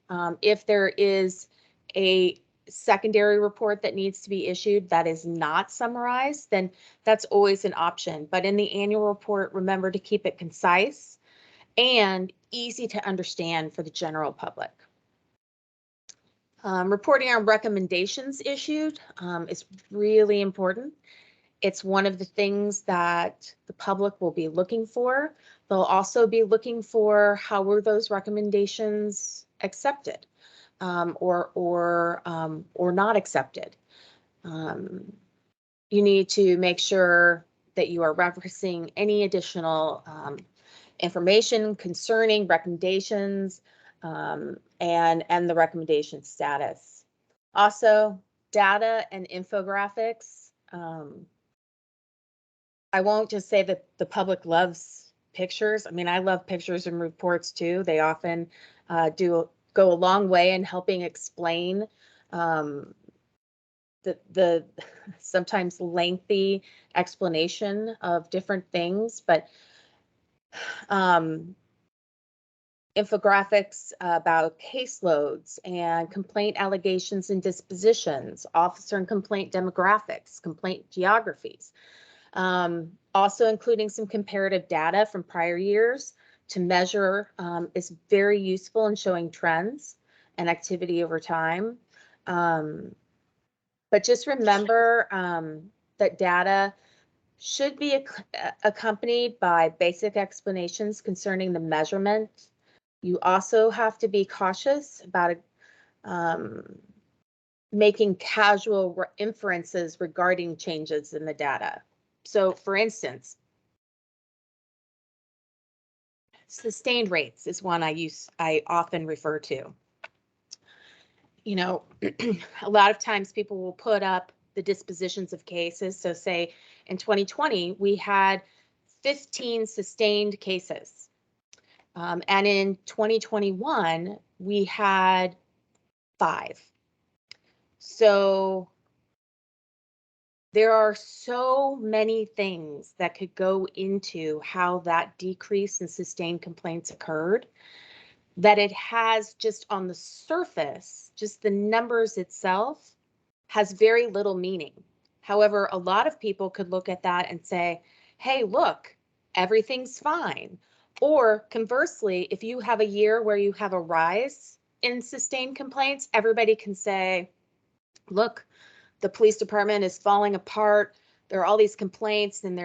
If there is a secondary report that needs to be issued that is not summarized, then that's always an option. But in the annual report, remember to keep it concise and easy to understand for the general public. Reporting on recommendations issued is really important. It's one of the things that the public will be looking for. They'll also be looking for how were those recommendations accepted or not accepted. You need to make sure that you are referencing any additional information concerning recommendations and the recommendation status. Also, data and infographics. I won't just say that the public loves pictures. I mean, I love pictures and reports too. They often go a long way in helping explain the sometimes lengthy explanation of different things, but infographics about caseloads and complaint allegations and dispositions, officer and complaint demographics, complaint geographies. Also including some comparative data from prior years to measure is very useful in showing trends and activity over time. But just remember that data should be accompanied by basic explanations concerning the measurement. You also have to be cautious about making casual inferences regarding changes in the data. So for instance, sustained rates is one I often refer to. You know, a lot of times people will put up the dispositions of cases. So say in 2020, we had 15 sustained cases. And in 2021, we had 5. So there are so many things that could go into how that decrease in sustained complaints occurred, that it has just on the surface, just the numbers itself has very little meaning. However, a lot of people could look at that and say, hey, look, everything's fine. Or conversely, if you have a year where you have a rise in sustained complaints, everybody can say, look, the police department is falling apart. There are all these complaints and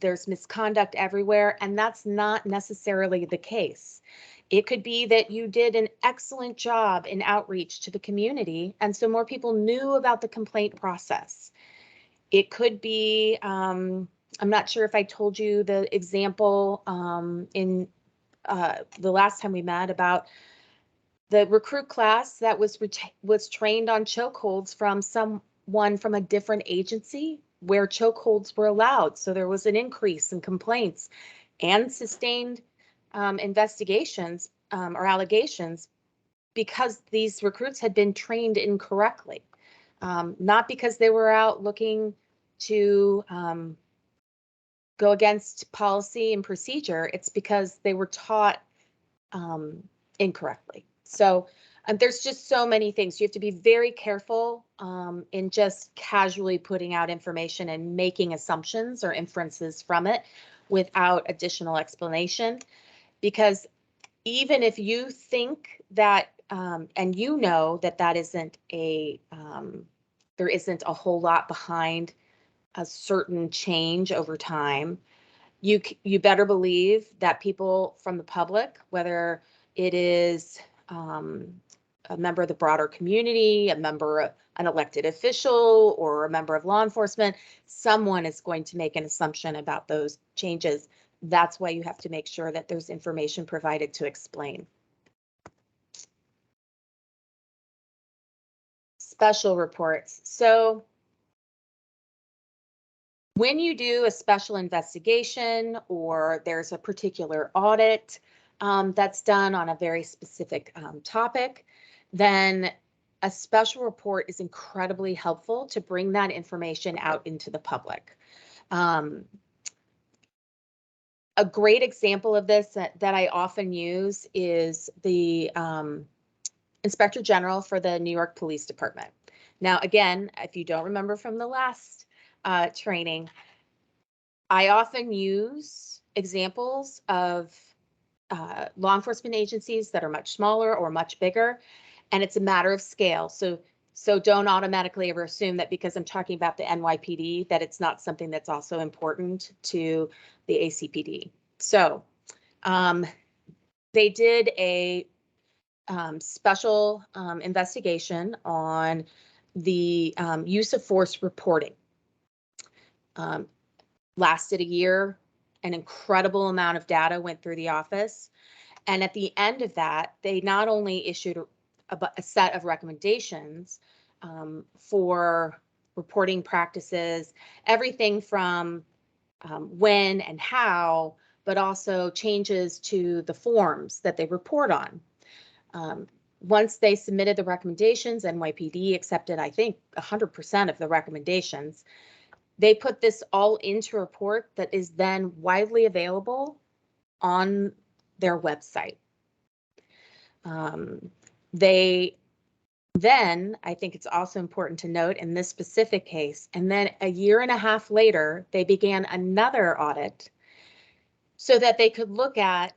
there's misconduct everywhere. And that's not necessarily the case. It could be that you did an excellent job in outreach to the community, and so more people knew about the complaint process. It could be, I'm not sure if I told you the example in the last time we met about the recruit class that was trained on chokeholds from someone from a different agency where chokeholds were allowed. So there was an increase in complaints and sustained investigations or allegations because these recruits had been trained incorrectly, not because they were out looking to go against policy and procedure. It's because they were taught incorrectly. So there's just so many things. You have to be very careful in just casually putting out information and making assumptions or inferences from it without additional explanation. Because even if you think that, and you know that that isn't a, there isn't a whole lot behind a certain change over time, you better believe that people from the public, whether it is a member of the broader community, an elected official, or a member of law enforcement, someone is going to make an assumption about those changes. That's why you have to make sure that there's information provided to explain. Special reports. So when you do a special investigation or there's a particular audit that's done on a very specific topic, then a special report is incredibly helpful to bring that information out into the public. A great example of this that I often use is the Inspector General for the New York Police Department. Now, again, if you don't remember from the last training, I often use examples of law enforcement agencies that are much smaller or much bigger, and it's a matter of scale. So don't automatically ever assume that because I'm talking about the NYPD that it's not something that's also important to the ACPD. So they did a special investigation on the use of force reporting. Lasted a year, an incredible amount of data went through the office. And at the end of that, they not only issued a set of recommendations for reporting practices, everything from when and how, but also changes to the forms that they report on. Once they submitted the recommendations, NYPD accepted, I think, 100% of the recommendations. They put this all into a report that is then widely available on their website. Then, I think it's also important to note in this specific case, and then a year and a half later, they began another audit so that they could look at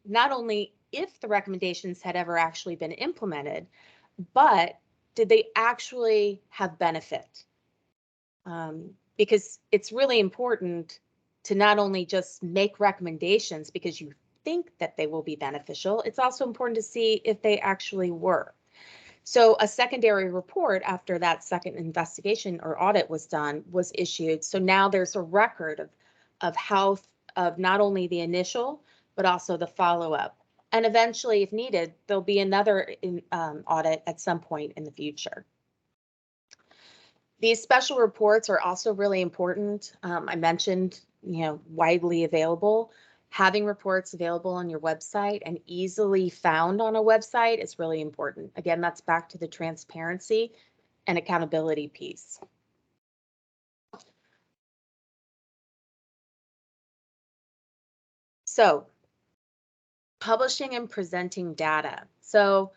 not only if the recommendations had ever actually been implemented, but did they actually have benefit? Because it's really important to not only just make recommendations because you think that they will be beneficial, it's also important to see if they actually were. So a secondary report after that second investigation or audit was done was issued. So now there's a record of how, of not only the initial, but also the follow-up. And eventually, if needed, there'll be another audit at some point in the future. These special reports are also really important. I mentioned, widely available. Having reports available on your website and easily found on a website is really important. Again, that's back to the transparency and accountability piece. So publishing and presenting data. So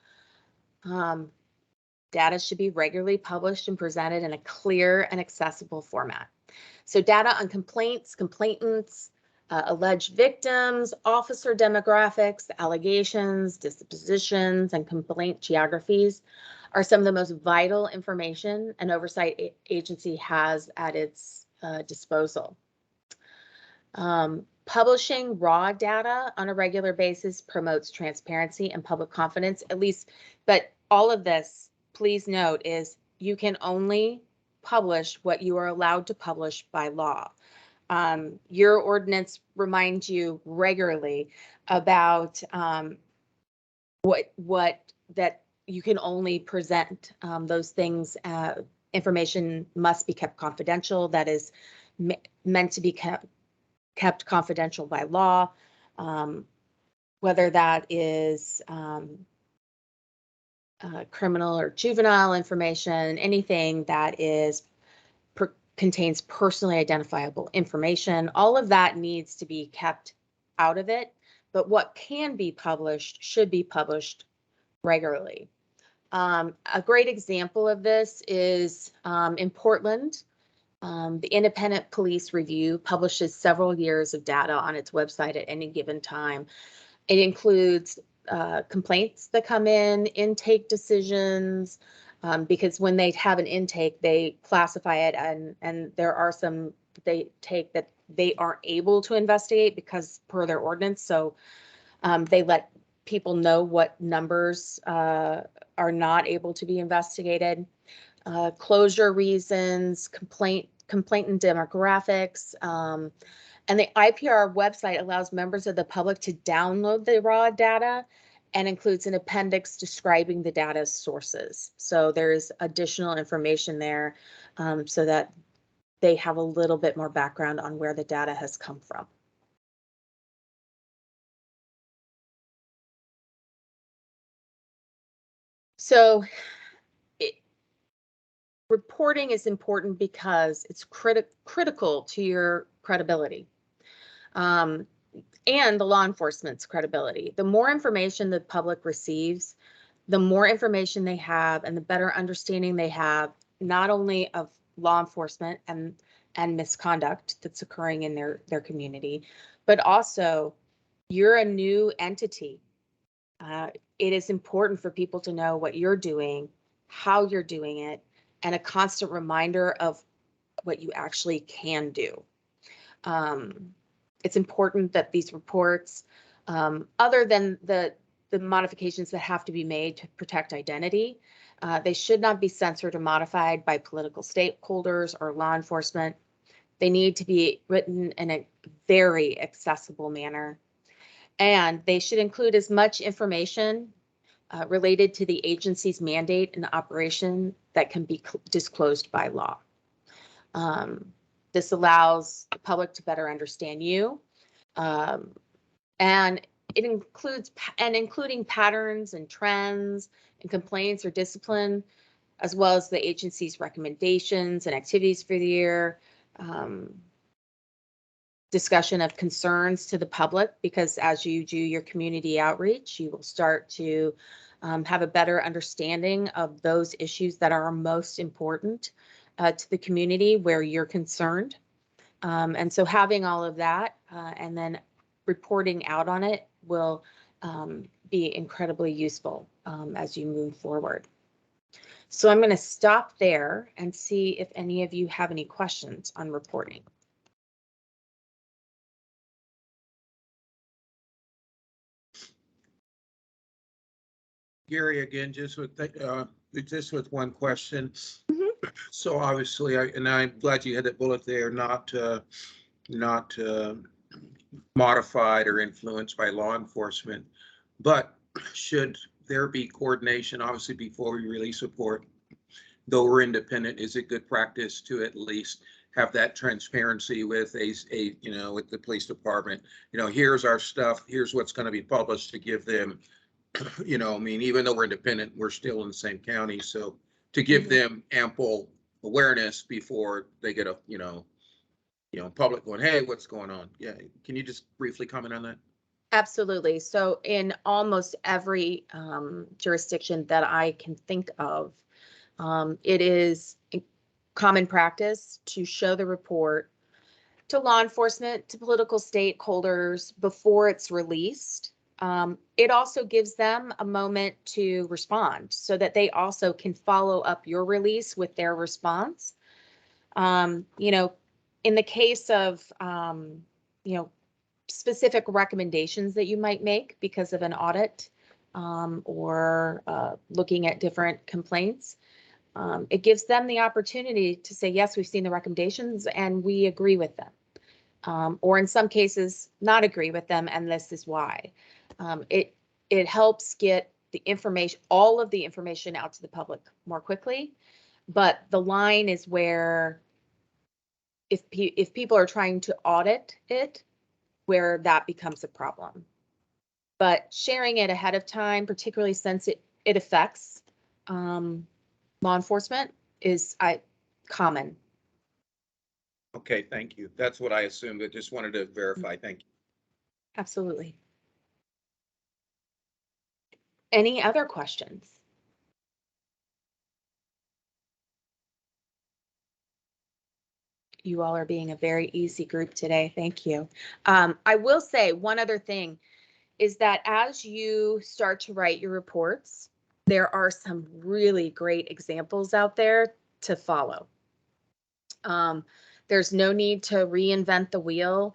data should be regularly published and presented in a clear and accessible format. So data on complaints, complainants, alleged victims, officer demographics, allegations, dispositions, and complaint geographies are some of the most vital information an oversight agency has at its disposal. Publishing raw data on a regular basis promotes transparency and public confidence, at least, but all of this, please note, is you can only publish what you are allowed to publish by law. Your ordinance reminds you regularly about what that you can only present those things. Information must be kept confidential. That is meant to be kept confidential by law, whether that is criminal or juvenile information, anything that is contains personally identifiable information. All of that needs to be kept out of it, but what can be published should be published regularly. A great example of this is in Portland. The Independent Police Review publishes several years of data on its website at any given time. It includes complaints that come in, intake decisions, because when they have an intake, they classify it, and there are some they take that they aren't able to investigate because per their ordinance. So they let people know what numbers are not able to be investigated, closure reasons, complainant demographics, and the IPR website allows members of the public to download the raw data and includes an appendix describing the data's sources. So there's additional information there so that they have a little bit more background on where the data has come from. So reporting is important because it's critical to your credibility. And the law enforcement's credibility. The more information the public receives, the more information they have and the better understanding they have, not only of law enforcement and misconduct that's occurring in their community, but also you're a new entity. It is important for people to know what you're doing, how you're doing it, and a constant reminder of what you actually can do. It's important that these reports, other than the modifications that have to be made to protect identity, they should not be censored or modified by political stakeholders or law enforcement. They need to be written in a very accessible manner. And they should include as much information related to the agency's mandate and operation that can be disclosed by law. This allows the public to better understand you, and it includes including patterns and trends and complaints or discipline, as well as the agency's recommendations and activities for the year. Discussion of concerns to the public, because as you do your community outreach, you will start to have a better understanding of those issues that are most important to the community where you're concerned. And so having all of that and then reporting out on it will be incredibly useful as you move forward. So I'm going to stop there and see if any of you have any questions on reporting. Gary, again, just with one question. So obviously, I'm glad you had that bullet there, not modified or influenced by law enforcement. But should there be coordination, obviously, before we release a report, though we're independent, is it good practice to at least have that transparency with with the police department? Here's our stuff, here's what's going to be published, to give them, even though we're independent, we're still in the same county. So to give them ample awareness before they get public going, hey, what's going on? Yeah. Can you just briefly comment on that? Absolutely. So in almost every jurisdiction that I can think of, it is common practice to show the report to law enforcement, to political stakeholders before it's released. It also gives them a moment to respond so that they also can follow up your release with their response. In the case of, specific recommendations that you might make because of an audit or looking at different complaints, it gives them the opportunity to say, yes, we've seen the recommendations and we agree with them. Or in some cases, not agree with them, and this is why. It helps get the information, all of the information out to the public more quickly. But the line is where if people are trying to audit it, where that becomes a problem. But sharing it ahead of time, particularly since it affects law enforcement, is common. Okay, thank you. That's what I assumed. I just wanted to verify. Thank you. Absolutely. Any other questions? You all are being a very easy group today. Thank you. I will say one other thing is that as you start to write your reports, there are some really great examples out there to follow. There's no need to reinvent the wheel.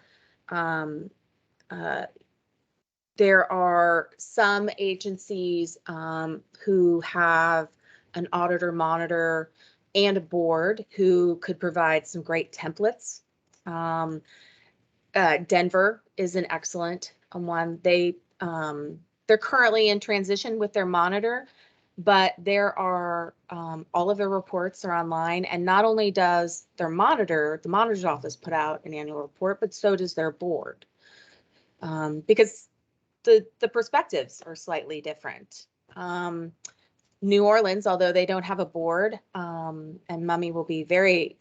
There are some agencies who have an auditor monitor and a board who could provide some great templates. Denver is an excellent one. They're currently in transition with their monitor, but there are all of their reports are online, and not only does the monitor's office put out an annual report, but so does their board, because the perspectives are slightly different. New Orleans, although they don't have a board, and Mummy will be very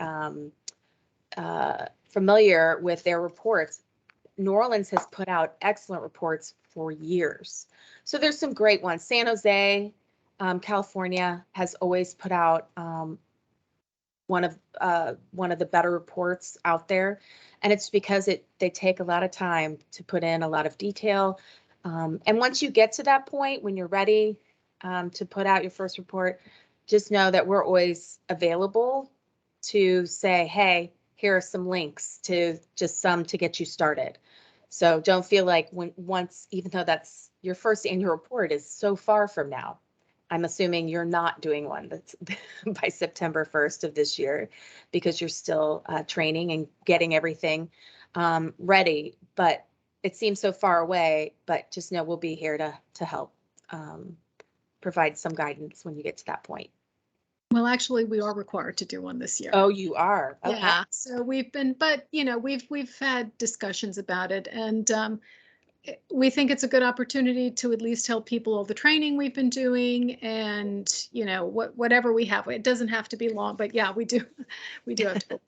familiar with their reports, New Orleans has put out excellent reports for years. So there's some great ones. San Jose, California has always put out one of the better reports out there, and it's because they take a lot of time to put in a lot of detail. And once you get to that point, when you're ready to put out your first report, just know that we're always available to say, hey, here are some links to to get you started. So don't feel like even though that's your first annual report is so far from now, I'm assuming you're not doing one that's by September 1st of this year because you're still training and getting everything ready. But it seems so far away, but just know we'll be here to help provide some guidance when you get to that point. Well, actually, we are required to do one this year. Oh, you are? Okay. Yeah. So we've been, but we've had discussions about it, and we think it's a good opportunity to at least tell people all the training we've been doing, and whatever we have. It doesn't have to be long, but yeah, we do have to.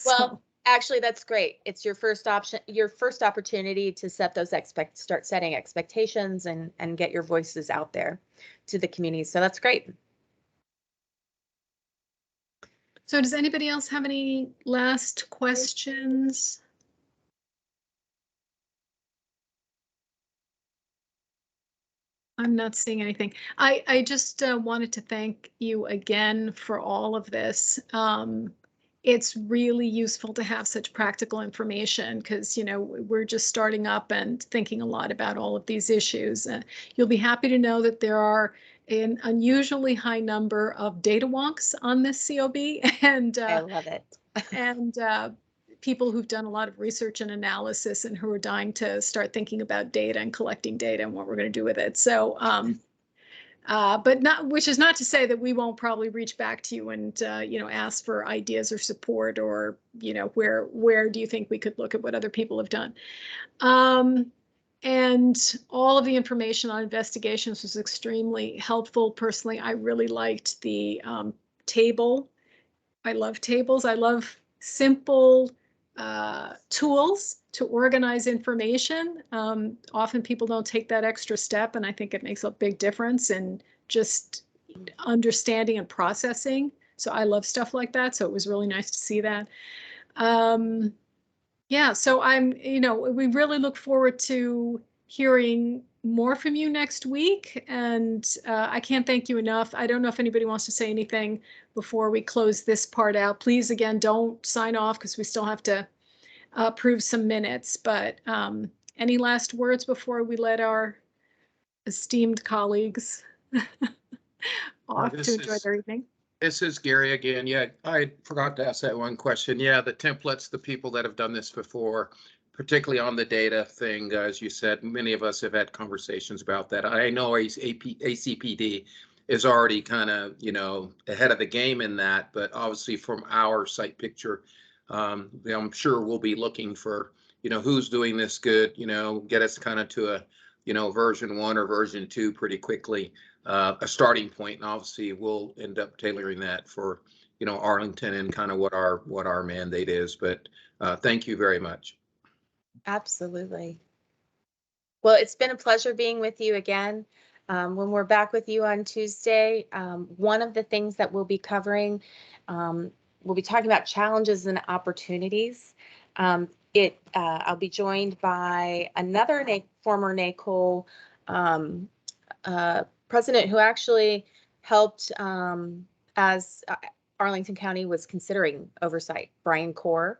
Well, actually, that's great. It's your first opportunity to set those start setting expectations and get your voices out there to the community. So that's great. So does anybody else have any last questions? I'm not seeing anything. I just wanted to thank you again for all of this. It's really useful to have such practical information because, we're just starting up and thinking a lot about all of these issues. You'll be happy to know that there are an unusually high number of data wonks on this COB, and I love it. and people who've done a lot of research and analysis and who are dying to start thinking about data and collecting data and what we're going to do with it. So, which is not to say that we won't probably reach back to you and, ask for ideas or support or, where do you think we could look at what other people have done? And all of the information on investigations was extremely helpful. Personally, I really liked the table. I love tables. I love simple tools to organize information. Often people don't take that extra step, and I think it makes a big difference in just understanding and processing. So I love stuff like that. So it was really nice to see that. Yeah, so we really look forward to hearing more from you next week. And I can't thank you enough. I don't know if anybody wants to say anything before we close this part out. Please, again, don't sign off because we still have to approve some minutes. But any last words before we let our esteemed colleagues off to enjoy their evening? This is Gary again. Yeah, I forgot to ask that one question. Yeah, the templates, the people that have done this before, particularly on the data thing, as you said, many of us have had conversations about that. I know ACPD is already kind of, ahead of the game in that, but obviously from our site picture, I'm sure we'll be looking for, who's doing this good, get us kind of to a, version 1 or version 2 pretty quickly. A starting point, and obviously we'll end up tailoring that for Arlington and kind of what our mandate is. But thank you very much. Absolutely. Well, it's been a pleasure being with you again. When we're back with you on Tuesday, one of the things that we'll be covering, we'll be talking about challenges and opportunities. I'll be joined by another former NACOLE president who actually helped as Arlington County was considering oversight, Brian Core.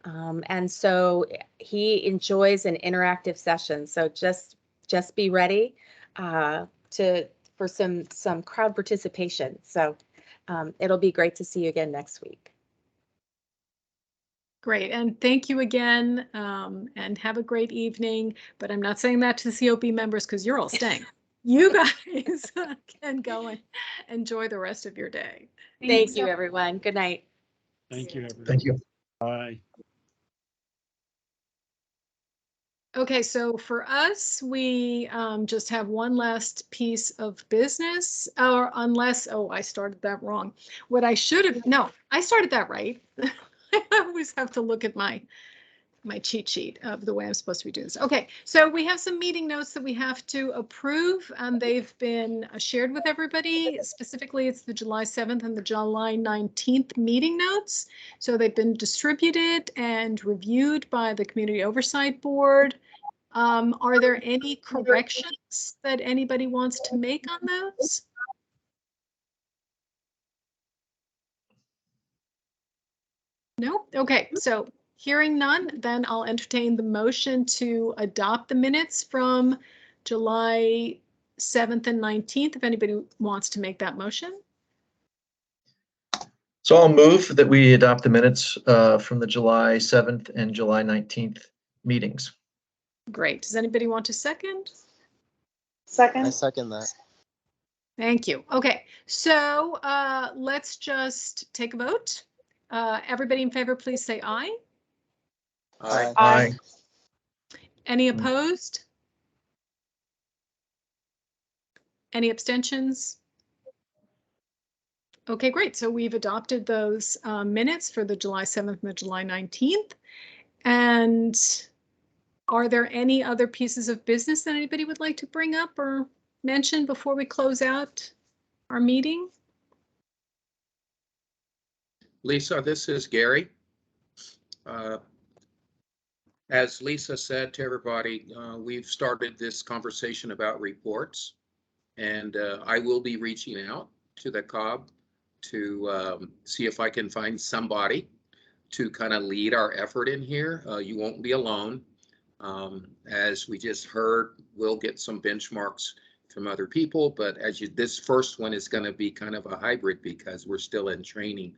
And so he enjoys an interactive session. So just be ready for some crowd participation. So it'll be great to see you again next week. Great, and thank you again, and have a great evening. But I'm not saying that to the COP members because you're all staying. You guys can go and enjoy the rest of your day. Thank you, everyone. Good night. Thank you, everyone. Thank you. Bye. Okay, so for us, we just have one last piece of business, or unless, I started that wrong. What I should have, no, I started that right. I always have to look at my cheat sheet of the way I'm supposed to be doing this. Okay, so we have some meeting notes that we have to approve, and they've been shared with everybody. Specifically, it's the July 7th and the July 19th meeting notes. So they've been distributed and reviewed by the Community Oversight Board. Are there any corrections that anybody wants to make on those? No? Okay, so hearing none, then I'll entertain the motion to adopt the minutes from July 7th and 19th, if anybody wants to make that motion. So I'll move that we adopt the minutes from the July 7th and July 19th meetings. Great. Does anybody want to second? I second that. Thank you. Okay, so let's just take a vote. Everybody in favor, please say aye. Aye. Aye. Any opposed? Any abstentions? Okay, great. So we've adopted those minutes for the July 7th and the July 19th. And are there any other pieces of business that anybody would like to bring up or mention before we close out our meeting? Lisa, this is Gary. As Lisa said to everybody, we've started this conversation about reports, and I will be reaching out to the COB to see if I can find somebody to kind of lead our effort in here. You won't be alone. As we just heard, we'll get some benchmarks from other people, but this first one is going to be kind of a hybrid because we're still in training.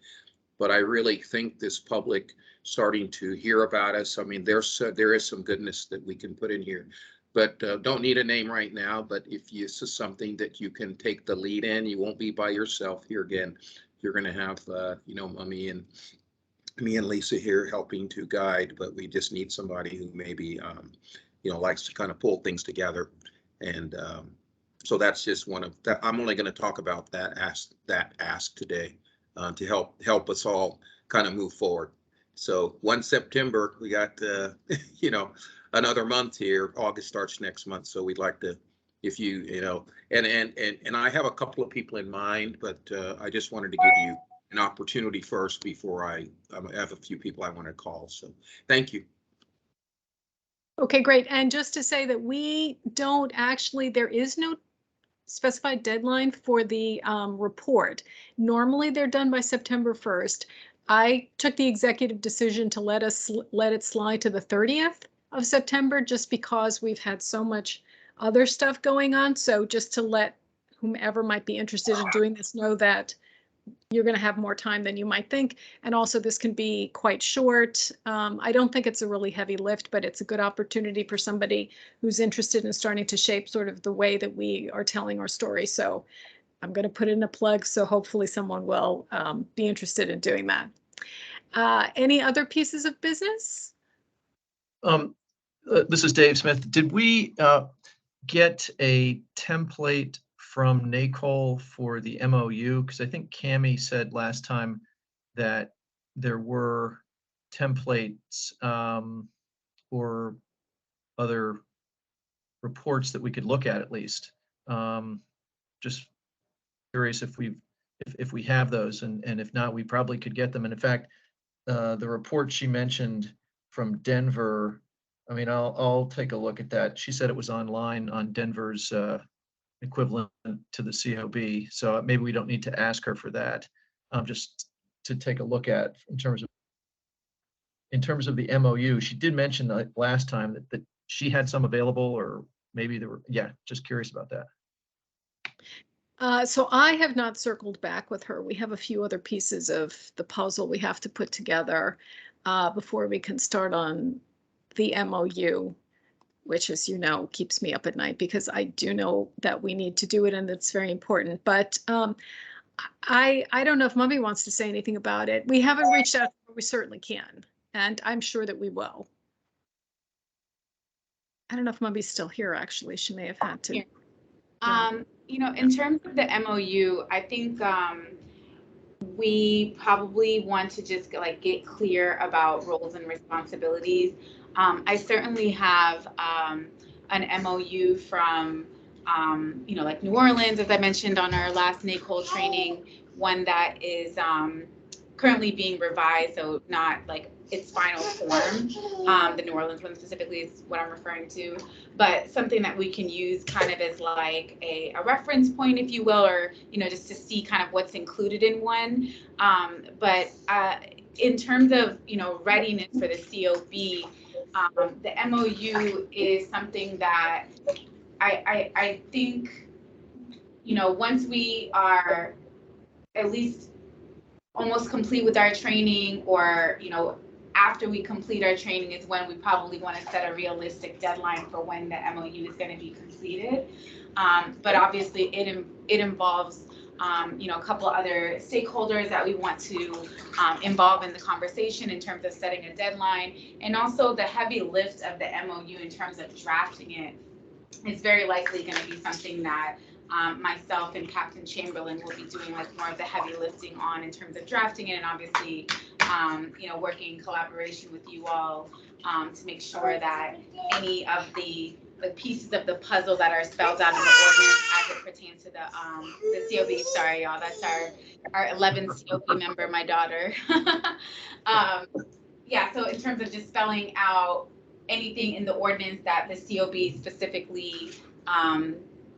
But I really think this public starting to hear about us. I mean, there is some goodness that we can put in here, but don't need a name right now. But if this is something that you can take the lead in, you won't be by yourself here again. You're going to have, me and Lisa here helping to guide, but we just need somebody who maybe, likes to kind of pull things together. And so that's just one of that. I'm only going to talk about that ask today to help us all kind of move forward. So 1 September, we got, you know, another month here. August starts next month. So we'd like to, if you, you know, and I have a couple of people in mind, but I just wanted to give you an opportunity first before I have a few people I want to call. So thank you. Okay, great. And just to say that we don't actually, there is no specified deadline for the report. Normally they're done by September 1st. I took the executive decision to let it slide to the 30th of September just because we've had so much other stuff going on. So just to let whomever might be interested in doing this know that you're going to have more time than you might think. And also this can be quite short. I don't think it's a really heavy lift, but it's a good opportunity for somebody who's interested in starting to shape sort of the way that we are telling our story. So I'm going to put in a plug. So hopefully someone will be interested in doing that. Any other pieces of business? This is Dave Smith. Did we get a template from NACOLE for the MOU? Because I think Cammie said last time that there were templates or other reports that we could look at least. Just curious if we have those, and if not, we probably could get them. And in fact, the report she mentioned from Denver, I mean, I'll take a look at that. She said it was online on Denver's equivalent to the COB. So maybe we don't need to ask her for that. Just to take a look at in terms of the MOU. She did mention last time that she had some available, or maybe there were, yeah, just curious about that. So I have not circled back with her. We have a few other pieces of the puzzle we have to put together before we can start on the MOU, which, as you know, keeps me up at night because I do know that we need to do it and it's very important. But I don't know if Mummy wants to say anything about it. We haven't reached out, but we certainly can, and I'm sure that we will. I don't know if Mummy's still here, actually. She may have had to. You know, in terms of the MOU, I think we probably want to just like get clear about roles and responsibilities. I certainly have an MOU from, you know, like New Orleans, as I mentioned on our last NACOLE training, one that is currently being revised, so not like its final form. The New Orleans one specifically is what I'm referring to, but something that we can use kind of as like a reference point, if you will, or, you know, just to see kind of what's included in one. But in terms of, you know, readiness for the COB, the MOU is something that I think, you know, once we are at least almost complete with our training, or, you know, after we complete our training is when we probably want to set a realistic deadline for when the MOU is going to be completed. But obviously it involves, you know, a couple other stakeholders that we want to involve in the conversation in terms of setting a deadline, and also the heavy lift of the MOU in terms of drafting it is very likely going to be something that myself and Captain Chamberlain will be doing like more of the heavy lifting on in terms of drafting it, and obviously, you know, working in collaboration with you all to make sure that any of the pieces of the puzzle that are spelled out in the ordinance as it pertains to the COB. Sorry, y'all, that's our 11th COB member, my daughter. Yeah, so in terms of just spelling out anything in the ordinance that the COB specifically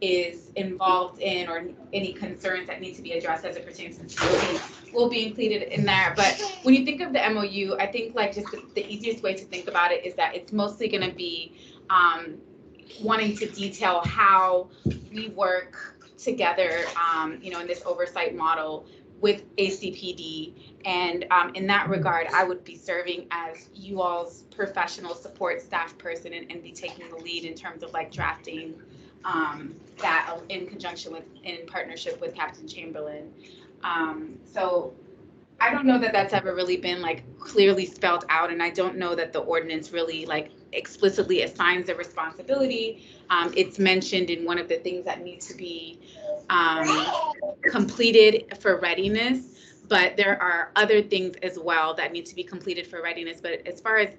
is involved in, or any concerns that need to be addressed as it pertains to the COB will be included in there. But when you think of the MOU, I think like just the easiest way to think about it is that it's mostly going to be wanting to detail how we work together, you know, in this oversight model with ACPD. And in that regard, I would be serving as you all's professional support staff person and be taking the lead in terms of like drafting that in conjunction with, in partnership with Captain Chamberlain. So I don't know that that's ever really been like clearly spelled out, and I don't know that the ordinance really like explicitly assigns the responsibility. It's mentioned in one of the things that need to be completed for readiness, But there are other things as well that need to be completed for readiness. But as far as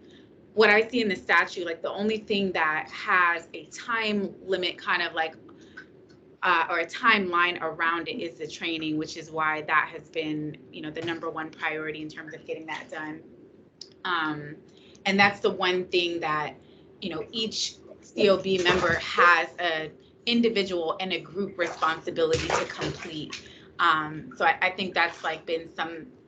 what I see in the statute, like the only thing that has a time limit kind of like or a timeline around it is the training, which is why that has been, you know, the #1 priority in terms of getting that done. And that's the one thing that, you know, each COB member has an individual and a group responsibility to complete. So I think that's like been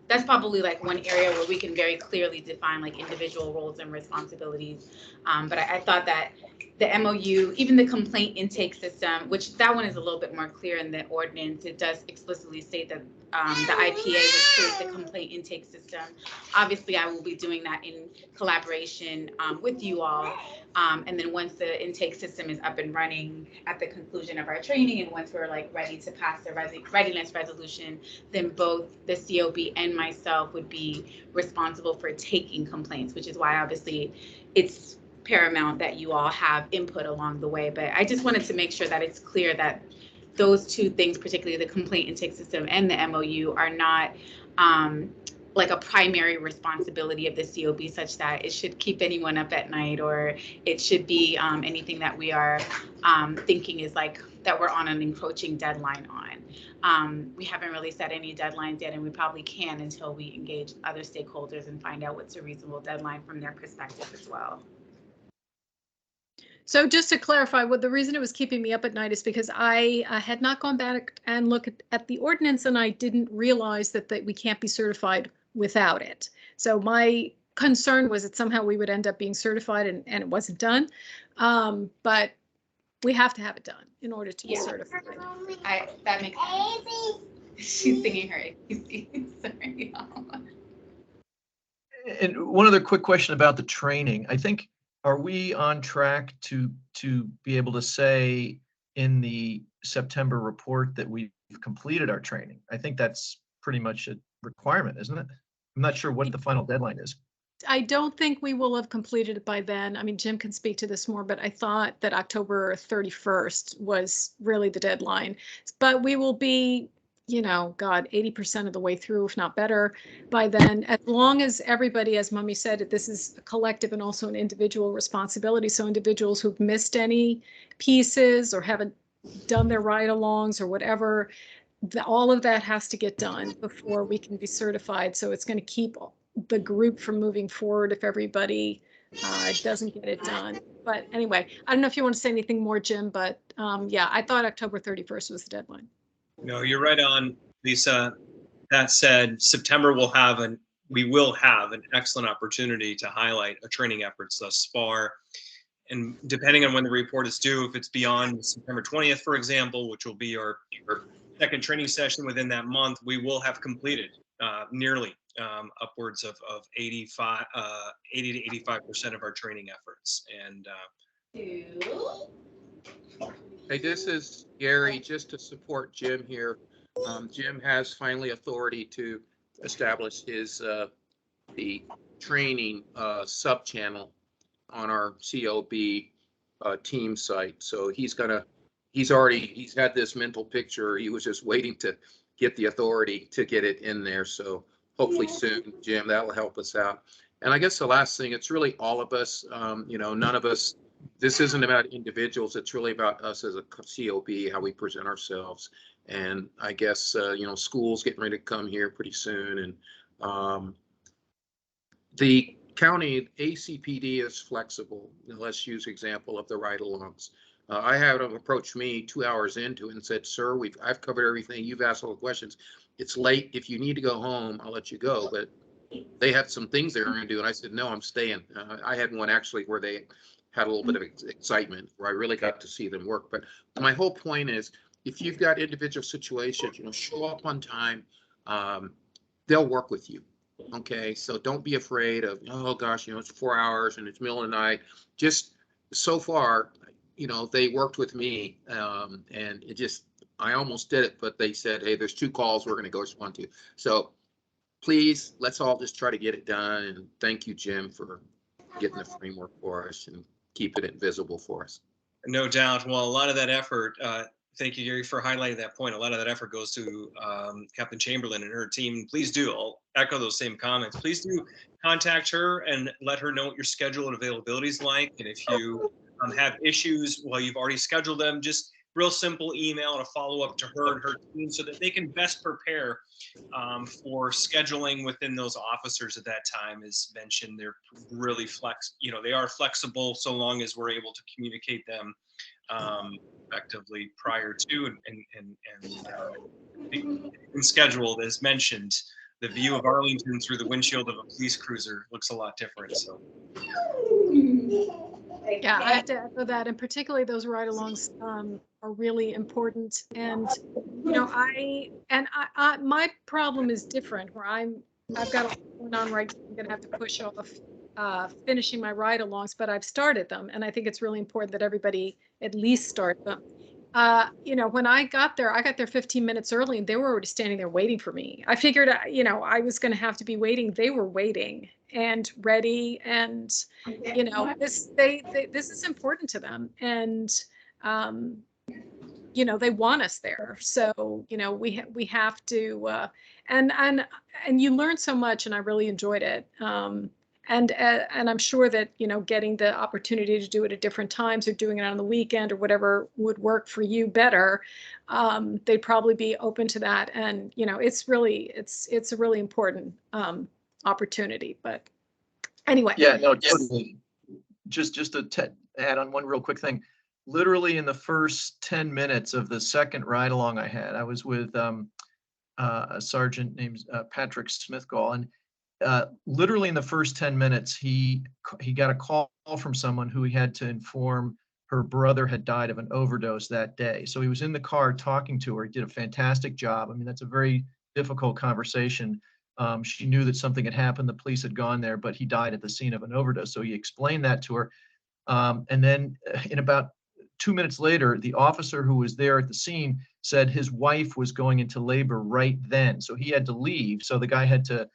that's probably like one area where we can very clearly define like individual roles and responsibilities. But I thought that the MOU, even the complaint intake system, which that one is a little bit more clear in the ordinance, it does explicitly state that the IPA would create the complaint intake system. Obviously, I will be doing that in collaboration with you all. And then once the intake system is up and running at the conclusion of our training, and once we're like ready to pass the readiness resolution, then both the COB and myself would be responsible for taking complaints, which is why obviously it's paramount that you all have input along the way. But I just wanted to make sure that it's clear that those two things, particularly the complaint intake system and the MOU, are not like a primary responsibility of the COB, such that it should keep anyone up at night, or it should be anything that we are thinking is like that we're on an encroaching deadline on. We haven't really set any deadlines yet, and we probably can until we engage other stakeholders and find out what's a reasonable deadline from their perspective as well. So just to clarify, what the reason it was keeping me up at night is because I had not gone back and looked at the ordinance, and I didn't realize that we can't be certified without it. So my concern was that somehow we would end up being certified, and it wasn't done. But we have to have it done in order to be certified. That makes sense. She's singing her ABC. Sorry. And one other quick question about the training. I think, are we on track to be able to say in the September report that we've completed our training? I think that's pretty much a requirement, isn't it? I'm not sure what the final deadline is. I don't think we will have completed it by then. I mean, Jim can speak to this more, but I thought that October 31st was really the deadline. But we will be, you know, God, 80% of the way through, if not better, by then, as long as everybody, as Mummy said, this is a collective and also an individual responsibility. So individuals who've missed any pieces or haven't done their ride-alongs or whatever, all of that has to get done before we can be certified. So it's going to keep the group from moving forward if everybody doesn't get it done. But anyway, I don't know if you want to say anything more, Jim, but yeah, I thought October 31st was the deadline. No, you're right on, Lisa. That said, September we will have an excellent opportunity to highlight our training efforts thus far. And depending on when the report is due, if it's beyond September 20th, for example, which will be our second training session within that month, we will have completed nearly upwards of 80 to 85% of our training efforts. And Hey, this is Gary, just to support Jim here. Jim has finally authority to establish his the training sub-channel on our COB team site. So he's had this mental picture. He was just waiting to get the authority to get it in there. So hopefully soon, Jim, that will help us out. And I guess the last thing, it's really all of us, you know, none of us, this isn't about individuals. It's really about us as a COB, how we present ourselves. And I guess, you know, school's getting ready to come here pretty soon. And the county ACPD is flexible. Let's use example of the ride-alongs. I had them approach me 2 hours into it and said, sir, I've covered everything. You've asked all the questions. It's late. If you need to go home, I'll let you go. But they had some things they were going to do. And I said, no, I'm staying. I had one actually where they had a little bit of excitement where I really got to see them work. But my whole point is, if you've got individual situations, you know, show up on time. They'll work with you. Okay. So don't be afraid of, oh gosh, you know, it's 4 hours and it's middle of the night. Just so far, you know, they worked with me and it just, I almost did it, but they said, hey, there's 2 calls we're going to go respond to. So please, let's all just try to get it done. And thank you, Jim, for getting the framework for us and keeping it visible for us. no doubt. Well, a lot of that effort Thank you, Gary, for highlighting that point. A lot of that effort goes to Captain Chamberlain and her team. Please do, I'll echo those same comments. Please do contact her and let her know what your schedule and availability is like. And if you have issues while you've already scheduled them, just real simple email and a follow up to her and her team so that they can best prepare for scheduling within those officers at that time. As mentioned, they're really they are flexible so long as we're able to communicate them effectively prior to and scheduled. As mentioned, the view of Arlington through the windshield of a police cruiser looks a lot different. So yeah, I have to echo that, and particularly those ride-alongs are really important. And my problem is different, where I've got a lot going on right now. I'm going to have to push off finishing my ride-alongs, but I've started them, and I think it's really important that everybody at least start them. When I got there 15 minutes early, and they were already standing there waiting for me. I figured, I was going to have to be waiting. They were waiting and ready, and this is important to them, and they want us there. So we have to, and you learn so much, and I really enjoyed it. And I'm sure that, getting the opportunity to do it at different times or doing it on the weekend or whatever would work for you better, they'd probably be open to that. And, it's a really important opportunity. But anyway. Yeah, no, totally. Just to add on one real quick thing. Literally in the first 10 minutes of the second ride along I had, I was with a sergeant named Patrick Smithgall, and literally in the first 10 minutes, he got a call from someone who he had to inform her brother had died of an overdose that day. So he was in the car talking to her. He did a fantastic job. I mean, that's a very difficult conversation. She knew that something had happened. The police had gone there, but he died at the scene of an overdose. So he explained that to her. And then in about 2 minutes later, the officer who was there at the scene said his wife was going into labor right then. So he had to leave. So the guy had to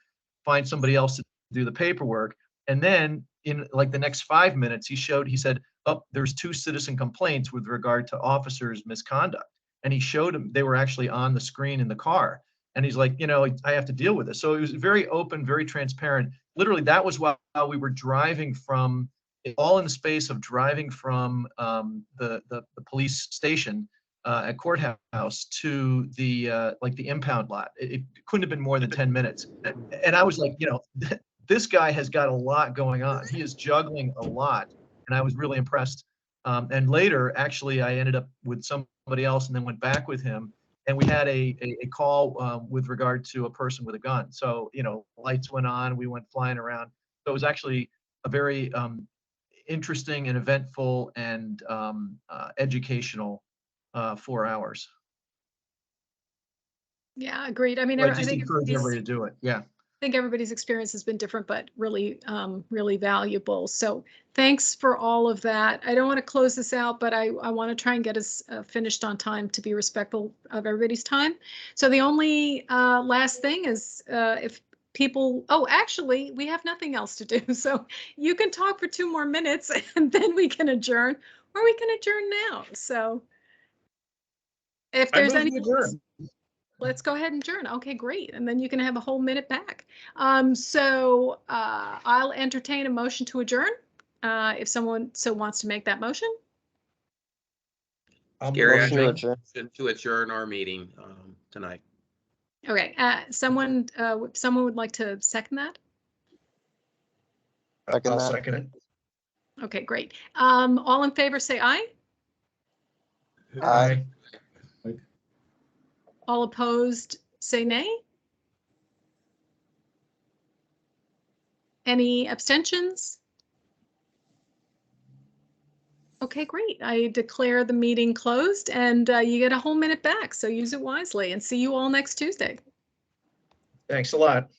find somebody else to do the paperwork. And then in like the next 5 minutes, he said, oh, there's 2 citizen complaints with regard to officers' misconduct. And he showed him, they were actually on the screen in the car. And he's like, I have to deal with this. So it was very open, very transparent. Literally, that was while we were driving from, all in the space of driving from the police station at Courthouse to the impound lot. It couldn't have been more than 10 minutes. And I was like, this guy has got a lot going on. He is juggling a lot. And I was really impressed. And later, actually, I ended up with somebody else and then went back with him. And we had a call with regard to a person with a gun. So, lights went on, we went flying around. So it was actually a very interesting and eventful and educational 4 hours. Yeah, agreed. I mean, I just encourage everybody to do it. Yeah. I think everybody's experience has been different, but really, really valuable. So thanks for all of that. I don't want to close this out, but I want to try and get us finished on time to be respectful of everybody's time. So the only last thing is if people, actually, we have nothing else to do. So you can talk for 2 more minutes and then we can adjourn, or we can adjourn now. So if there's any, let's go ahead and adjourn. Okay, great. And then you can have a whole minute back. So I'll entertain a motion to adjourn if someone so wants to make that motion. Gary, I Motion think to adjourn our meeting tonight. Okay, someone would like to second that? Second that. Second it. Okay, great. All in favor, say aye. Aye. All opposed, say nay. Any abstentions? Okay, great. I declare the meeting closed, and you get a whole minute back, so use it wisely, and see you all next Tuesday. Thanks a lot.